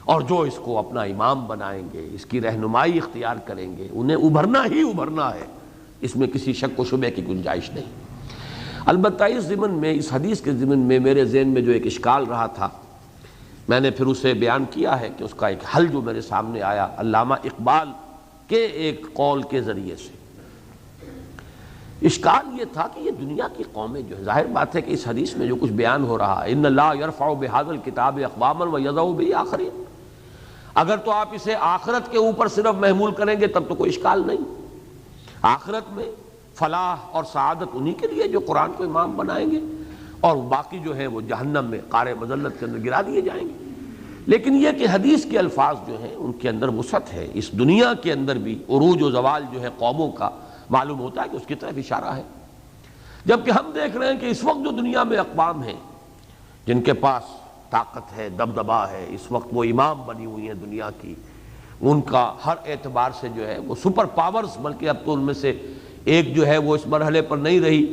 اور جو اس کو اپنا امام بنائیں گے، اس کی رہنمائی اختیار کریں گے، انہیں ابھرنا ہی ابھرنا ہے، اس میں کسی شک و شبہ کی گنجائش نہیں۔ البتہ اس ضمن میں، اس حدیث کے ضمن میں میرے ذہن میں جو ایک اشکال رہا تھا، میں نے پھر اسے بیان کیا ہے کہ اس کا ایک حل جو میرے سامنے آیا علامہ اقبال کے ایک قول کے ذریعے سے۔ اشکال یہ تھا کہ یہ دنیا کی قومیں جو ہے، ظاہر بات ہے کہ اس حدیث میں جو کچھ بیان ہو رہا ہے، ان اللہ یرفع بہذا الکتاب اقواما ویضع بہ آخرین، اگر تو آپ اسے آخرت کے اوپر صرف محمول کریں گے تب تو کوئی اشکال نہیں۔ آخرت میں فلاح اور سعادت انہی کے لیے جو قرآن کو امام بنائیں گے، اور باقی جو ہے وہ جہنم میں قعر مذلت کے اندر گرا دیے جائیں گے۔ لیکن یہ کہ حدیث کے الفاظ جو ہیں ان کے اندر وسعت ہے، اس دنیا کے اندر بھی عروج و زوال جو ہے قوموں کا معلوم ہوتا ہے کہ اس کی طرف اشارہ ہے، جبکہ ہم دیکھ رہے ہیں کہ اس وقت جو دنیا میں اقوام ہیں جن کے پاس طاقت ہے، دبدبا ہے، اس وقت وہ امام بنی ہوئی ہیں دنیا کی، ان کا ہر اعتبار سے جو ہے وہ سپر پاورز، بلکہ اب تو ان میں سے ایک جو ہے وہ اس مرحلے پر نہیں رہی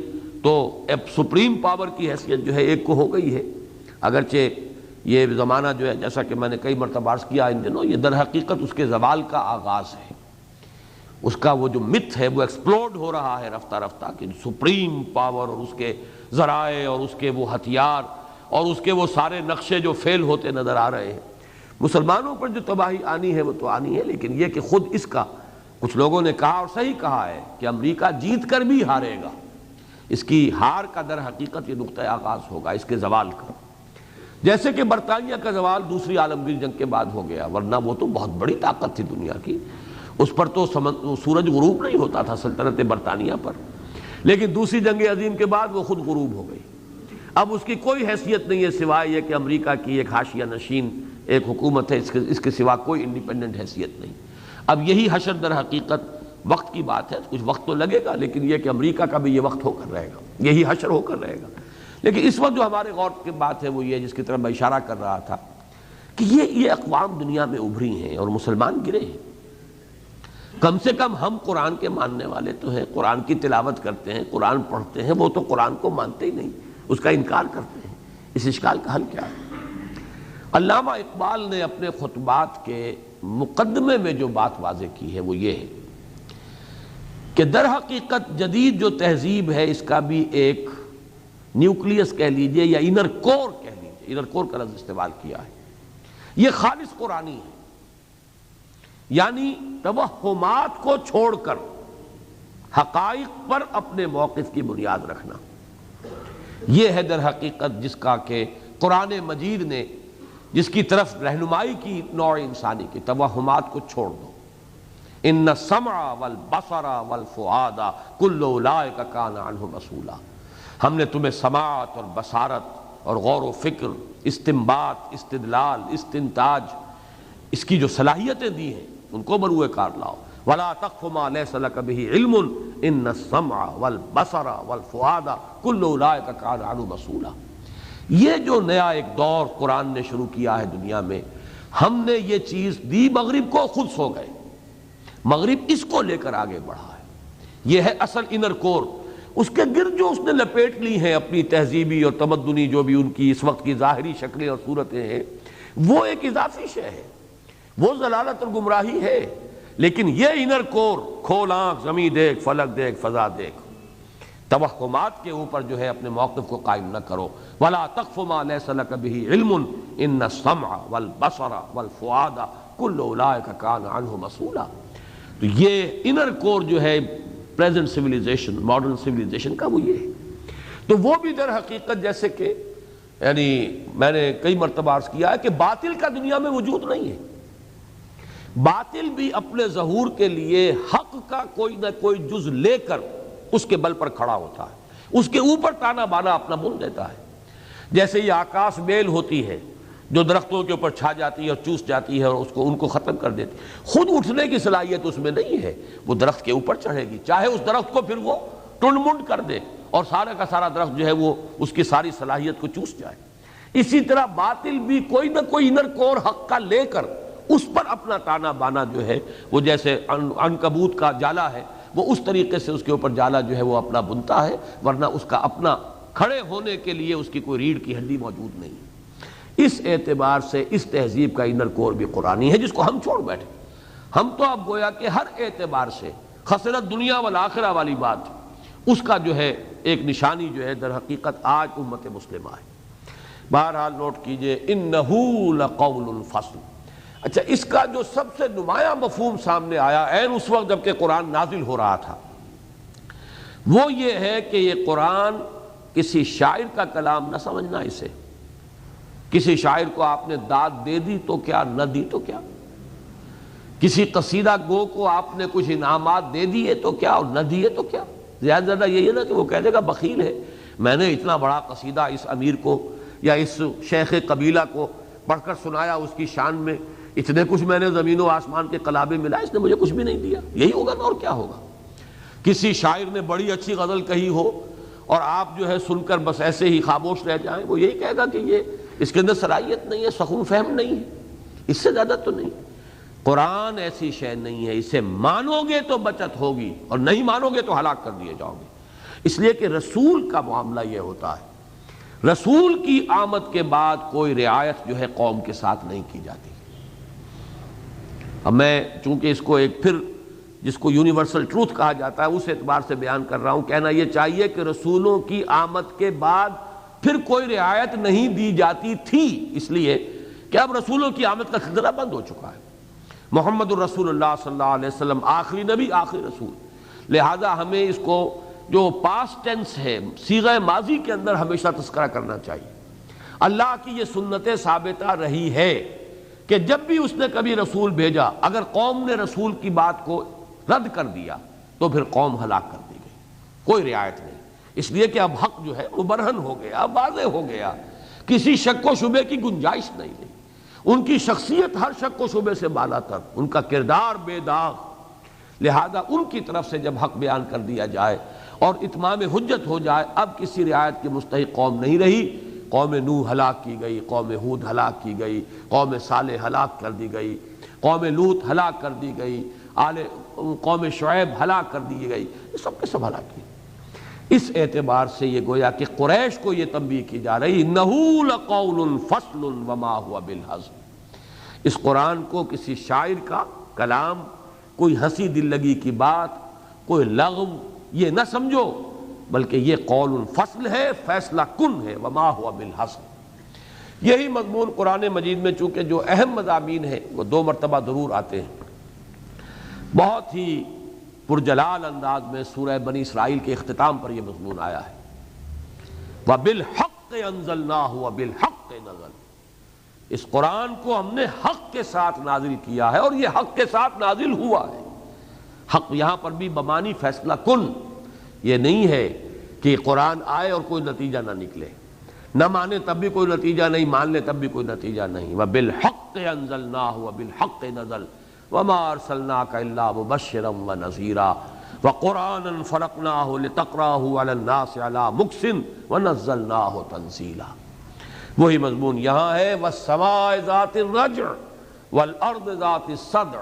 تو اب سپریم پاور کی حیثیت جو ہے ایک کو ہو گئی ہے۔ اگرچہ یہ زمانہ جو ہے جیسا کہ میں نے کئی مرتبہ عرض کیا ان دنوں، یہ در حقیقت اس کے زوال کا آغاز ہے۔ اس کا وہ جو متھ ہے وہ ایکسپلوڈ ہو رہا ہے رفتہ رفتہ کہ سپریم پاور اور اس کے ذرائع اور اس کے وہ ہتھیار اور اس کے وہ سارے نقشے جو فیل ہوتے نظر آ رہے ہیں۔ مسلمانوں پر جو تباہی آنی ہے وہ تو آنی ہے، لیکن یہ کہ خود اس کا کچھ لوگوں نے کہا اور صحیح کہا ہے کہ امریکہ جیت کر بھی ہارے گا۔ اس کی ہار کا در حقیقت یہ نقطہ آغاز ہوگا اس کے زوال کا، جیسے کہ برطانیہ کا زوال دوسری عالمگیر جنگ کے بعد ہو گیا، ورنہ وہ تو بہت بڑی طاقت تھی دنیا کی، اس پر تو سورج غروب نہیں ہوتا تھا سلطنت برطانیہ پر، لیکن دوسری جنگ عظیم کے بعد وہ خود غروب ہو گئی۔ اب اس کی کوئی حیثیت نہیں ہے سوائے یہ کہ امریکہ کی ایک حاشیہ نشین ایک حکومت ہے، اس کے سوا کوئی انڈیپینڈنٹ حیثیت نہیں۔ اب یہی حشر در حقیقت وقت کی بات ہے، کچھ وقت تو لگے گا، لیکن یہ کہ امریکہ کا بھی یہ وقت ہو کر رہے گا، یہی حشر ہو کر رہے گا۔ لیکن اس وقت جو ہمارے غور کی بات ہے وہ یہ جس کی طرف میں اشارہ کر رہا تھا کہ یہ اقوام دنیا میں ابھری ہیں اور مسلمان گرے ہیں۔ کم سے کم ہم قرآن کے ماننے والے تو ہیں، قرآن کی تلاوت کرتے ہیں، قرآن پڑھتے ہیں، وہ تو قرآن کو مانتے ہی نہیں، اس کا انکار کرتے ہیں۔ اس اشکال کا حل کیا ہے؟ علامہ اقبال نے اپنے خطبات کے مقدمے میں جو بات واضح کی ہے وہ یہ ہے کہ در حقیقت جدید جو تہذیب ہے اس کا بھی ایک نیوکلیس کہہ لیجئے یا انر کور کہہ لیجئے، انر کور کا لفظ استعمال کیا ہے، یہ خالص قرآنی ہے، یعنی توہمات کو چھوڑ کر حقائق پر اپنے موقف کی بنیاد رکھنا، یہ ہے در حقیقت جس کا کہ قرآن مجید نے جس کی طرف رہنمائی کی نوع انسانی کی، توہمات کو چھوڑ دو۔ ان السمع والبصر والفؤاد کل اولئک کان عنہ مسئولا، ہم نے تمہیں سماعت اور بصارت اور غور و فکر، استنباط، استدلال، استنتاج، اس کی جو صلاحیتیں دی ہیں ان کو بروئے کار لاؤ۔ ولا تقف ما ليس لك به علم ان السمع والبصر والفؤاد كل اولئک کان عنہ مسئولا۔ یہ جو نیا ایک دور قرآن نے شروع کیا ہے دنیا میں، ہم نے یہ چیز دی مغرب کو، خود سو گئے، مغرب اس کو لے کر آگے بڑھا ہے، یہ ہے اصل انر کور۔ اس کے گرد جو اس نے لپیٹ لی ہیں اپنی تہذیبی اور تمدنی جو بھی ان کی اس وقت کی ظاہری شکلیں اور صورتیں ہیں، وہ ایک اضافی شے ہے، وہ ضلالت اور گمراہی ہے، لیکن یہ انر کور، کھول آنکھ، زمین دیکھ، فلک دیکھ، فضا دیکھ، توہمات کے اوپر جو ہے اپنے موقف کو قائم نہ کرو۔ وَلَا تَقْفُ مَا لَيْسَ لَكَ بِهِ عِلْمٌ إِنَّ السَّمْعَ وَالْبَصَرَ وَالْفُؤَادَ كُلُّ أُولَئِكَ كَانَ عَنْهُ مسئولا۔ تو یہ انر کور جو ہے پریزنٹ سویلائزیشن، ماڈرن سویلائزیشن کا، وہ یہ ہے۔ تو وہ بھی در حقیقت جیسے کہ یعنی میں نے کئی مرتبہ عرض کیا ہے کہ باطل کا دنیا میں وجود نہیں ہے، باطل بھی اپنے ظہور کے لیے حق کا کوئی نہ کوئی جز لے کر اس کے بل پر کھڑا ہوتا ہے، اس کے اوپر تانا بانا اپنا بن دیتا ہے۔ جیسے یہ آکاش بیل ہوتی ہے جو درختوں کے اوپر چھا جاتی ہے اور چوس جاتی ہے اور ان کو ختم کر دیتی ہے، خود اٹھنے کی صلاحیت اس میں نہیں ہے، وہ درخت کے اوپر چڑھے گی، چاہے اس درخت کو پھر وہ ٹنڈ منڈ کر دے اور سارا کا سارا درخت جو ہے وہ اس کی ساری صلاحیت کو چوس جائے۔ اسی طرح باطل بھی کوئی نہ کوئی انر کور حق کا لے کر اس پر اپنا تانا بانا جو ہے وہ جیسے عنکبوت کا جالا ہے، وہ اس طریقے سے اس کے اوپر جالا جو ہے وہ اپنا بنتا ہے، ورنہ اس کا اپنا کھڑے ہونے کے لیے اس کی کوئی ریڑھ کی ہڈی موجود نہیں۔ اس اعتبار سے اس تہذیب کا انر کور بھی قرآنی ہے جس کو ہم چھوڑ بیٹھے۔ ہم تو اب گویا کہ ہر اعتبار سے خسرت دنیا والآخرہ والی بات اس کا جو ہے ایک نشانی جو ہے در حقیقت آج امت مسلمہ ہے۔ بہرحال نوٹ کیجئے انہ لقول فصل۔ اچھا، اس کا جو سب سے نمایاں مفہوم سامنے آیا عین اس وقت جب کہ قرآن نازل ہو رہا تھا، وہ یہ ہے کہ یہ قرآن کسی شاعر کا کلام نہ سمجھنا اسے۔ کسی شاعر کو آپ نے داد دے دی تو کیا، نہ دی تو کیا، کسی قصیدہ گو کو آپ نے کچھ انعامات دے دیے تو کیا اور نہ دیے تو کیا۔ زیادہ زیادہ یہی ہے نا کہ وہ کہہ دے گا بخیل ہے، میں نے اتنا بڑا قصیدہ اس امیر کو یا اس شیخ قبیلہ کو پڑھ کر سنایا، اس کی شان میں اتنے کچھ میں نے زمین و آسمان کے قلابے ملا، اس نے مجھے کچھ بھی نہیں دیا، یہی ہوگا نا اور کیا ہوگا۔ کسی شاعر نے بڑی اچھی غزل کہی ہو اور آپ جو ہے سن کر بس ایسے ہی خاموش رہ جائیں، وہ یہی کہے گا کہ یہ اس کے اندر صلاحیت نہیں ہے، سخن فہم نہیں ہے، اس سے زیادہ تو نہیں۔ قرآن ایسی شے نہیں ہے، اسے مانو گے تو بچت ہوگی اور نہیں مانو گے تو ہلاک کر دیے جاؤ گے۔ اس لیے کہ رسول کا معاملہ یہ ہوتا ہے، رسول کی آمد کے بعد کوئی رعایت جو ہے قوم کے ساتھ نہیں کی جاتی۔ اب میں چونکہ اس کو ایک پھر جس کو یونیورسل ٹروتھ کہا جاتا ہے اس اعتبار سے بیان کر رہا ہوں، کہنا یہ چاہیے کہ رسولوں کی آمد کے بعد پھر کوئی رعایت نہیں دی جاتی تھی، اس لیے کہ اب رسولوں کی آمد کا سلسلہ بند ہو چکا ہے۔ محمد الرسول اللہ صلی اللہ علیہ وسلم آخری نبی، آخری رسول، لہذا ہمیں اس کو جو پاسٹ ٹینس ہے، صیغہ ماضی کے اندر ہمیشہ تذکرہ کرنا چاہیے۔ اللہ کی یہ سنت ثابتہ رہی ہے کہ جب بھی اس نے کبھی رسول بھیجا، اگر قوم نے رسول کی بات کو رد کر دیا تو پھر قوم ہلاک کر دی گئی، کوئی رعایت نہیں، اس لیے کہ اب حق جو ہے وہ برہن ہو گیا، واضح ہو گیا، کسی شک و شبے کی گنجائش نہیں رہی۔ ان کی شخصیت ہر شک و شبے سے بالا تر، ان کا کردار بے داغ، لہذا ان کی طرف سے جب حق بیان کر دیا جائے اور اتمام حجت ہو جائے، اب کسی رعایت کی مستحق قوم نہیں رہی۔ قوم نوح ہلاک کی گئی، قوم ہود ہلاک کی گئی، قوم صالح ہلاک کر دی گئی، قوم لوط ہلاک کر دی گئی، قوم شعیب ہلاک کر دی گئی، یہ سب کے سب ہلاک کی۔ اس اعتبار سے یہ گویا کہ قریش کو یہ تنبیہ کی جا رہی، انَّهُ لَقَوْلٌ فَصْلٌ وَمَا هُوَ بِالْهَزْلِ، اس قرآن کو کسی شاعر کا کلام، کوئی ہنسی دل لگی کی بات، کوئی لغو یہ نہ سمجھو، بلکہ یہ قول فصل ہے، فیصلہ کن ہے، وما ہوا بالحزل۔ یہی مضمون قرآن مجید میں چونکہ جو اہم مضامین ہیں وہ 2 مرتبہ ضرور آتے ہیں، بہت ہی پرجلال انداز میں سورہ بنی اسرائیل کے اختتام پر یہ مضمون آیا ہے، وَبِالْحَقِّ أَنزَلْنَاهُ وَبِالْحَقِّ نَزَلَ، اس قرآن کو ہم نے حق کے ساتھ نازل کیا ہے اور یہ حق کے ساتھ نازل ہوا ہے۔ حق یہاں پر بھی بمانی فیصلہ کن، یہ نہیں ہے کہ قرآن آئے اور کوئی نتیجہ نہ نکلے، نہ مانے تب بھی کوئی نتیجہ نہیں، مان لے تب بھی کوئی نتیجہ نہیں۔ وَبِالْحَقِّ أَنزَلْنَاهُ وَبِالْحَقِّ نَزَلَ وَمَا أَرْسَلْنَاكَ إِلَّا مُبَشِّرًا وَنَذِيرًا وَقُرْآنًا فَرَقْنَاهُ لِتَقْرَأَهُ عَلَى النَّاسِ عَلَى مُكْثٍ وَنَزَّلْنَاهُ تَنزِيلًا۔ وہی مضمون یہاں ہے، وَالسَّمَاءِ ذَاتِ الرَّجْعِ وَالْأَرْضِ ذَاتِ الصَّدْعِ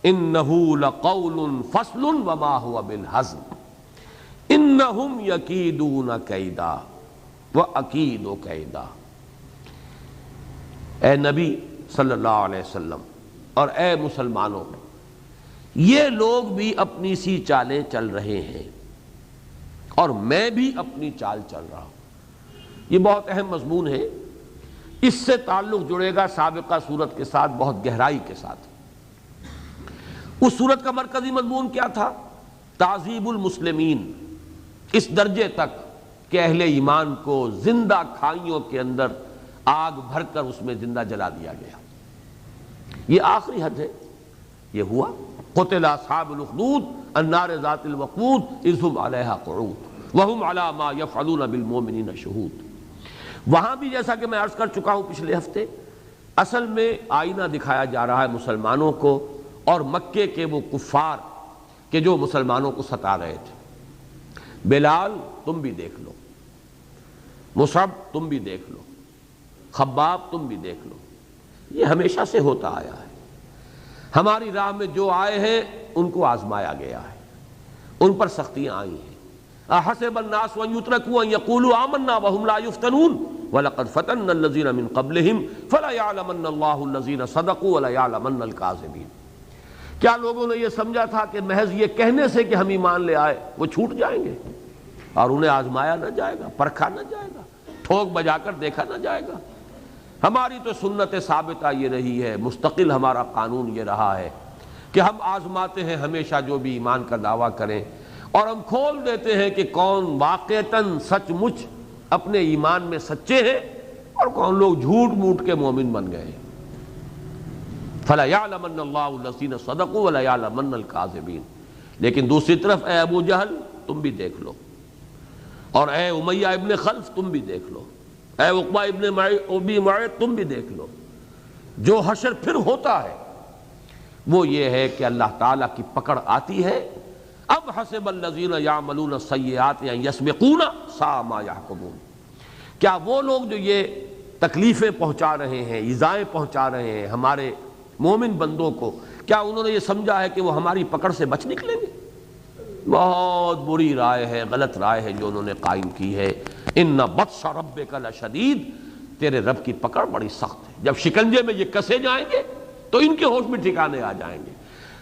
إِنَّهُ لَقَوْلٌ فَصْلٌ وَمَا هُوَ بِالْهَزْلِ انہم یکیدون کیدا وَأَکِیدُ کیدا۔ اے نبی صلی اللہ علیہ وسلم اور اے مسلمانوں، یہ لوگ بھی اپنی سی چالیں چل رہے ہیں اور میں بھی اپنی چال چل رہا ہوں۔ یہ بہت اہم مضمون ہے، اس سے تعلق جڑے گا سابقہ صورت کے ساتھ بہت گہرائی کے ساتھ۔ اس صورت کا مرکزی مضمون کیا تھا؟ تعذیب المسلمین، اس درجے تک کہ اہل ایمان کو زندہ کھائیوں کے اندر آگ بھر کر اس میں زندہ جلا دیا گیا، یہ آخری حد ہے۔ یہ ہوا، قتل اصحاب الاخدود النار ذات الوقود اذ هم علیہا قعود وهم علی ما یفعلون بالمؤمنین شہود۔ وہاں بھی جیسا کہ میں عرض کر چکا ہوں پچھلے ہفتے، اصل میں آئینہ دکھایا جا رہا ہے مسلمانوں کو اور مکے کے وہ کفار کہ جو مسلمانوں کو ستا رہے تھے۔ بلال تم بھی دیکھ لو، مصعب تم بھی دیکھ لو، خباب تم بھی دیکھ لو، یہ ہمیشہ سے ہوتا آیا ہے۔ ہماری راہ میں جو آئے ہیں ان کو آزمایا گیا ہے، ان پر سختیاں آئی ہیں۔ احسب الناس ان یترکوا ان یقولوا آمنا وهم لا یفتنون وَلَقَدْ فَتَنَّا الَّذِينَ مِن قَبْلِهِمْ فَلَيَعْلَمَنَّ اللَّهُ الَّذِينَ صَدَقُوا وَلَيَعْلَمَنَّ الْكَاذِبِينَ۔ کیا لوگوں نے یہ سمجھا تھا کہ محض یہ کہنے سے کہ ہم ایمان لے آئے وہ چھوٹ جائیں گے اور انہیں آزمایا نہ جائے گا، پرکھا نہ جائے گا، ٹھوک بجا کر دیکھا نہ جائے گا؟ ہماری تو سنت ثابتہ یہ رہی ہے، مستقل ہمارا قانون یہ رہا ہے کہ ہم آزماتے ہیں ہمیشہ جو بھی ایمان کا دعویٰ کریں، اور ہم کھول دیتے ہیں کہ کون واقعتاً سچ مچ اپنے ایمان میں سچے ہیں اور کون لوگ جھوٹ موٹ کے مومن بن گئے۔ فَلَيَعْلَمَنَّ اللَّهُ الَّذِينَ صَدَقُوا وَلَيَعْلَمَنَّ الْكَاذِبِينَ۔ لیکن دوسری طرف اے ابو جہل تم بھی دیکھ لو، اور اے امیہ ابن خلف تم بھی دیکھ لو، اے عقبہ ابن ابی معیط تم بھی دیکھ لو، جو حشر پھر ہوتا ہے وہ یہ ہے کہ اللہ تعالیٰ کی پکڑ آتی ہے۔ اب حسب الذین یعملون السیئات ان یسبقونا ساء ما یحکمون۔ کیا وہ لوگ جو یہ تکلیفیں پہنچا رہے ہیں، ایذائیں پہنچا رہے ہیں ہمارے مومن بندوں کو، کیا انہوں نے یہ سمجھا ہے کہ وہ ہماری پکڑ سے بچ نکلیں گے؟ بہت بری رائے ہے، غلط رائے ہے جو انہوں نے قائم کی ہے۔ ان بطش ربک لشدید، تیرے رب کی پکڑ بڑی سخت ہے، جب شکنجے میں یہ کسے جائیں گے تو ان کے ہوش میں ٹھکانے آ جائیں گے۔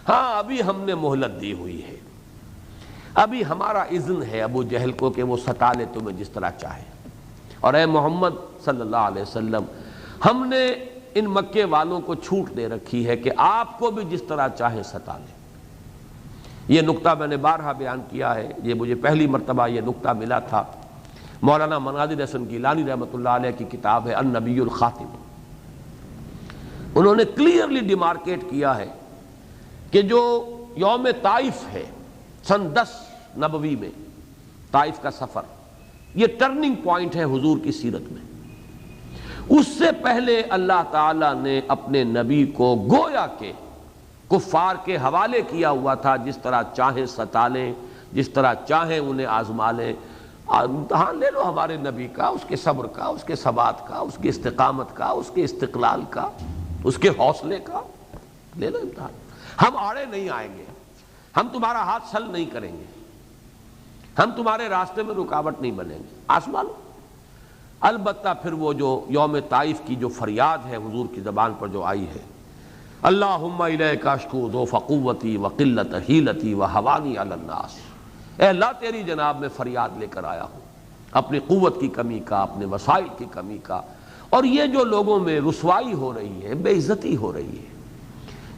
ہاں ابھی ہم نے مہلت دی ہوئی ہے، ابھی ہمارا اذن ہے ابو جہل کو کہ وہ ستا لے تمہیں جس طرح چاہے، اور اے محمد صلی اللہ علیہ وسلم ہم نے ان مکے والوں کو چھوٹ دے رکھی ہے کہ آپ کو بھی جس طرح چاہے ستا لیں۔ یہ نقطہ میں نے بارہا بیان کیا ہے، یہ مجھے پہلی مرتبہ یہ نقطہ ملا تھا مولانا مناظر حسن گیلانی رحمۃ اللہ علیہ کی کتاب ہے النبی الخاتم۔ انہوں نے کلیئرلی ڈیمارکیٹ کیا ہے کہ جو یوم طائف ہے سن 10 نبوی میں، طائف کا سفر، یہ ٹرننگ پوائنٹ ہے حضور کی سیرت میں۔ اس سے پہلے اللہ تعالیٰ نے اپنے نبی کو گویا کہ کفار کے حوالے کیا ہوا تھا، جس طرح چاہیں ستا لیں، جس طرح چاہیں انہیں آزما لیں۔ امتحان لے لو ہمارے نبی کا، اس کے صبر کا، اس کے ثبات کا، اس کی استقامت کا، اس کے استقلال کا، اس کے حوصلے کا، لے لو امتحان۔ ہم آڑے نہیں آئیں گے، ہم تمہارا ہاتھ سل نہیں کریں گے، ہم تمہارے راستے میں رکاوٹ نہیں بنیں گے، آزما لو۔ البتہ پھر وہ جو یوم طائف کی جو فریاد ہے حضور کی زبان پر جو آئی ہے، اللہم الیک اشکو ضعف قوتی وقلت حیلتی وہوانی علی الناس، اے اللہ تیری جناب میں فریاد لے کر آیا ہوں اپنی قوت کی کمی کا، اپنے وسائل کی کمی کا، اور یہ جو لوگوں میں رسوائی ہو رہی ہے، بے عزتی ہو رہی ہے۔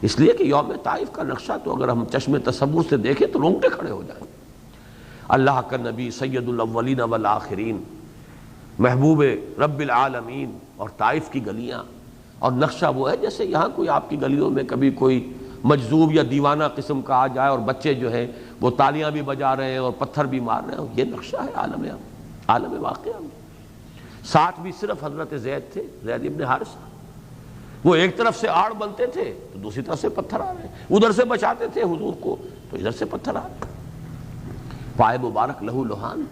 اس لیے کہ یوم طائف کا نقشہ تو اگر ہم چشم تصور سے دیکھیں تو رونگٹے کھڑے ہو جائیں۔ اللہ کا نبی سید الاولین والآخرین، محبوب رب العالمین، اور طائف کی گلیاں، اور نقشہ وہ ہے جیسے یہاں کوئی آپ کی گلیوں میں کبھی کوئی مجذوب یا دیوانہ قسم کا آ جائے اور بچے جو ہیں وہ تالیاں بھی بجا رہے ہیں اور پتھر بھی مار رہے ہیں، یہ نقشہ ہے عالم واقعہ میں۔ ساتھ بھی صرف حضرت زید تھے، زید ابن حارثہ، وہ ایک طرف سے آڑ بنتے تھے تو دوسری طرف سے پتھر آ رہے ہیں، ادھر سے بچاتے تھے حضور کو تو ادھر سے پتھر آ رہے ہیں۔ پائے مبارک لہو لہان۔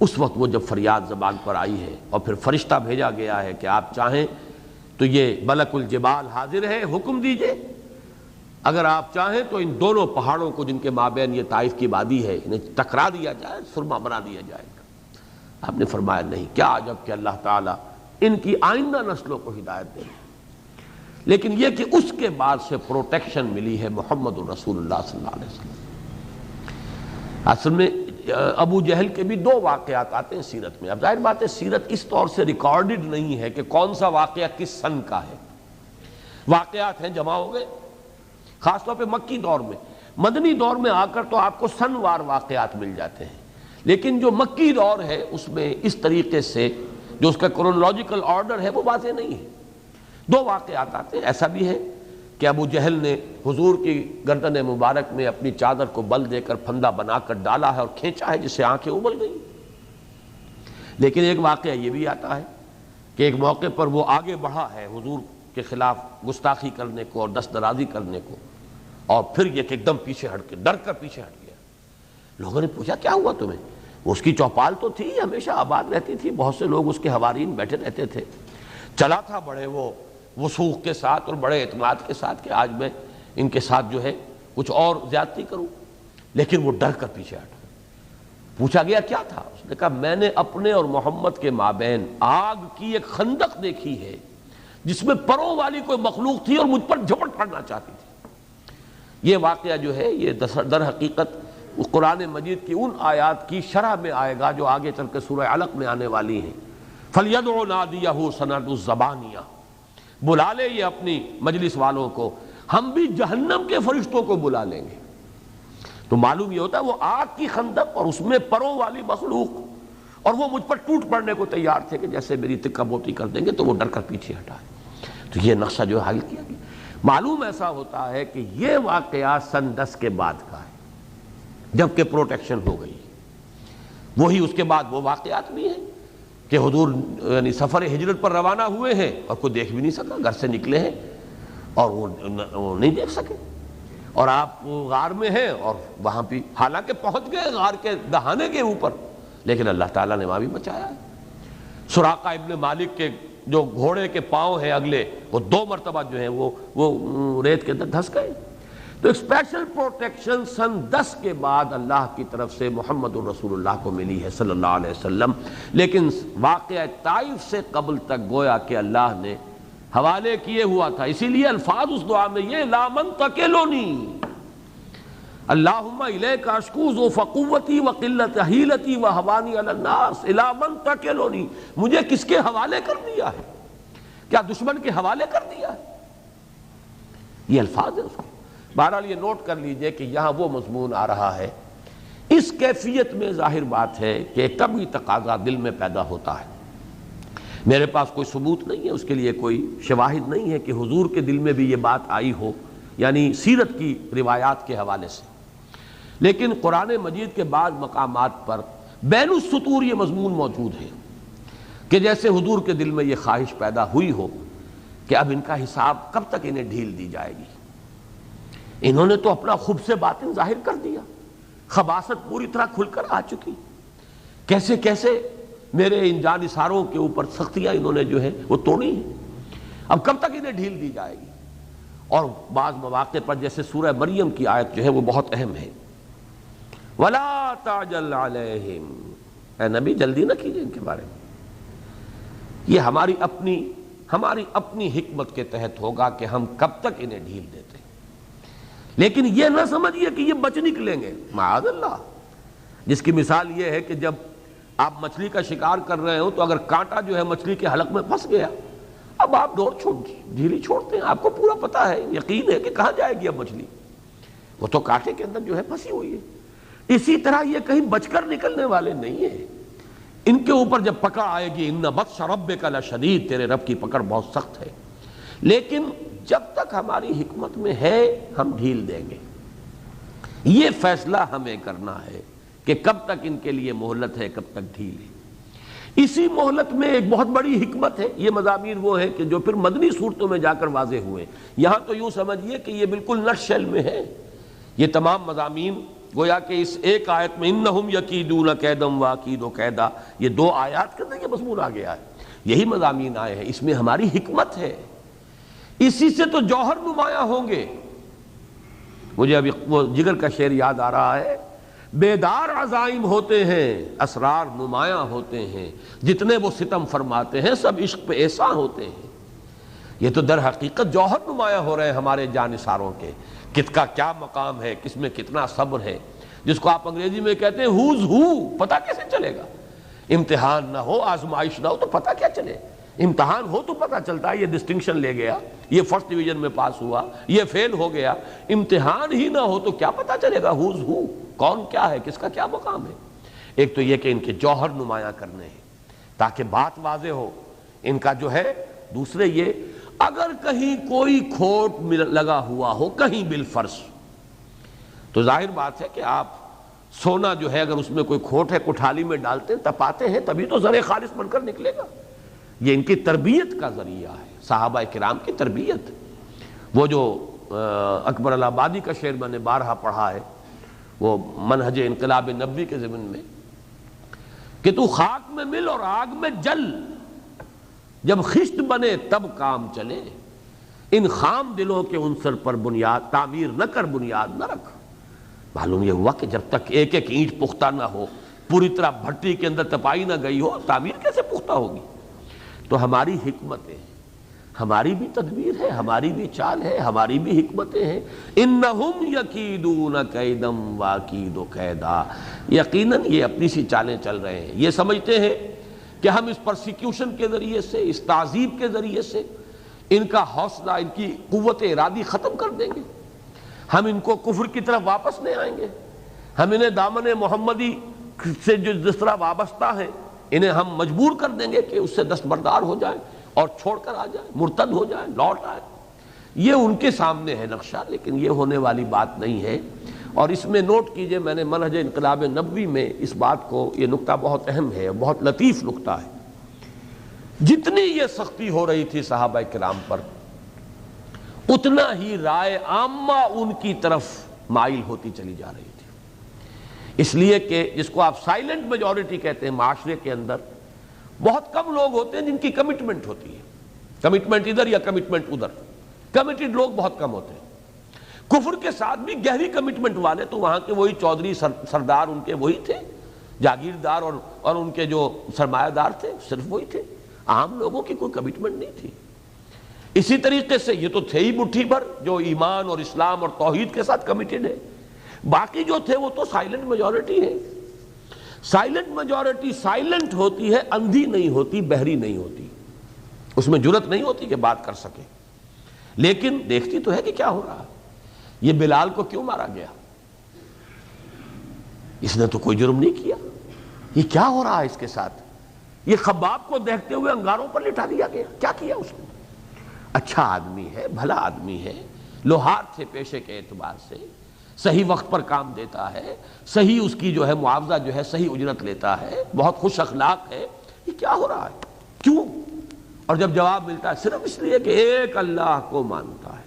اس وقت وہ جب فریاد زبان پر آئی ہے اور پھر فرشتہ بھیجا گیا ہے کہ آپ چاہیں تو یہ ملک الجبال حاضر ہے، حکم دیجئے، اگر آپ چاہیں تو ان دونوں پہاڑوں کو جن کے مابین یہ طائف کی وادی ہے انہیں ٹکرا دیا جائے، سرما بنا دیا جائے گا۔ آپ نے فرمایا نہیں، کیا عجب کہ اللہ تعالیٰ ان کی آئندہ نسلوں کو ہدایت دے۔ لیکن یہ کہ اس کے بعد سے پروٹیکشن ملی ہے محمد الرسول اللہ صلی اللہ علیہ وسلم۔ اصل میں ابو جہل کے بھی 2 واقعات آتے ہیں سیرت میں۔ اب ظاہر بات ہے سیرت اس طور سے ریکارڈڈ نہیں ہے کہ کون سا واقعہ کس سن کا ہے، واقعات ہیں جمع ہو گئے، خاص طور پہ مکی دور میں۔ مدنی دور میں آ کر تو آپ کو سن وار واقعات مل جاتے ہیں، لیکن جو مکی دور ہے اس میں اس طریقے سے جو اس کا کرونالوجیکل آرڈر ہے وہ واضح نہیں ہے۔ 2 واقعات آتے ہیں۔ ایسا بھی ہے کہ ابو جہل نے حضور کی گردن مبارک میں اپنی چادر کو بل دے کر پھندا بنا کر ڈالا ہے اور کھینچا ہے، جس سے آنکھیں ابل گئی۔ لیکن ایک واقعہ یہ بھی آتا ہے کہ ایک موقع پر وہ آگے بڑھا ہے حضور کے خلاف گستاخی کرنے کو اور دست درازی کرنے کو، اور پھر یہ کہ ایک دم پیچھے ہٹ کے ڈر کر پیچھے ہٹ گیا۔ لوگوں نے پوچھا کیا ہوا تمہیں؟ اس کی چوپال تو تھی، ہمیشہ آباد رہتی تھی، بہت سے لوگ اس کے حوارین بیٹھے رہتے تھے، چلا تھا بڑے وہ وثوق کے ساتھ اور بڑے اعتماد کے ساتھ کہ آج میں ان کے ساتھ جو ہے کچھ اور زیادتی کروں، لیکن وہ ڈر کر پیچھے ہٹا۔ پوچھا گیا کیا تھا؟ اس نے کہا میں نے اپنے اور محمد کے مابین آگ کی ایک خندق دیکھی ہے جس میں پروں والی کوئی مخلوق تھی اور مجھ پر جھپٹ پڑنا چاہتی تھی۔ یہ واقعہ جو ہے یہ در حقیقت قرآن مجید کی ان آیات کی شرح میں آئے گا جو آگے چل کے سورہ علق میں آنے والی ہیں۔ فَلْيَدْعُ نَادِيَهُ سَنَدُ الزَّبَانِيَةِ، بلا لے یہ اپنی مجلس والوں کو، ہم بھی جہنم کے فرشتوں کو بلا لیں گے۔ تو معلوم یہ ہوتا ہے وہ آگ کی خندق اور اس میں پروں والی مخلوق، اور وہ مجھ پر ٹوٹ پڑنے کو تیار تھے کہ جیسے میری تکہ بوٹی کر دیں گے، تو وہ ڈر کر پیچھے ہٹائے۔ تو یہ نقشہ جو حل کیا گیا۔ معلوم ایسا ہوتا ہے کہ یہ واقعہ سن 10 کے بعد کا ہے جبکہ پروٹیکشن ہو گئی۔ وہی اس کے بعد وہ واقعات بھی ہیں کہ حضور یعنی سفر ہجرت پر روانہ ہوئے ہیں اور کوئی دیکھ بھی نہیں سکا، گھر سے نکلے ہیں اور وہ نہیں دیکھ سکے، اور آپ غار میں ہیں اور وہاں بھی حالانکہ پہنچ گئے غار کے دہانے کے اوپر، لیکن اللہ تعالیٰ نے وہاں بھی بچایا ہے۔ سراقہ ابن مالک کے جو گھوڑے کے پاؤں ہیں اگلے، وہ 2 مرتبہ جو ہیں وہ ریت کے اندر دھس گئے۔ تو ایک اسپیشل پروٹیکشن سن 10 کے بعد اللہ کی طرف سے محمد الرسول اللہ کو ملی ہے صلی اللہ علیہ وسلم۔ لیکن واقعہ طائف سے قبل تک گویا کہ اللہ نے حوالے کیے ہوا تھا. اسی لیے الفاظ اس دعا میں یہ لا من تکلونی اللہم الیک اشکو ضعف قوتی وقلت حیلتی وہوانی علی الناس الی من تکلونی. مجھے کس کے حوالے کر دیا ہے؟ کیا دشمن کے حوالے کر دیا ہے؟ یہ الفاظ ہے اس کے. بہرحال یہ نوٹ کر لیجئے کہ یہاں وہ مضمون آ رہا ہے. اس کیفیت میں ظاہر بات ہے کہ کبھی تقاضا دل میں پیدا ہوتا ہے. میرے پاس کوئی ثبوت نہیں ہے، اس کے لیے کوئی شواہد نہیں ہے کہ حضور کے دل میں بھی یہ بات آئی ہو، یعنی سیرت کی روایات کے حوالے سے. لیکن قرآن مجید کے بعض مقامات پر بین السطور یہ مضمون موجود ہے کہ جیسے حضور کے دل میں یہ خواہش پیدا ہوئی ہو کہ اب ان کا حساب کب تک انہیں ڈھیل دی جائے گی. انہوں نے تو اپنا خبث باطن ظاہر کر دیا، خباثت پوری طرح کھل کر آ چکی. کیسے کیسے میرے ان جانثاروں کے اوپر سختیاں انہوں نے جو ہے وہ توڑی ہیں. اب کب تک انہیں ڈھیل دی جائے گی؟ اور بعض مواقع پر جیسے سورہ مریم کی آیت جو ہے وہ بہت اہم ہے. وَلَا تَعْجَلْ عَلَيْهِمْ، اے نبی جلدی نہ کیجئے ان کے بارے میں. یہ ہماری اپنی حکمت کے تحت ہوگا کہ ہم کب تک انہیں ڈھیل دیتے ہیں. لیکن یہ نہ سمجھیے کہ یہ بچ نکلیں گے، معاذ اللہ. جس کی مثال یہ ہے کہ جب آپ مچھلی کا شکار کر رہے ہو تو اگر کانٹا جو ہے مچھلی کے حلق میں پھنس گیا، اب آپ ڈور ڈھیلی چھوڑتے ہیں، آپ کو پورا پتا ہے، یقین ہے کہ کہاں جائے گی اب مچھلی، وہ تو کانٹے کے اندر جو ہے پھنسی ہوئی ہے. اسی طرح یہ کہیں بچ کر نکلنے والے نہیں ہیں. ان کے اوپر جب پکڑ آئے گی، ان بطش ربک لشدید، تیرے رب کی پکڑ بہت سخت ہے. لیکن جب تک ہماری حکمت میں ہے ہم ڈھیل دیں گے. یہ فیصلہ ہمیں کرنا ہے کہ کب تک ان کے لیے مہلت ہے، کب تک ڈھیل ہے. اسی مہلت میں ایک بہت بڑی حکمت ہے. یہ مضامین وہ ہے کہ جو پھر مدنی صورتوں میں جا کر واضح ہوئے. یہاں تو یوں سمجھیے کہ یہ بالکل نٹ شیل میں ہے. یہ تمام مضامین گویا کہ اس ایک آیت میں انہم یکیدون کیدم واکید کیدا، یہ دو آیات کے اندر یہ مضمون آ گیا ہے. یہی مضامین آئے ہیں، اس میں ہماری حکمت ہے. اسی سے تو جوہر نمایاں ہوں گے. مجھے ابھی وہ جگر کا شعر یاد آ رہا ہے، بیدار عزائم ہوتے ہیں اسرار نمایاں ہوتے ہیں، جتنے وہ ستم فرماتے ہیں سب عشق پہ ایسا ہوتے ہیں. یہ تو در حقیقت جوہر نمایاں ہو رہے ہیں ہمارے جانثاروں کے. کس کا کیا مقام ہے، کس میں کتنا صبر ہے، جس کو آپ انگریزی میں کہتے ہیں ہوز ہو. پتہ کیسے چلے گا؟ امتحان نہ ہو، آزمائش نہ ہو تو پتہ کیا چلے؟ امتحان ہو تو پتہ چلتا ہے یہ ڈسٹنکشن لے گیا، یہ فرسٹ ڈویژن میں پاس ہوا، یہ فیل ہو گیا. امتحان ہی نہ ہو تو کیا پتہ چلے گا ہوز ہو، کون کیا ہے، کس کا کیا مقام ہے. ایک تو یہ کہ ان کے جوہر نمایاں کرنے ہیں تاکہ بات واضح ہو ان کا جو ہے. دوسرے یہ اگر کہیں کوئی کھوٹ لگا ہوا ہو کہیں بالفرض، تو ظاہر بات ہے کہ آپ سونا جو ہے اگر اس میں کوئی کھوٹ ہے کٹھالی میں ڈالتے ہیں تپاتے ہیں تبھی تو زر خالص بن کر نکلے گا. یہ ان کی تربیت کا ذریعہ ہے، صحابہ کرام کی تربیت. وہ جو اکبر الہآبادی کا شعر میں نے بارہا پڑھا ہے، وہ منہج انقلاب نبوی کے ضمن میں، کہ تو خاک میں مل اور آگ میں جل، جب خشت بنے تب کام چلے، ان خام دلوں کے عنصر پر بنیاد تعمیر نہ کر، بنیاد نہ رکھ. معلوم یہ ہوا کہ جب تک ایک ایک اینٹ پختہ نہ ہو، پوری طرح بھٹی کے اندر تپائی نہ گئی ہو، تعمیر کیسے پختہ ہوگی؟ تو ہماری حکمتیں، ہماری بھی تدبیر ہے، ہماری بھی چال ہے، ہماری بھی حکمتیں ہیں. انہم یکیدون کیدم واکید کیدا، یقیناً یہ اپنی سی چالیں چل رہے ہیں. یہ سمجھتے ہیں کہ ہم اس پرسیکیوشن کے ذریعے سے، اس تعذیب کے ذریعے سے ان کا حوصلہ، ان کی قوت ارادی ختم کر دیں گے، ہم ان کو کفر کی طرف واپس لے آئیں گے، ہم انہیں دامن محمدی سے جو جس طرح وابستہ ہیں انہیں ہم مجبور کر دیں گے کہ اس سے دستبردار ہو جائیں اور چھوڑ کر آ جائیں، مرتد ہو جائیں، لوٹ آئیں. یہ ان کے سامنے ہے نقشہ، لیکن یہ ہونے والی بات نہیں ہے. اور اس میں نوٹ کیجئے، میں نے منہج انقلاب نبوی میں اس بات کو، یہ نقطہ بہت اہم ہے، بہت لطیف نقطہ ہے. جتنی یہ سختی ہو رہی تھی صحابہ کرام پر، اتنا ہی رائے عامہ ان کی طرف مائل ہوتی چلی جا رہی تھی. اس لیے کہ جس کو آپ سائلنٹ میجورٹی کہتے ہیں معاشرے کے اندر، بہت کم لوگ ہوتے ہیں جن کی کمٹمنٹ ہوتی ہے، کمٹمنٹ ادھر یا کمٹمنٹ ادھر. کمیٹڈ لوگ بہت کم ہوتے ہیں. کفر کے ساتھ بھی گہری کمٹمنٹ والے تو وہاں کے وہی چودھری سردار ان کے وہی تھے، جاگیردار اور ان کے جو سرمایہ دار تھے صرف وہی تھے. عام لوگوں کی کوئی کمٹمنٹ نہیں تھی. اسی طریقے سے یہ تو تھے ہی مٹھی بھر جو ایمان اور اسلام اور توحید کے ساتھ کمیٹڈ ہے، باقی جو تھے وہ تو سائلنٹ میجورٹی ہے۔ سائلنٹ میجورٹی سائلنٹ ہوتی ہے، اندھی نہیں ہوتی، بہری نہیں ہوتی، اس میں جرت نہیں ہوتی کہ بات کر سکے، لیکن دیکھتی تو ہے کہ کیا ہو رہا ہے۔ یہ بلال کو کیوں مارا گیا؟ اس نے تو کوئی جرم نہیں کیا، یہ کیا ہو رہا ہے اس کے ساتھ؟ یہ خباب کو دیکھتے ہوئے انگاروں پر لٹا دیا گیا، کیا کیا اس نے؟ اچھا آدمی ہے، بھلا آدمی ہے، لوہار تھے پیشے کے اعتبار سے، صحیح وقت پر کام دیتا ہے، صحیح اس کی جو ہے معاوضہ جو ہے صحیح اجرت لیتا ہے، بہت خوش اخلاق ہے، یہ کیا ہو رہا ہے؟ کیوں؟ اور جب جواب ملتا ہے صرف اس لیے کہ ایک اللہ کو مانتا ہے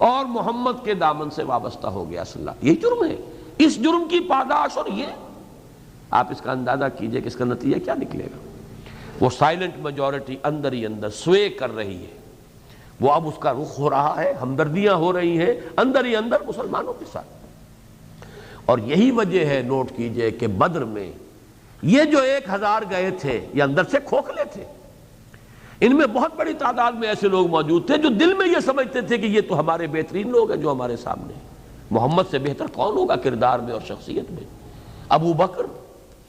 اور محمد کے دامن سے وابستہ ہو گیا صلی اللہ، یہ جرم ہے۔ اس جرم کی پاداش، اور یہ آپ اس کا اندازہ کیجئے کہ اس کا نتیجہ کیا نکلے گا۔ وہ سائلنٹ میجورٹی اندر ہی اندر سوے کر رہی ہے، وہ اب اس کا رخ ہو رہا ہے، ہمدردیاں ہو رہی ہیں اندر ہی اندر مسلمانوں کے ساتھ۔ اور یہی وجہ ہے، نوٹ کیجئے کہ بدر میں یہ جو 1000 گئے تھے یہ اندر سے کھوکھلے تھے، ان میں بہت بڑی تعداد میں ایسے لوگ موجود تھے جو دل میں یہ سمجھتے تھے کہ یہ تو ہمارے بہترین لوگ ہیں جو ہمارے سامنے، محمد سے بہتر کون ہوگا کردار میں اور شخصیت میں؟ ابو بکر،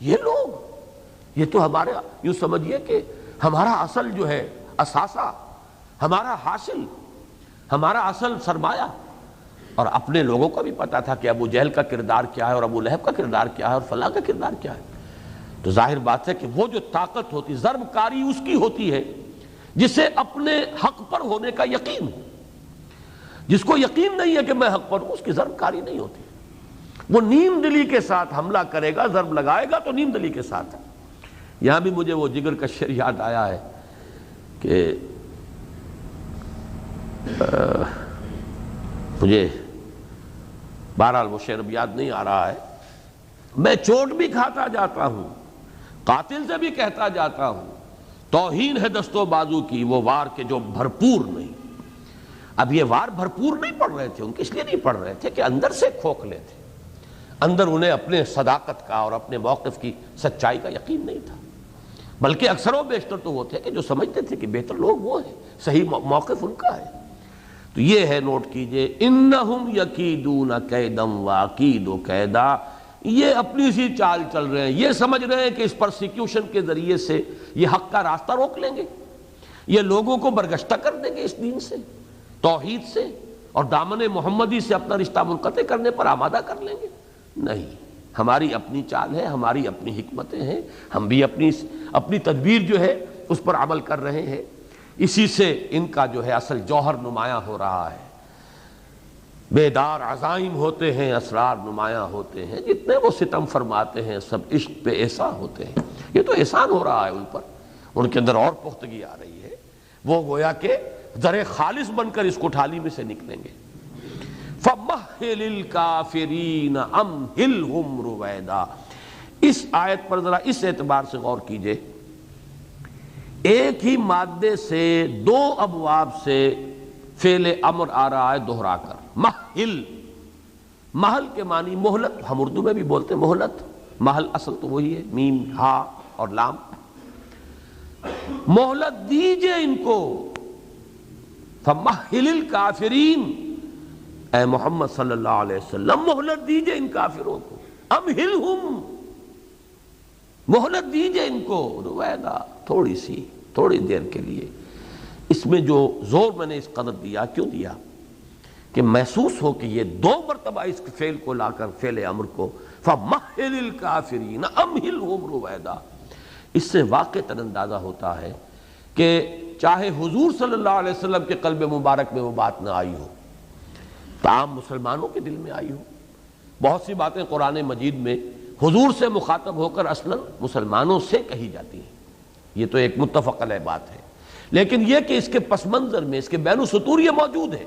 یہ لوگ، یہ تو ہمارے، یوں سمجھیے کہ ہمارا اصل جو ہے اثاثہ، ہمارا حاصل، ہمارا اصل سرمایہ۔ اور اپنے لوگوں کو بھی پتا تھا کہ ابو جہل کا کردار کیا ہے اور ابو لہب کا کردار کیا ہے اور فلاں کا کردار کیا ہے۔ تو ظاہر بات ہے کہ وہ جو طاقت ہوتی، ضرب کاری اس کی ہوتی ہے جسے اپنے حق پر ہونے کا یقین، جس کو یقین نہیں ہے کہ میں حق پر ہوں، اس کی ضرب کاری نہیں ہوتی۔ وہ نیم دلی کے ساتھ حملہ کرے گا، ضرب لگائے گا تو نیم دلی کے ساتھ۔ یہاں بھی مجھے وہ جگر کا شعر یاد آیا ہے کہ مجھے بہرحال وہ شعر اب یاد نہیں آ رہا ہے، میں چوٹ بھی کھاتا جاتا ہوں، قاتل سے بھی کہتا جاتا ہوں، توہین ہے دست و بازو کی وہ وار کے جو بھرپور نہیں۔ اب یہ وار بھرپور نہیں پڑھ رہے تھے، ان اس لیے نہیں پڑھ رہے تھے کہ اندر سے کھوکھلے تھے، اندر انہیں اپنے صداقت کا اور اپنے موقف کی سچائی کا یقین نہیں تھا، بلکہ اکثر و بیشتر تو وہ تھے کہ جو سمجھتے تھے کہ بہتر لوگ وہ ہیں، صحیح موقف ان کا ہے۔ تو یہ ہے، نوٹ کیجئے، انہم یکیدون کیدا واکید کیدا، یہ اپنی سی چال چل رہے ہیں، یہ سمجھ رہے ہیں کہ اس پرسیکیوشن کے ذریعے سے یہ حق کا راستہ روک لیں گے، یہ لوگوں کو برگشتہ کر دیں گے اس دین سے، توحید سے، اور دامن محمدی سے اپنا رشتہ منقطع کرنے پر آمادہ کر لیں گے۔ نہیں، ہماری اپنی چال ہے، ہماری اپنی حکمتیں ہیں، ہم بھی اپنی تدبیر جو ہے اس پر عمل کر رہے ہیں، اسی سے ان کا جو ہے اصل جوہر نمایاں ہو رہا ہے۔ بیدار عزائم ہوتے ہیں، اسرار نمایاں ہوتے ہیں، جتنے وہ ستم فرماتے ہیں سب عشق پہ احسان ہوتے ہیں۔ یہ تو احسان ہو رہا ہے ان پر، ان کے اندر اور پختگی آ رہی ہے، وہ گویا کہ زر خالص بن کر اس کوٹھالی میں سے نکلیں گے۔ فَمَهِّلِ الْكَافِرِينَ أَمْهِلْهُمْ رُوَيْدًا، اس آیت پر ذرا اس اعتبار سے غور کیجئے، ایک ہی مادے سے دو ابواب سے فعل امر آ رہا ہے دہرا کر۔ محل، محل کے معنی مہلت، ہم اردو میں بھی بولتے ہیں مہلت، محل اصل تو وہی ہے، میم ہا اور لام۔ مہلت دیجئے ان کو، فَمَحِّلِ الْكَافِرِينَ، اے محمد صلی اللہ علیہ وسلم مہلت دیجئے ان کافروں کو، امہلہم، مہلت دیجئے ان کو، رویدہ، تھوڑی سی، تھوڑی دیر کے لیے۔ اس میں جو زور میں نے اس قدر دیا، کیوں دیا؟ کہ محسوس ہو کہ یہ دو مرتبہ اس فعل کو لا کر فعل امر کو فَمَحِّلِ الْكَافِرِينَ أَمْهِلْهُمْ رُوَيْدًا، اس سے واقعتاً اندازہ ہوتا ہے کہ چاہے حضور صلی اللہ علیہ وسلم کے قلب مبارک میں وہ بات نہ آئی ہو، تاہم مسلمانوں کے دل میں آئی ہو۔ بہت سی باتیں قرآن مجید میں حضور سے مخاطب ہو کر اصلاً مسلمانوں سے کہی جاتی ہیں، یہ تو ایک متفق علیہ بات ہے، لیکن یہ کہ اس کے پس منظر میں، اس کے بین السطور یہ موجود ہے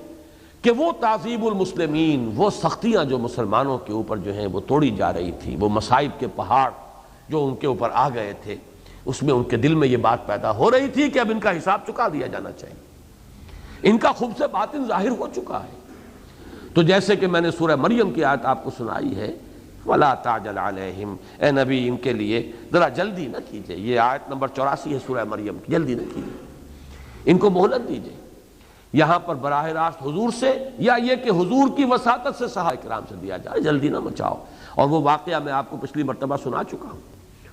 کہ وہ تعذیب المسلمین، وہ سختیاں جو مسلمانوں کے اوپر جو ہیں وہ توڑی جا رہی تھی، وہ مصائب کے پہاڑ جو ان کے اوپر آ گئے تھے، اس میں ان کے دل میں یہ بات پیدا ہو رہی تھی کہ اب ان کا حساب چکا دیا جانا چاہیے، ان کا خبث باطن ظاہر ہو چکا ہے۔ تو جیسے کہ میں نے سورہ مریم کی آیت آپ کو سنائی ہے، وَلَا تَعْجَلْ عَلَيْهِمْ، اے نبی ان کے لیے ذرا جلدی نہ کیجئے، یہ آیت نمبر 84 ہے سورہ مریم کی، جلدی نہ کیجئے، ان کو مہلت دیجئے، یہاں پر براہ راست حضور سے، یا یہ کہ حضور کی وساطت سے صحابہ کرام سے دیا جائے، جلدی نہ مچاؤ۔ اور وہ واقعہ میں آپ کو پچھلی مرتبہ سنا چکا ہوں،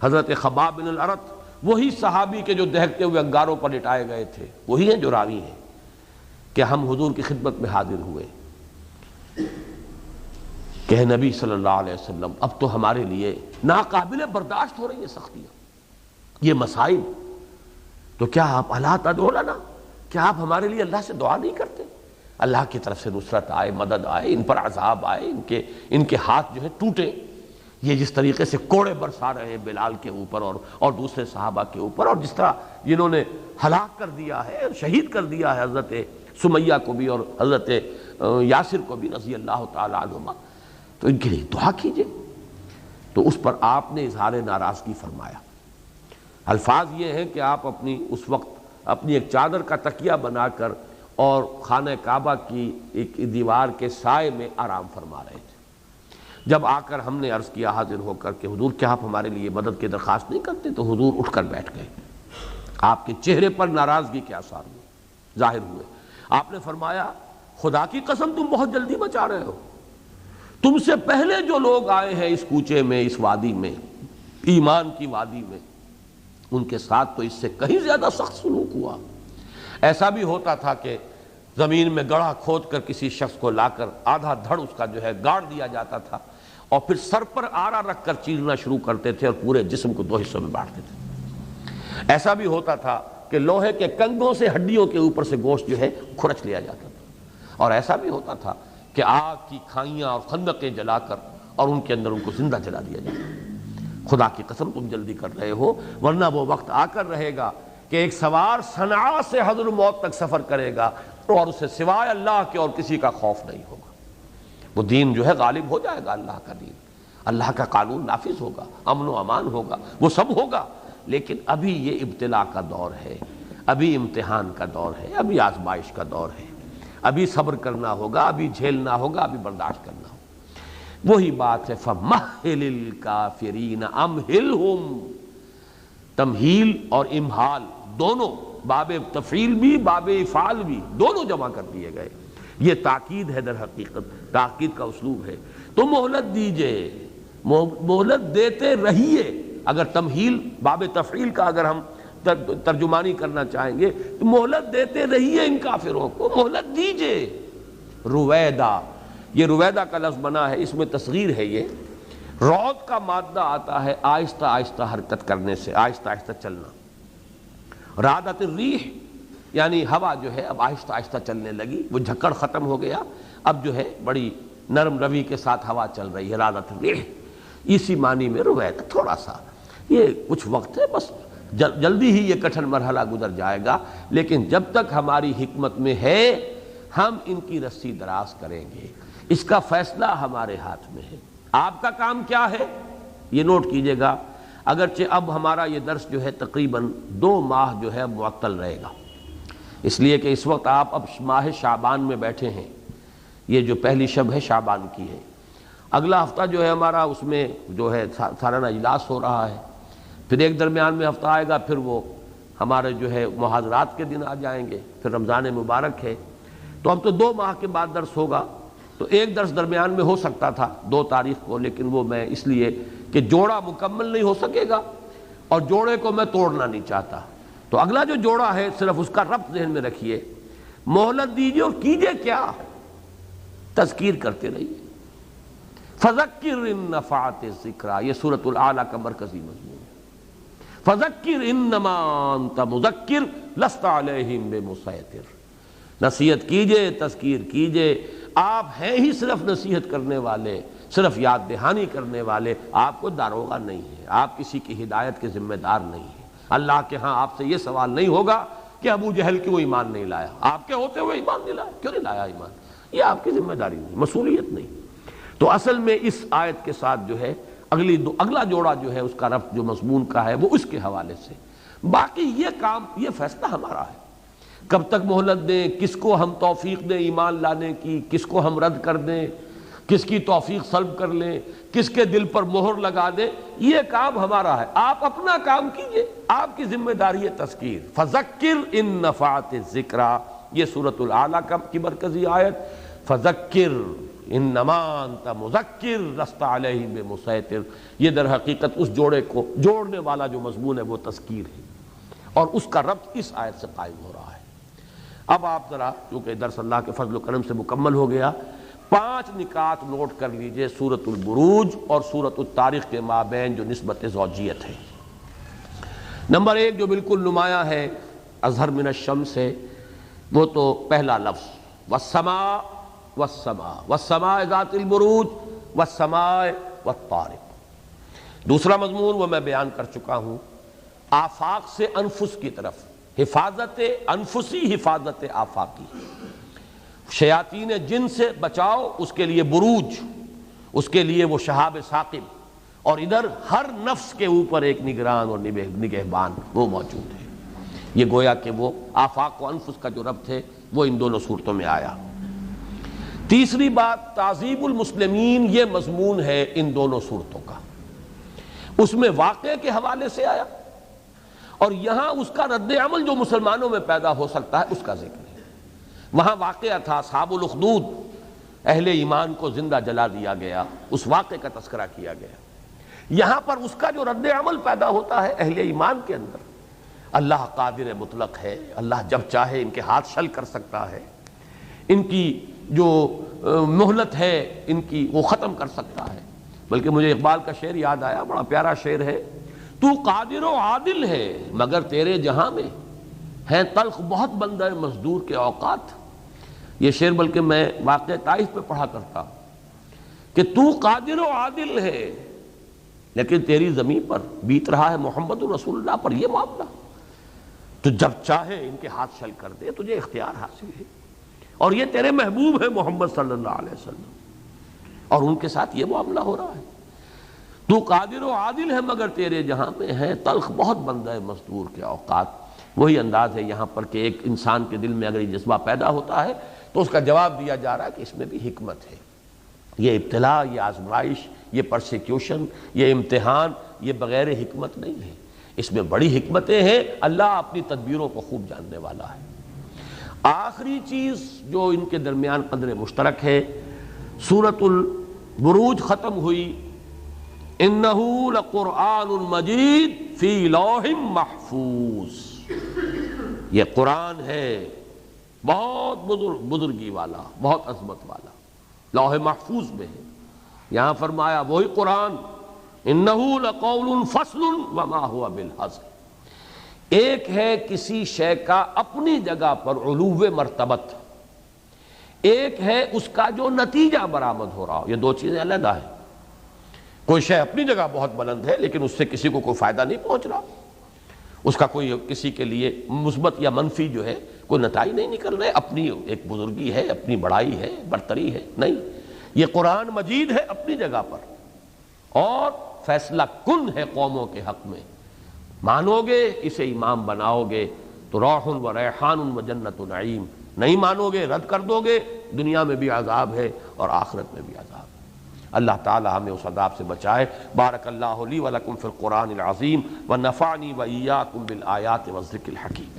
حضرت خباب بن الارت، وہی صحابی کے جو دہکتے ہوئے انگاروں پر لٹائے گئے تھے، وہی ہیں جو راوی ہیں کہ ہم حضور کی خدمت میں حاضر ہوئے کہ نبی صلی اللہ علیہ وسلم اب تو ہمارے لیے ناقابل برداشت ہو رہی ہے سختیاں، یہ مسائل، تو کیا آپ الا تدعو لنا، کیا آپ ہمارے لیے اللہ سے دعا نہیں کرتے؟ اللہ کی طرف سے نصرت آئے، مدد آئے، ان پر عذاب آئے، ان کے ہاتھ جو ہے ٹوٹے۔ یہ جس طریقے سے کوڑے برسا رہے ہیں بلال کے اوپر اور دوسرے صحابہ کے اوپر، اور جس طرح جنہوں نے ہلاک کر دیا ہے، شہید کر دیا ہے حضرت سمیہ کو بھی اور حضرت یاسر کو بھی رضی اللہ تعالی عنہما، تو ان کے لیے دعا کیجئے۔ تو اس پر آپ نے اظہار ناراضگی فرمایا۔ الفاظ یہ ہیں کہ آپ اس وقت اپنی ایک چادر کا تکیہ بنا کر اور خانہ کعبہ کی ایک دیوار کے سائے میں آرام فرما رہے تھے۔ جب آ کر ہم نے عرض کیا حاضر ہو کر کہ حضور کیا آپ ہمارے لیے مدد کی درخواست نہیں کرتے، تو حضور اٹھ کر بیٹھ گئے۔ آپ کے چہرے پر ناراضگی کے آثار ظاہر ہوئے۔ آپ نے فرمایا خدا کی قسم تم بہت جلدی مچا رہے ہو، تم سے پہلے جو لوگ آئے ہیں اس کوچے میں، اس وادی میں، ایمان کی وادی میں، ان کے ساتھ تو اس سے کہیں زیادہ سخت سلوک ہوا۔ ایسا بھی ہوتا تھا کہ زمین میں گڑھا کھود کر کسی شخص کو لا کر آدھا دھڑ اس کا جو ہے گاڑ دیا جاتا تھا، اور پھر سر پر آرا رکھ کر چیرنا شروع کرتے تھے اور پورے جسم کو دو حصوں میں بانٹتے تھے۔ ایسا بھی ہوتا تھا کہ لوہے کے کنگھوں سے ہڈیوں کے اوپر سے گوشت جو ہے کھرچ لیا جاتا تھا، اور ایسا بھی ہوتا تھا کہ آگ کی کھائیاں اور خندقیں جلا کر اور ان کے اندر ان کو زندہ جلا دیا جاتا۔ خدا کی قسم تم جلدی کر رہے ہو، ورنہ وہ وقت آ کر رہے گا کہ ایک سوار صنعاء سے حضر موت تک سفر کرے گا اور اسے سوائے اللہ کے اور کسی کا خوف نہیں ہوگا۔ وہ دین جو ہے غالب ہو جائے گا، اللہ کا دین، اللہ کا قانون نافذ ہوگا، امن و امان ہوگا، وہ سب ہوگا۔ لیکن ابھی یہ ابتلا کا دور ہے، ابھی امتحان کا دور ہے، ابھی آزمائش کا دور ہے، ابھی صبر کرنا ہوگا، ابھی جھیلنا ہوگا، ابھی برداشت کرنا ہوگا۔ وہی بات ہے فَمَهِّلِ الْكَافِرِينَ أَمْهِلْهُمْ، تمہیل اور امہال دونوں، باب تفعیل بھی باب افعال بھی دونوں جمع کر دیے گئے۔ یہ تاکید ہے، در حقیقت تاکید کا اسلوب ہے۔ تو مہلت دیجئے، مہلت دیتے رہیے۔ اگر تمہیل باب تفعیل کا اگر ہم ترجمانی کرنا چاہیں گے تو مہلت دیتے رہیے، ان کافروں کو مہلت دیجئے۔ رویدہ، یہ رویدہ کا لفظ بنا ہے، اس میں تصغیر ہے۔ یہ رعد کا مادہ آتا ہے آہستہ آہستہ حرکت کرنے سے، آہستہ آہستہ چلنا۔ رعدت الریح یعنی ہوا جو ہے اب آہستہ آہستہ چلنے لگی، وہ جھکڑ ختم ہو گیا، اب جو ہے بڑی نرم روی کے ساتھ ہوا چل رہی ہے، رعدت الریح۔ اسی معنی میں رویدہ، تھوڑا سا یہ کچھ وقت ہے، بس جلدی ہی یہ کٹھن مرحلہ گزر جائے گا، لیکن جب تک ہماری حکمت میں ہے ہم ان کی رسی دراز کریں گے۔ اس کا فیصلہ ہمارے ہاتھ میں ہے۔ آپ کا کام کیا ہے یہ نوٹ کیجئے گا۔ اگرچہ اب ہمارا یہ درس جو ہے تقریباً 2 ماہ جو ہے معطل رہے گا، اس لیے کہ اس وقت آپ اب ماہ شعبان میں بیٹھے ہیں، یہ جو پہلی شب ہے شعبان کی ہے۔ اگلا ہفتہ جو ہے ہمارا اس میں جو ہے سالانہ اجلاس ہو رہا ہے، پھر ایک درمیان میں ہفتہ آئے گا، پھر وہ ہمارے جو ہے محاضرات کے دن آ جائیں گے، پھر رمضان مبارک ہے، تو اب تو 2 ماہ کے بعد درس ہوگا۔ تو ایک درس درمیان میں ہو سکتا تھا 2 تاریخ کو، لیکن وہ میں اس لیے کہ جوڑا مکمل نہیں ہو سکے گا اور جوڑے کو میں توڑنا نہیں چاہتا، تو اگلا جو جوڑا ہے صرف اس کا ربط ذہن میں رکھیے۔ مہلت دیجیے اور کیجیے کیا؟ تذکیر کرتے رہیے۔ فذکر ان نفعت الذکریٰ، یہ سورۃ الاعلیٰ کا مرکزی مضمون ہے۔ فذکر انما انت مذکر لست علیہم بمسیطر، نصیحت کیجئے، تذکیر کیجئے، آپ ہیں ہی صرف نصیحت کرنے والے، صرف یاد دہانی کرنے والے، آپ کو داروغہ نہیں ہے، آپ کسی کی ہدایت کے ذمہ دار نہیں ہیں۔ اللہ کے ہاں آپ سے یہ سوال نہیں ہوگا کہ ابو جہل کیوں ایمان نہیں لایا، آپ کے ہوتے ہوئے ایمان نہیں لایا، کیوں نہیں لایا ایمان، یہ آپ کی ذمہ داری نہیں، مسئولیت نہیں۔ تو اصل میں اس آیت کے ساتھ جو ہے اگلا جوڑا جو ہے اس کا ربط جو مضمون کا ہے وہ اس کے حوالے سے، باقی یہ کام، یہ فیصلہ ہمارا ہے، کب تک مہلت دیں، کس کو ہم توفیق دیں ایمان لانے کی، کس کو ہم رد کر دیں، کس کی توفیق سلب کر لیں، کس کے دل پر مہر لگا دیں، یہ کام ہمارا ہے۔ آپ اپنا کام کیجئے، آپ کی ذمہ داری ہے تذکیر۔ فذکر ان نفعت الذکریٰ یہ سورۃ الاعلیٰ کی مرکزی آیت، فذکر انما انت مذکر لست علیہم بمسیطر، یہ در حقیقت اس جوڑے کو جوڑنے والا جو مضمون ہے وہ تذکیر ہے، اور اس کا ربط اس آیت سے قائم ہو رہا ہے۔ اب آپ ذرا چونکہ درس اللہ کے فضل و کرم سے مکمل ہو گیا، 5 نکات نوٹ کر لیجئے سورۃ البروج اور سورۃ الطارق کے مابین جو نسبت زوجیت ہے۔ نمبر 1 جو بالکل نمایاں ہے اظہر من الشمس ہے، وہ تو پہلا لفظ والسماء والسماء والسماء ذات البروج والسماء والطارق۔ دوسرا مضمون وہ میں بیان کر چکا ہوں، آفاق سے انفس کی طرف، حفاظت انفسی، حفاظت آفاقی، شیاطین جن سے بچاؤ، اس کے لیے بروج، اس کے لیے وہ شہاب ثاقب، اور ادھر ہر نفس کے اوپر ایک نگران اور نگہبان وہ موجود ہے۔ یہ گویا کہ وہ آفاق و انفس کا جو ربط ہے وہ ان دونوں صورتوں میں آیا۔ تیسری بات، تعذیب المسلمین، یہ مضمون ہے ان دونوں صورتوں کا، اس میں واقعے کے حوالے سے آیا، اور یہاں اس کا رد عمل جو مسلمانوں میں پیدا ہو سکتا ہے اس کا ذکر ہے۔ وہاں واقعہ تھا اصحاب الاخدود، اہل ایمان کو زندہ جلا دیا گیا، اس واقعے کا تذکرہ کیا گیا۔ یہاں پر اس کا جو رد عمل پیدا ہوتا ہے اہل ایمان کے اندر، اللہ قادر مطلق ہے، اللہ جب چاہے ان کے ہاتھ شل کر سکتا ہے، ان کی جو مہلت ہے ان کی وہ ختم کر سکتا ہے۔ بلکہ مجھے اقبال کا شعر یاد آیا، بڑا پیارا شعر ہے، تو قادر و عادل ہے مگر تیرے جہاں میں ہیں تلخ بہت بندہ مزدور کے اوقات۔ یہ شعر بلکہ میں واقع طائف پہ پڑھا کرتا کہ تو قادر و عادل ہے لیکن تیری زمین پر بیت رہا ہے محمد رسول اللہ پر یہ معاملہ، تو جب چاہے ان کے ہاتھ شل کر دے، تجھے اختیار حاصل ہے، اور یہ تیرے محبوب ہے محمد صلی اللہ علیہ وسلم، اور ان کے ساتھ یہ معاملہ ہو رہا ہے۔ تو قادر و عادل ہے مگر تیرے جہاں میں ہے تلخ بہت بندہ مزدور کے اوقات۔ وہی انداز ہے یہاں پر کہ ایک انسان کے دل میں اگر یہ جذبہ پیدا ہوتا ہے تو اس کا جواب دیا جا رہا ہے کہ اس میں بھی حکمت ہے۔ یہ ابتلا، یہ آزمائش، یہ پرسیکیوشن، یہ امتحان، یہ بغیر حکمت نہیں ہے، اس میں بڑی حکمتیں ہیں، اللہ اپنی تدبیروں کو خوب جاننے والا ہے۔ آخری چیز جو ان کے درمیان قدر مشترک ہے، سورۃ البروج ختم ہوئی اِنَّهُ لَقُرْآنٌ مَجِيدٌ فِي لَوْحٍ مَحْفُوظ، یہ قرآن ہے بہت بزرگی والا، بہت عظمت والا، لوح محفوظ میں ہے۔ یہاں فرمایا وہی قرآن، اِنَّهُ لَقَوْلٌ فَصْلٌ وَمَا هُوَ بِالْحَزْلِ، ایک ہے کسی شے کا اپنی جگہ پر علو مرتبت، ایک ہے اس کا جو نتیجہ برآمد ہو رہا ہو، یہ دو چیزیں علیحدہ ہیں۔ کوئی شے اپنی جگہ بہت بلند ہے لیکن اس سے کسی کو کوئی فائدہ نہیں پہنچ رہا، اس کا کوئی کسی کے لیے مثبت یا منفی جو ہے کوئی نتائج نہیں نکل رہے، اپنی ایک بزرگی ہے، اپنی بڑائی ہے، برتری ہے، نہیں، یہ قرآن مجید ہے اپنی جگہ پر، اور فیصلہ کن ہے قوموں کے حق میں، مانو گے اسے امام بناؤ گے تو روح و ریحان و جنت و نعیم، نہیں مانو گے رد کر دو گے، دنیا میں بھی عذاب ہے اور آخرت میں بھی عذاب ہے۔ اللہ تعالی ہمیں اس عذاب سے بچائے۔ بارک اللہ لی و لکم فی القرآن العظیم ونفعنی و ایاکم بالآیات والذکر الحکیم۔